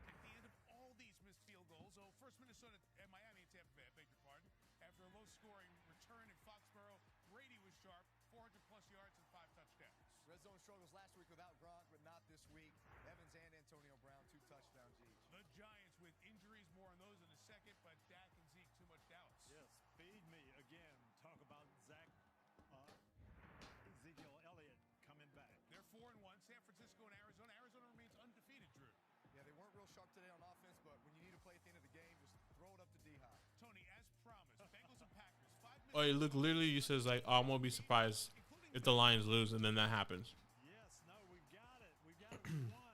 at the end of all these missed field goals. So first Minnesota and Miami and Tampa Bay, I beg your pardon. After a low-scoring return in Foxborough, Brady was sharp, 400-plus yards and 5 touchdowns. Red zone struggles last week without Gronk, but not this week. Evans and Antonio Brown, 2 touchdowns each. The Giants with injuries, more on those in a second, but Dak and Zeke, too much doubts. Yes, feed me again. Talk about Ezekiel Elliott coming back. They're 4-1. San Francisco and Arizona. Arizona remains undefeated, Drew. Yeah, they weren't real sharp today on offense, but when you need to play at the end of the game, just throw it up to D-Hop. Tony, as promised, Bengals and Packers. 5 minutes. Oh, look, literally, you says like, oh, I won't be surprised if the Lions lose, and then that happens. Yes, no, we've got it. We've got it. We won.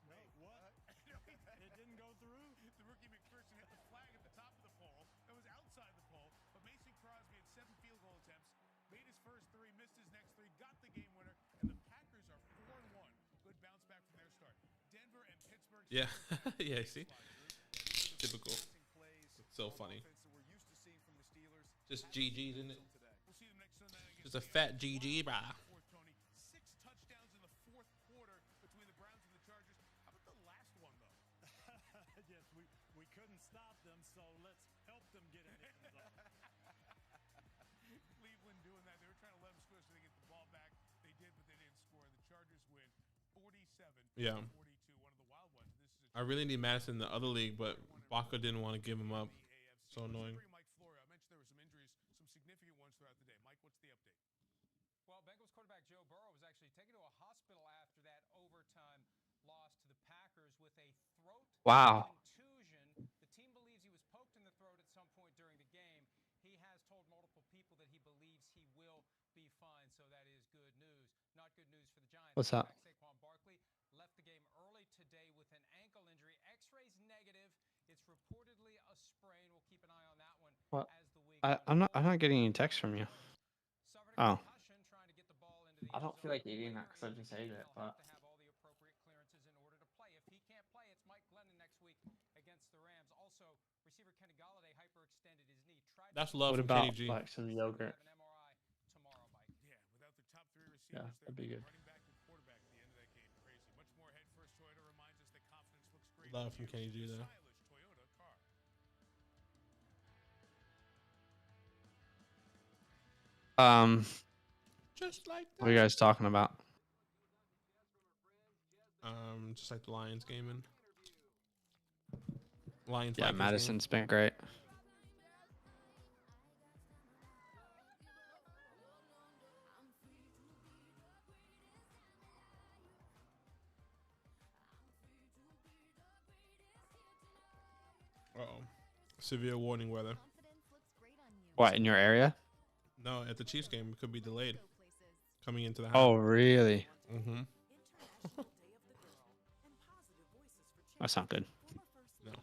Wait, what? It didn't go through? The rookie McPherson hit the flag at the top of the pole. That was outside the pole. But Mason Crosby had 7 field goal attempts, made his first 3, missed his next 3, got the game winner, and the Packers are 4-1. Good bounce back from their start. Denver and Pittsburgh. Yeah, yeah, see? Typical. It's so funny. Just GG's, isn't it? We'll see them next Sunday against Just a fat GG, brah. Tony. 6 touchdowns in the 4th quarter between the Browns and the Chargers. How about the last one, though? Yes, we couldn't stop them, so let's help them get in the end zone. Cleveland doing that. They were trying to let them score so they get the ball back. They did, but they didn't score. The Chargers win 47-42. Yeah. One of the wild ones. This is I really need Madison in the other league, but Baca didn't want to give him up. So annoying. Mike Florio. I mentioned there were some injuries, some significant ones throughout the day. Mike, what's the update? Well, Bengals quarterback Joe Burrow was actually taken to a hospital after that overtime loss to the Packers with a throat contusion. The team believes he was poked in the throat at some point during the game. He has told multiple people that he believes he will be fine, so that is good news. Not good news for the Giants. What's up? Saquon Barkley left the game early today with an ankle injury. X-rays negative. It's reportedly a sprain. We'll keep an eye on that one as the week I'm not getting any text from you. Oh. I don't feel like eating that because I just ate it, but have all the appropriate clearances in order to play. If he can't play, it's Mike Glennon next week against the Rams. Also, receiver Kenny Galladay hyperextended his knee. That's love What from about Kenny G. like some yogurt? Yeah, without the top 3 receivers, Yeah, that'd be good. running back and quarterback at the end of that game. Crazy. Much more head first. Toyota reminds us that confidence looks great. Love from Kenny G there. Stylish Toyota car. Just like that. What are you guys talking about? Just like the Lions game and Lions. Yeah, Vikings Madison's been great. game. Uh-oh. Severe warning weather. What, in your area? No, at the Chiefs game, it could be delayed. Coming into the house. Oh, really? Mm-hmm. That's not good. No.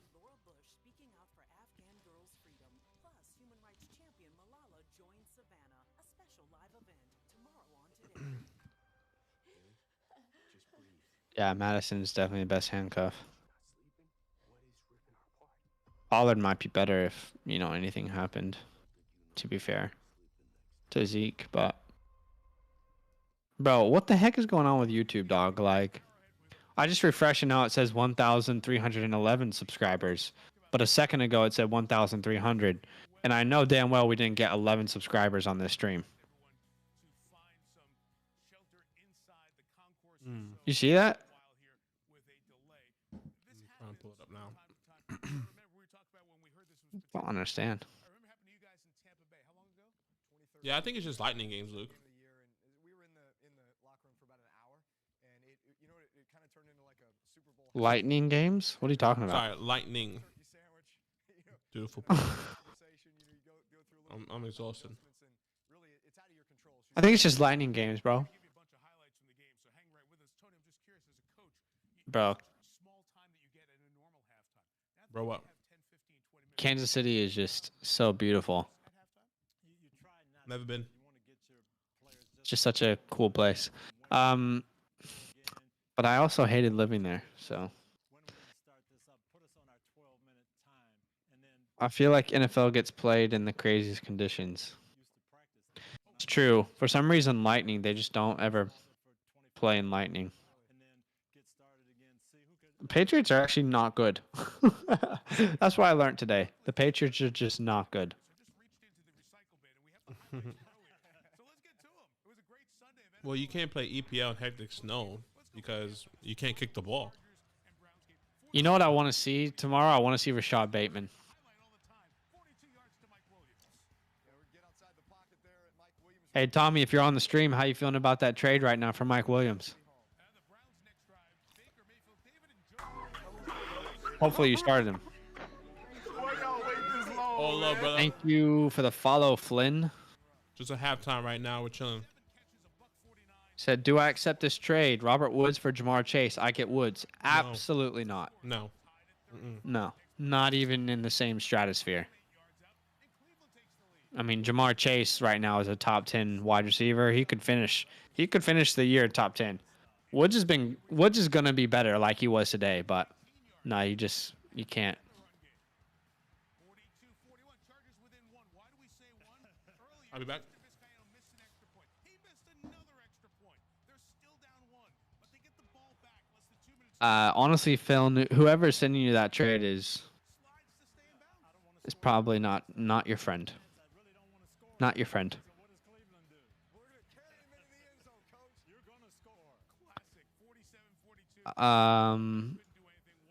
Yeah, Madison's definitely the best handcuff. Pollard might be better if, anything happened, to be fair, to Zeke, but... Bro, what the heck is going on with YouTube, dog? Like, I just refreshed and now it says 1,311 subscribers, but a second ago it said 1,300, and I know damn well we didn't get 11 subscribers on this stream. You see that? don't understand. I remember happened to you guys in Tampa Bay. How long ago? 2013. Yeah, I think it's just lightning games, Luke. End of the year, and we were in the locker room for about an hour, and it you know it kind of turned into like a Super Bowl. Lightning games? What are you talking about? Sorry, lightning. Turkey sandwich. Beautiful. Conversation. You go through a little I'm exhausted. adjustments, and really it's out of your control. So I think it's just lightning games, bro. give you a bunch of highlights from the game, so hang right with us. Tony, I'm just curious as a coach. Bro, Small time that you get in a normal halftime. Now Bro, what? have 10, 15, 20 minutes. Kansas City is just so beautiful. Never been. It's just such a cool place. But I also hated living there, so I feel like NFL gets played in the craziest conditions. It's true. For some reason, lightning, they just don't ever play in lightning. The Patriots are actually not good. That's what I learned today. The Patriots are just not good. Well, you can't play EPL in hectic snow because you can't kick the ball. You know what I want to see tomorrow? I want to see Rashad Bateman. Hey, Tommy, if you're on the stream, how you feeling about that trade right now for Mike Williams? Hopefully you started him. Oh, love, brother. Thank you for the follow, Flynn. Just a halftime right now. We're chilling. Said, do I accept this trade? Robert Woods for Jamar Chase. I get Woods. Absolutely not. No. No. Not even in the same stratosphere. I mean, Jamar Chase right now is a top 10 wide receiver. He could finish the year top 10. Woods is going to be better like he was today, but no, you can't. I'll be back. Honestly, Phil, whoever's sending you that trade is probably not your friend. Not your friend.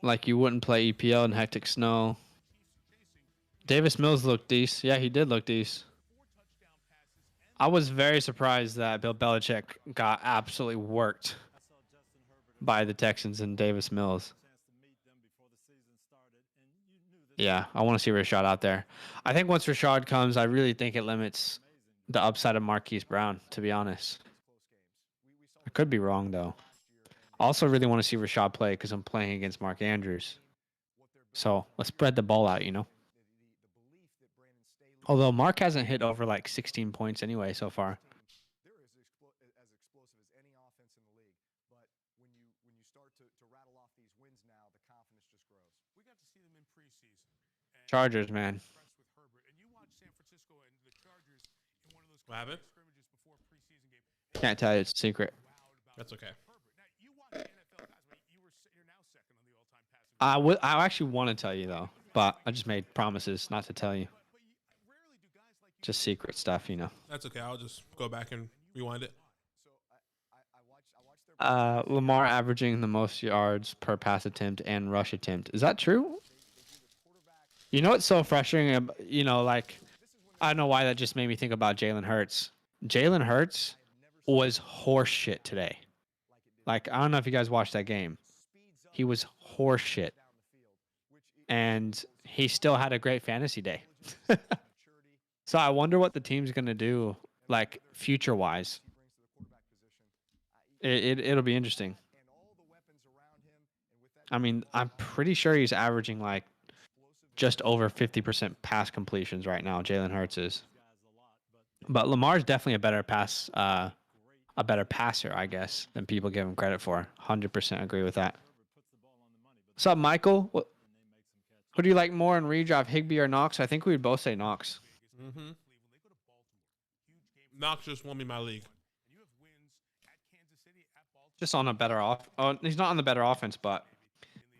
Like you wouldn't play EPL in hectic snow. Davis Mills looked decent. Yeah, he did look decent. I was very surprised that Bill Belichick got absolutely worked by the Texans and Davis Mills. Yeah, I want to see Rashad out there. I think once Rashad comes, I really think it limits the upside of Marquise Brown, to be honest. I could be wrong, though. I also really want to see Rashad play because I'm playing against Mark Andrews. So let's spread the ball out, you know? Although Mark hasn't hit over like 16 points anyway so far. Chargers, man. What happened? Can't tell you, it's a secret. That's okay. I actually want to tell you though, but I just made promises not to tell you. Just secret stuff, you know. That's okay. I'll just go back and rewind it. Lamar averaging the most yards per pass attempt and rush attempt. Is that true? You know what's so frustrating? You know, like, I don't know why that just made me think about Jalen Hurts. Jalen Hurts was horseshit today. Like, I don't know if you guys watched that game. He was horseshit. And he still had a great fantasy day. So I wonder what the team's going to do, like, future-wise. It'll be interesting. I mean, I'm pretty sure he's averaging, like, just over 50% pass completions right now, Jalen Hurts is. But Lamar's definitely a better passer, I guess, than people give him credit for. 100% agree with that. What's up, Michael? Who do you like more in redraft, Higbee or Knox? I think we would both say Knox. Mm-hmm. Knox just won me my league. Just on a better off. Oh, he's not on the better offense, but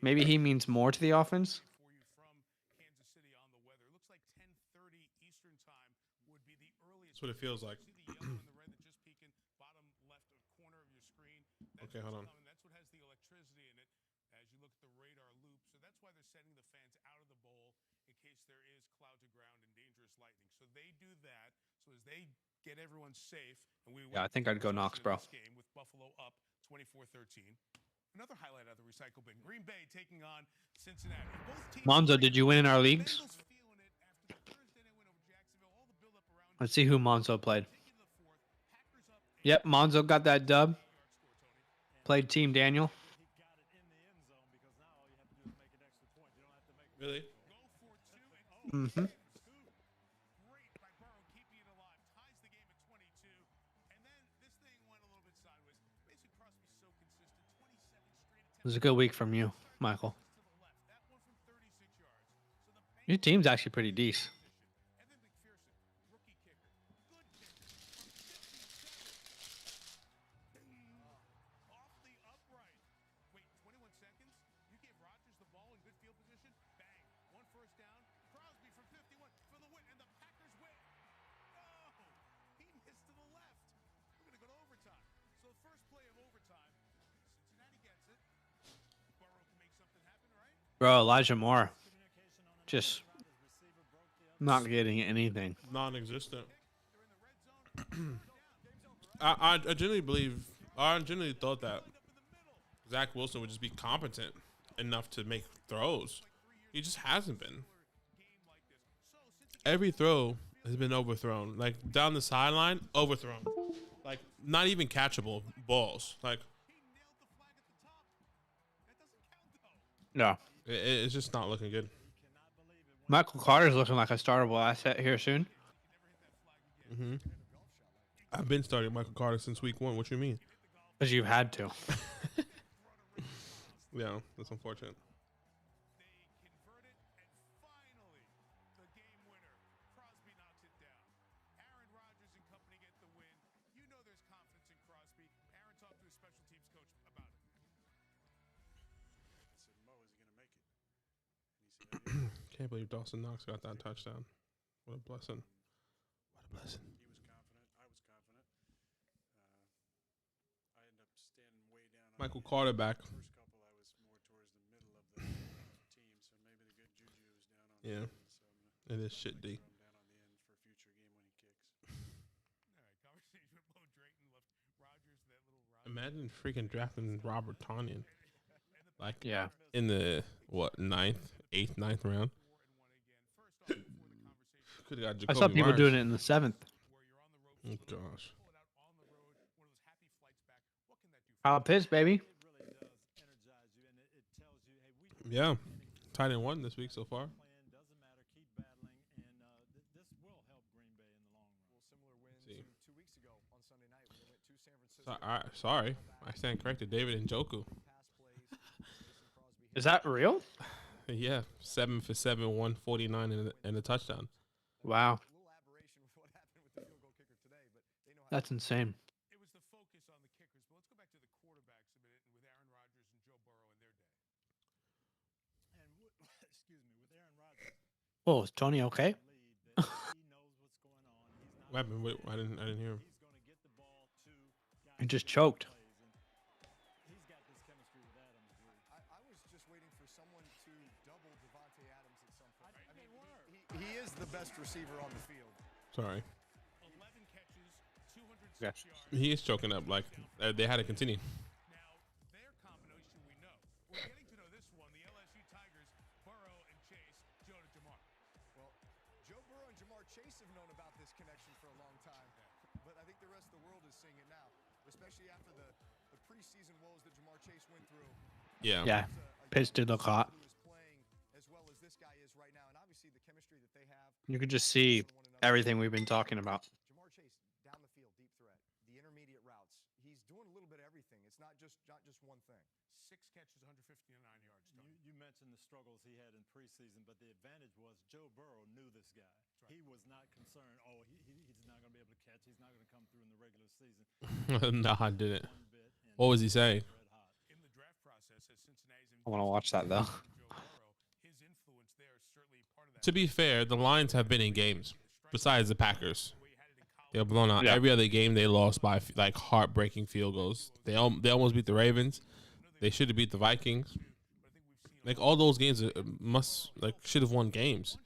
maybe he means more to the offense. That's what it feels like. Okay, hold on. That's what has the electricity in it as you look at the radar loop. So that's why they're sending the fans out of the bowl in case there is cloud to ground and dangerous lightning. So they do that. So as they get everyone safe, and we Yeah, I think I'd go Knox, bro. this game with Buffalo up 24-13. Another highlight of the recycle bin. Green Bay taking on Cincinnati. Both teams Monzo, did you win in our leagues? Let's see who Monzo played. Yep, Monzo got that dub. Played Team Daniel. Really? Mm-hmm. It was a good week from you, Michael. Your team's actually pretty decent. Bro, Elijah Moore. Just not getting anything. Non-existent. I genuinely thought that Zach Wilson would just be competent enough to make throws. He just hasn't been. Every throw has been overthrown. Like down the sideline, overthrown. Like not even catchable balls. Like no. It's just not looking good. Michael Carter's looking like a startable asset here soon. Mm-hmm. I've been starting Michael Carter since week 1. What you mean? Because you've had to. Yeah, that's unfortunate. Can't believe Dawson Knox got that touchdown. What a blessing. What a blessing. He was confident. I was confident. I ended up standing way down. Michael Carter back. First couple, I was more towards the middle of the team, so maybe the good juju was down on Yeah. the end. So It is shit D. down on the end for a future game when he kicks. All right, conversation with Bo Drayton left Rodgers that little Imagine freaking drafting Robert Tonyan. Like yeah. In the eighth, ninth round. Could have got Jacoby I saw people Myers. doing it in the 7th. Oh gosh. Kyle Pitts, baby. Yeah. Tight end 1 this week so far. Sorry. I stand corrected. David Njoku. Is that real? Yeah. 7 for 7, 149 and a touchdown. Wow. That's insane. It was the focus on the kickers, but let's go back to the quarterbacks a minute with Aaron Rodgers and Joe Burrow in their day. And excuse me, with Aaron Rodgers. Oh, is Tony okay? What happened? Wait, I didn't hear him. He just choked. I was just waiting for someone to double Devontae Adams at some point. I mean, he is the best receiver on the field. Sorry. 11 catches, 206 Yes. yards. He is choking up. Like they had to continue. Now, their combination we know. We're getting to know this one, the LSU Tigers, Burrow and Chase, Joe to Jamar. Well, Joe Burrow and Jamar Chase have known about this connection for a long time, but I think the rest of the world is seeing it now, especially after the preseason woes that Jamar Chase went through. Yeah. Yeah. Pitts did look hot. Who is playing as well as this guy is right now, and obviously the chemistry that they have. You could just see everything we've been talking about. Jamar Chase down the field, deep threat, the intermediate routes. He's doing a little bit of everything. It's not just one thing. 6 catches, 159 yards. You mentioned the struggles he had in preseason, but the advantage was Joe Burrow knew this guy. He was not concerned, he's not going to be able to catch. He's not going to come through in the regular season. No, I didn't. What was he saying? In the draft process, as Cincinnati's I want to watch that though. Joe Burrow, his influence there is certainly part of that. To be fair, the Lions have been in games besides the Packers. They were blown out. Yeah. Every other game they lost by like heartbreaking field goals. They almost beat the Ravens. They should have beat the Vikings. Like all those games should have won games.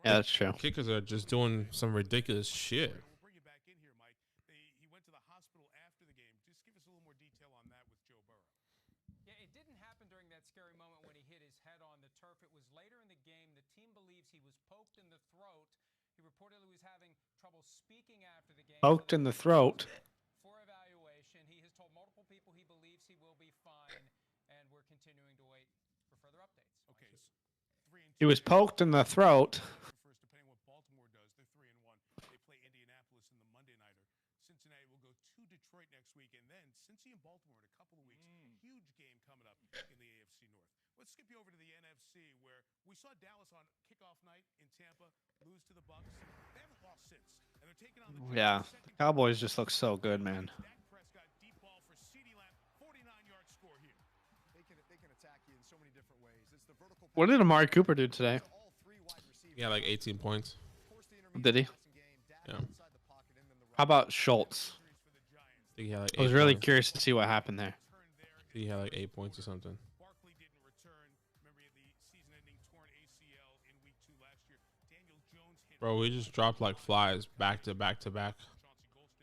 Yeah, that's true. Kickers are just doing some ridiculous shit. We'll bring you back in here, Mike. He went to the hospital after the game. Just give us a little more detail on that with Joe Burrow. Yeah, it didn't happen during that scary moment when he hit his head on the turf. It was later in the game. The team believes he was poked in the throat. He reportedly was having trouble speaking after the game. Poked in the throat. For evaluation, he has told multiple people he believes he will be fine, and we're continuing to wait for further updates. Okay, so 3-2. He was poked in the throat. First, depending what Baltimore does, they're 3-1. They play Indianapolis in the Monday nighter. Cincinnati will go to Detroit next week, and then Cincy and Baltimore in a couple of weeks. Huge game coming up in the AFC North. Let's skip you over to the NFC, where we saw Dallas on kickoff night in Tampa lose to the Bucs. They haven't lost since, and they're taking on the Yeah, Cowboys just look so good, man. Dak Prescott deep ball for CeeDee Lamb, 49-yard score here. They can attack you in so many different ways. It's the vertical What did Amari Cooper do today? all three wide receivers. Yeah, like 18 points. Did he? Yeah. How about Schultz? I think he had like I was 8 really points. curious to see what happened there. I think he had like 8 points or something. Barkley didn't return. Remember, he had the season-ending torn ACL in Week 2 last year. Daniel Jones hit. Bro, we just dropped like flies back to back to back.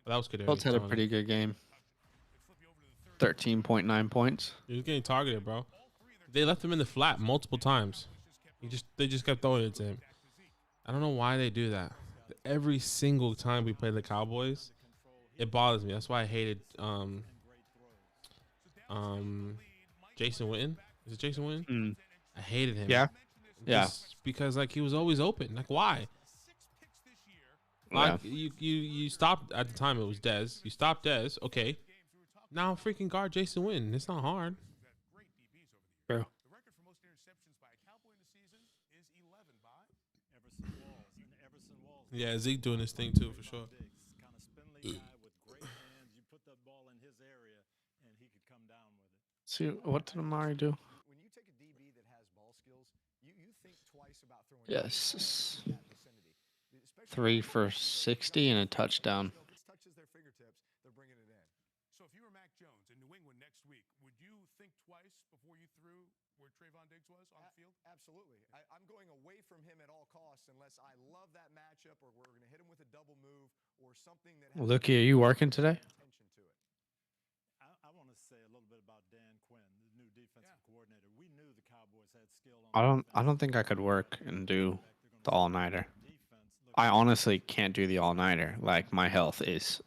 But that was good. Schultz had a pretty good game. 13.9 points. He was getting targeted, bro. They left him in the flat multiple times. They just kept throwing it to him. I don't know why they do that. Every single time we play the Cowboys, it bothers me. That's why I hated Jason Witten. Is it Jason Witten? I hated him. Yeah. Yeah. Just because like he was always open. Like why? Like you stopped at the time it was Dez. You stopped Dez, okay. Now freaking guard Jason Witten. It's not hard. Bro. The record for most interceptions by a Cowboy in the season is 11 by Everson Walls. Yeah, Zeke doing his thing too for sure. Kind of spindly guy with great hands. You put that ball in his area, and he could come down with it. See, what did Amari do? When you take a DB that has ball skills, you think twice about throwing. Yes. in that vicinity. Especially 3 for 60 and a touchdown. if it touches their fingertips, they're bringing it in. So if you were Mac Jones in New England next week, would you think twice before you threw where Trayvon Diggs was on the field? Absolutely. I'm going away from him at all costs unless I love that matchup or we're going to hit him with a double move or something that has Lucky, are you working today? attention to it. I want to say a little bit about Dan Quinn, the new defensive coordinator. We knew the Cowboys had skill on I don't think I could work and do the all-nighter. I honestly can't do the all-nighter. Like my health is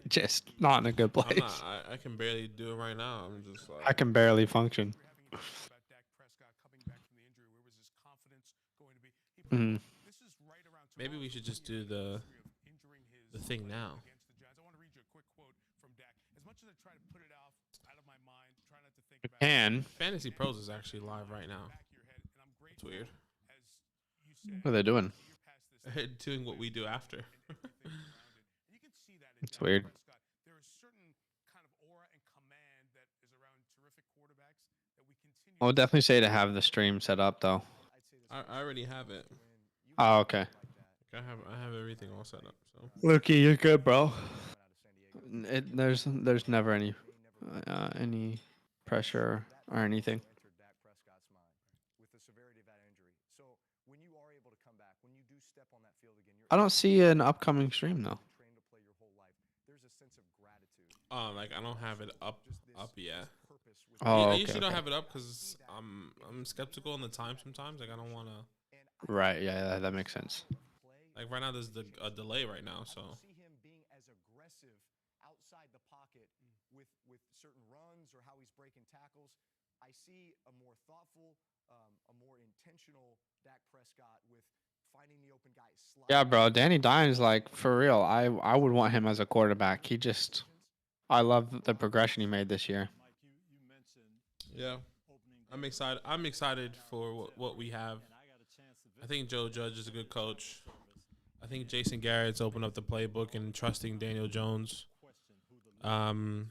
just not in a good place. I can barely do it right now. I'm just like I can barely function. About Dak Prescott coming back from the injury, where was his confidence going to be? This is right around maybe we should just do the thing now. against the Giants. I want to read you a quick quote from Dak. As much as I try to put it out of my mind, try not to think about it. And Fantasy Pros is actually live right now. Back of your head, and I'm It's grateful, weird. as you said, what are they doing? you're past this Doing what we do after. and everything around it. And you can see that in It's Dak weird. Prescott. There is certain kind of aura and command that is around terrific quarterbacks that we continue. I would definitely say to have the stream set up though. I already have it. Oh, okay. I have everything all set up. So Lucky, you're good, bro. There's never any pressure or anything. entered Dak Prescott's mind with the severity of that injury. So when you are able to come back, when you do step on that field again, you're I don't see an upcoming stream though. trained to play your whole life. There's a sense of gratitude. like I don't have it up yet. Purpose with Oh, I okay, usually don't okay. have it up because I'm skeptical on the time sometimes. Like I don't want to. Right, yeah, that makes sense. Like right now, there's a delay right now, so see him being as aggressive outside the pocket with certain runs or how he's breaking tackles. I see a more thoughtful, a more intentional Dak Prescott with finding the open guy. Yeah, bro. Danny Dimes, like for real. I would want him as a quarterback. I love the progression he made this year. Mike, you mentioned yeah, I'm excited. I'm excited for what we have. I think Joe Judge is a good coach. I think Jason Garrett's opened up the playbook and trusting Daniel Jones. That's what I I'm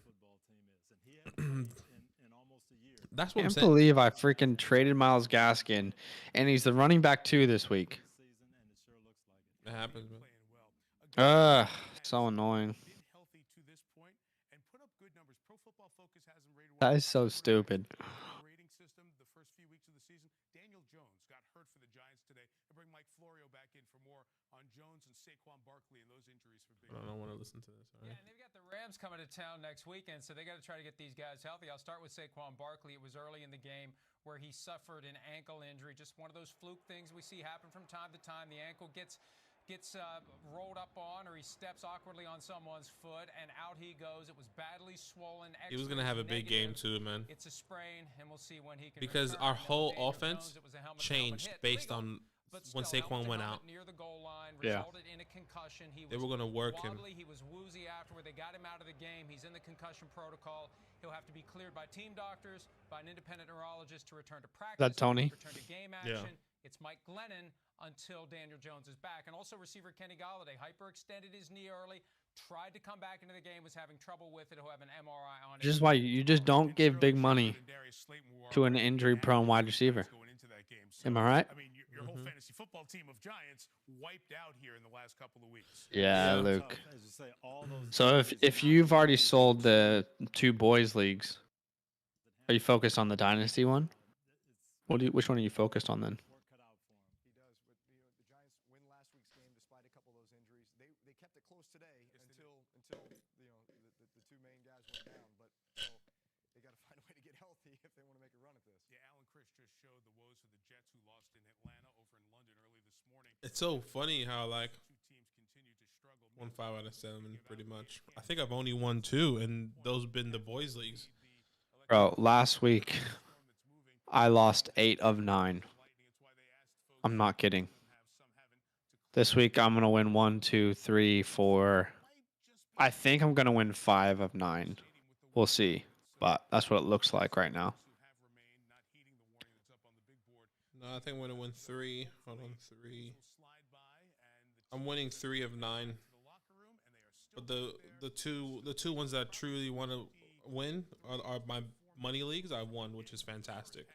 can't saying. believe I freaking traded Myles Gaskin, and he's the running back 2 this week. It happens, man. Ugh, so annoying. Been healthy to this point and put up good numbers. Pro Football Focus has him rated That one is so stupid. rating system the first few weeks of the season. Daniel Jones got hurt for the Giants to the Rams coming to town next weekend, so they got to try to get these guys healthy. I'll start with Saquon Barkley. It was early in the game where he suffered an ankle injury, just one of those fluke things we see happen from time to time. The ankle gets rolled up on, or he steps awkwardly on someone's foot, and out he goes. It was badly swollen. He was gonna have a big game too, man. It's a sprain, and we'll see when he can. Because our whole offense changed based on when Saquon went out. Near the goal line, Yeah. resulted in a concussion. They were gonna work him. He was woozy afterward. They got him out of the game. He's in the concussion protocol. He'll have to be cleared by team doctors, by an independent neurologist to return to practice. That Tony? Return to game action. It's Mike Glennon until Daniel Jones is back. And also receiver Kenny Golladay hyperextended his knee early, tried to come back into the game, was having trouble with it. He'll have an MRI on it. This is why you just don't give big money to an injury-prone wide receiver. Am I right? I mean, your whole fantasy football team of Giants wiped out here in the last couple of weeks. Yeah, Luke. So if you've already sold the 2 boys leagues, are you focused on the dynasty one? Which one are you focused on then? He does. But the Giants win last week's game despite a couple of those injuries. They kept it close today until the 2 main guys went down. But so they got to find a way to get healthy if they want to make a run at this. Yeah, Alan Chris just showed the woes of the Jets who lost in Atlanta over in London early this morning. It's so funny how like 2 teams continue to struggle. won 5 out of 7 pretty much. I think I've only won 2, and those been the boys leagues. Bro, last week I lost 8 of 9. I'm not kidding. This week I'm gonna win 1, 2, 3, 4. I think I'm gonna win 5 of 9. We'll see, but that's what it looks like right now. No, I think I'm gonna win 3. Hold on, 3. I'm winning 3 of 9. But the two ones that I truly want to win are my money leagues. I won, which is fantastic.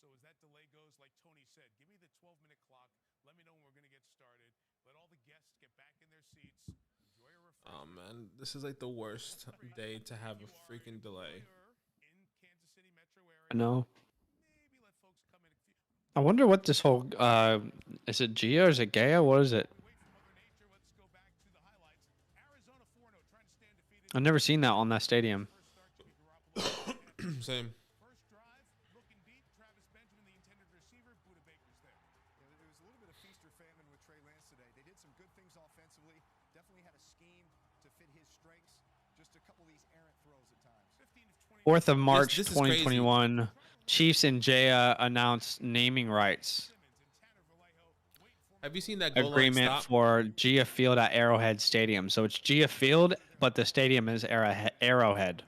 So as that delay goes, like Tony said, give me the 12-minute clock. Let me know when we're going to get started. Let all the guests get back in their seats. Enjoy a refreshment. Oh man, this is like the worst day to have a freaking delay. I know. I wonder what this whole is it Gia or is it Gaia? What is it? I've never seen that on that stadium. Same. Fourth of March, This is 2021. Chiefs and Jaya announced naming rights. Have you seen that goal line Agreement stop? for Gia Field at Arrowhead Stadium. So it's Gia Field, but the stadium is Arrowhead.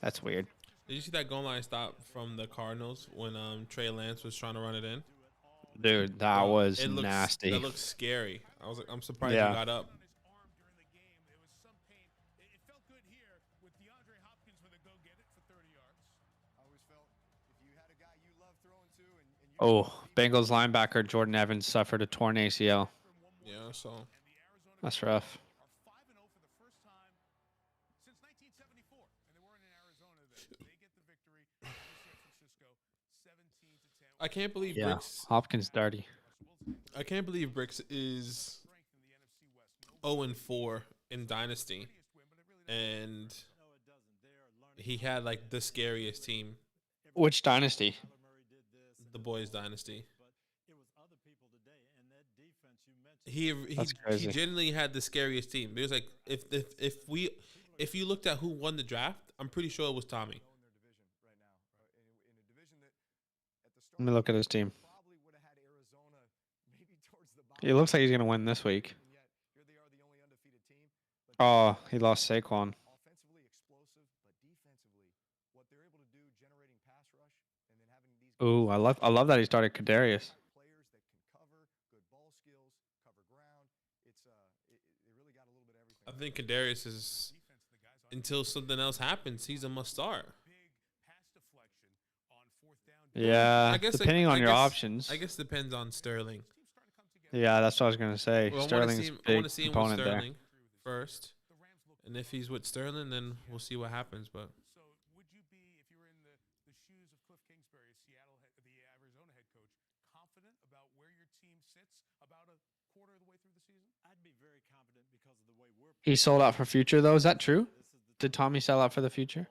That's weird. Did you see that goal line stop from the Cardinals when Trey Lance was trying to run it in? Dude, that was It looks, nasty. That looks scary. I'm surprised Yeah. he got up. Oh, Bengals linebacker Jordan Evans suffered a torn ACL. Yeah, so That's rough. I can't believe Yeah, Bricks. Hopkins dirty. I can't believe Bricks is 0-4 in Dynasty, and he had like the scariest team. Which dynasty? The boys' Dynasty. He That's crazy. genuinely had the scariest team. It was like if you looked at who won the draft, I'm pretty sure it was Tommy. Let me look at his team. It looks like he's gonna win this week. Oh, he lost Saquon. Ooh, I love that he started Kadarius. I think Kadarius is, until something else happens, he's a must start. Yeah, I guess depending on your options. I guess depends on Sterling. Yeah, that's what I was gonna say. Well, Sterling's I big want to see him with component there. Sterling first, and if he's with Sterling, then we'll see what happens. But So would you be, if you were in the shoes of Cliff Kingsbury, the Arizona head coach, confident about where your team sits about a quarter of the way through the season? I'd be very confident because of the way we're He sold out for future though. Is that true? this Did Tommy sell out for the future?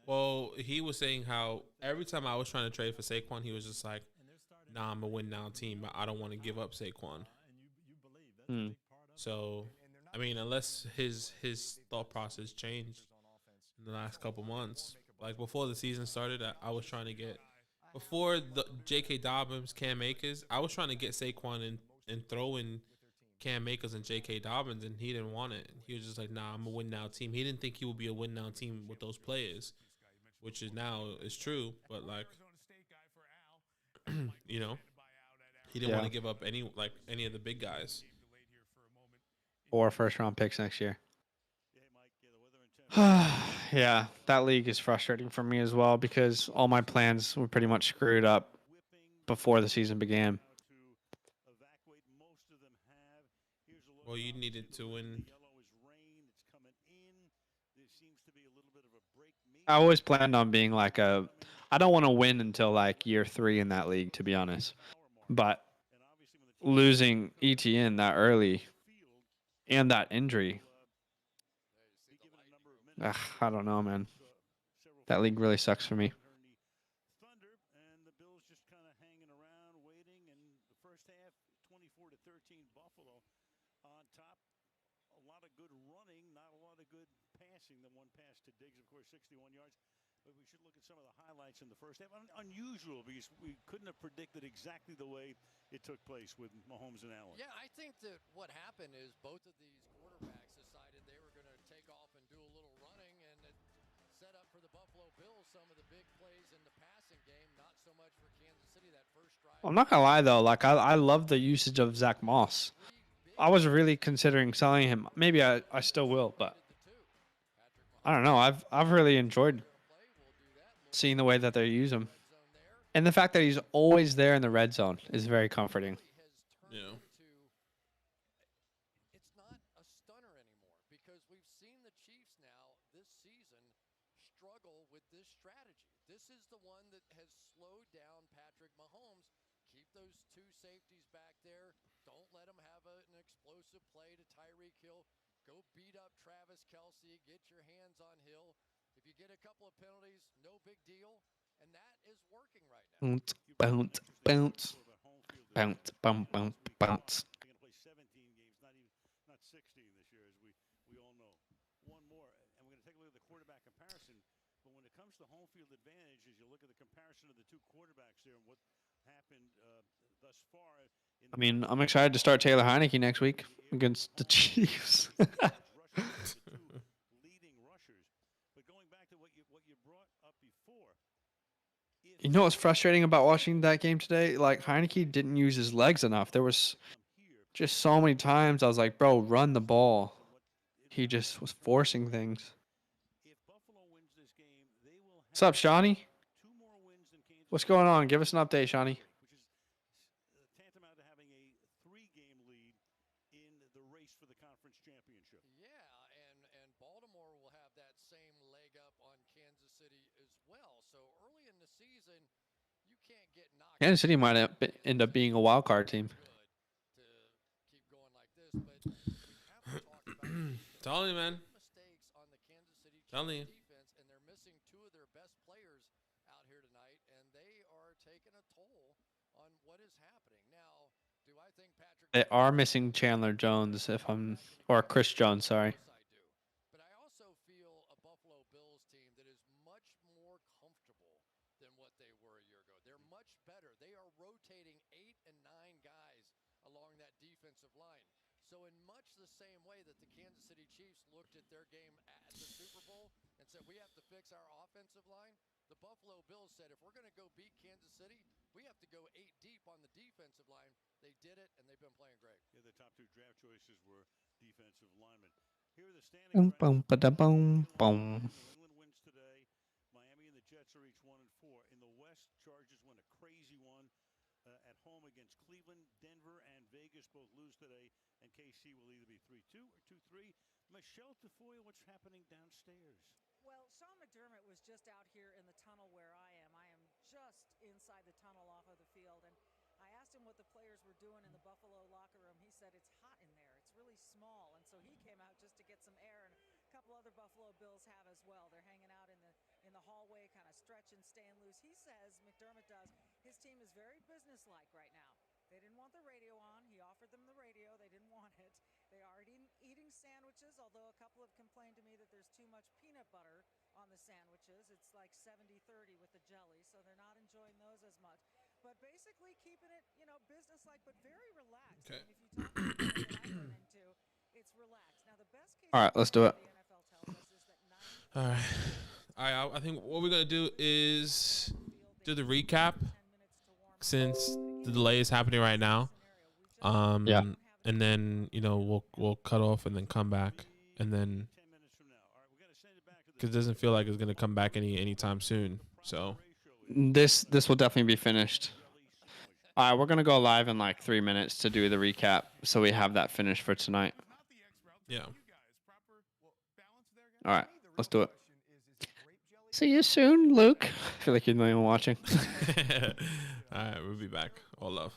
Well, he was saying how every time I was trying to trade for Saquon, he was just like, "Nah, I'm a win now team, but I don't want to give up Saquon." So, I mean, unless his thought process changed in the last couple months, like before the season started, I was trying to get before the J.K. Dobbins, Cam Akers, I was trying to get Saquon and throw in Cam Akers and J.K. Dobbins, and he didn't want it. He was just like, "Nah, I'm a win now team." He didn't think he would be a win now team with those players, which is now is true. But like, you know, he didn't want to give up any of the big guys. 4 first-round picks next year. Yeah, that league is frustrating for me as well because all my plans were pretty much screwed up before the season began. Well, you needed to win. I always planned on being like I don't want to win until like year 3 in that league, to be honest. But losing ETN that early and that injury, I don't know, man. That league really sucks for me. But we should look at some of the highlights in the first half. Unusual because we couldn't have predicted exactly the way it took place with Mahomes and Allen. Yeah, I think that what happened is both of these quarterbacks decided they were going to take off and do a little running, and it set up for the Buffalo Bills some of the big plays in the passing game, not so much for Kansas City that first drive. I'm not going to lie, though. Like, I love the usage of Zach Moss. I was really considering selling him. Maybe I still will, but I don't know. I've really enjoyed seeing the way that they use him. And the fact that he's always there in the red zone is very comforting. Yeah. It's not a stunner anymore because we've seen the Chiefs now this season struggle with this strategy. This is the one that has slowed down Patrick Mahomes. Keep those 2 safeties back there. Don't let him have an explosive play to Tyreek Hill. Go beat up Travis Kelce. Get your hands on Hill. If you get a couple of penalties, no big deal. And that is working right now. Bounce, bounce, bounce, bounce, bounce, bounce. They're going to play 17 games, not 16 this year, as we all know. One more, and we're going to take a look at the quarterback comparison. But when it comes to home field advantage, as you look at the comparison of the 2 quarterbacks there and what happened thus far. I mean, I'm excited to start Taylor Heineke next week against the Chiefs. You know what's frustrating about watching that game today? Like, Heineke didn't use his legs enough. There was just so many times I was like, bro, run the ball. He just was forcing things. What's up, Shawnee? What's going on? Give us an update, Shawnee. Tantamount to having a 3-game lead in the race for the conference championship. Yeah, and Baltimore will have that same leg up on Kansas City as well. So early in the season, you can't get knocked. Kansas City might end up being a wild card team. To keep going like this, but we have to talk about Telling you, man. Mistakes on the Kansas City Telling you. defense, and they're missing 2 of their best players out here tonight, and they are taking a toll on what is happening. Now, do I think Patrick... They are missing Chandler Jones, or Chris Jones, sorry. But I also feel a Buffalo Bills team that is much more comfortable than what they were a year ago. They're much better. They are rotating 8 and 9 guys along that defensive line. So in much the same way that the Kansas City Chiefs looked at their game at the Super Bowl and said, we have to fix our offensive line, the Buffalo Bills said, if we're going to go beat Kansas City, we have to go 8 deep on the defensive line. They did it, and they've been playing great. Yeah, the top 2 draft choices were defensive linemen. Here are the standings. Boom, boom, boom. New England wins today. Miami and the Jets are each 1 and 4. In the West, Chargers win a crazy one at home against Cleveland. Denver and Vegas both lose today, and KC will either be 3-2 or 2-3. Michelle Tafoya, what's happening downstairs? Well, Sean McDermott was just out here in the tunnel where I am. I am just inside the tunnel off of the field, and I asked him what the players were doing in the Buffalo locker room. He said it's hot in there. It's really small, and so he came out just to get some air. And A couple other Buffalo Bills have as well. They're hanging out in the hallway, kind of stretching, staying loose. He says, McDermott does, his team is very businesslike right now. They didn't want the radio on. He offered them the radio. They didn't want it. They are eating sandwiches, although a couple have complained to me that there's too much peanut butter on the sandwiches. It's like 70-30 with the jelly, so they're not enjoying those as much. But basically keeping it, businesslike, but very relaxed. Okay. I mean, if you talk to people that I run into, it's relaxed. Now, the best case All right, let's do it. the NFL tells us is that All right. I think what we're gonna do is do the recap since the delay is happening right now. Yeah. And then we'll cut off and then come back and then because it doesn't feel like it's gonna come back anytime soon. So This will definitely be finished. All right, we're gonna go live in like 3 minutes to do the recap, so we have that finished for tonight. yeah. All right, let's do it. See you soon, Luke. I feel like you're not even watching. All right, we'll be back. All love.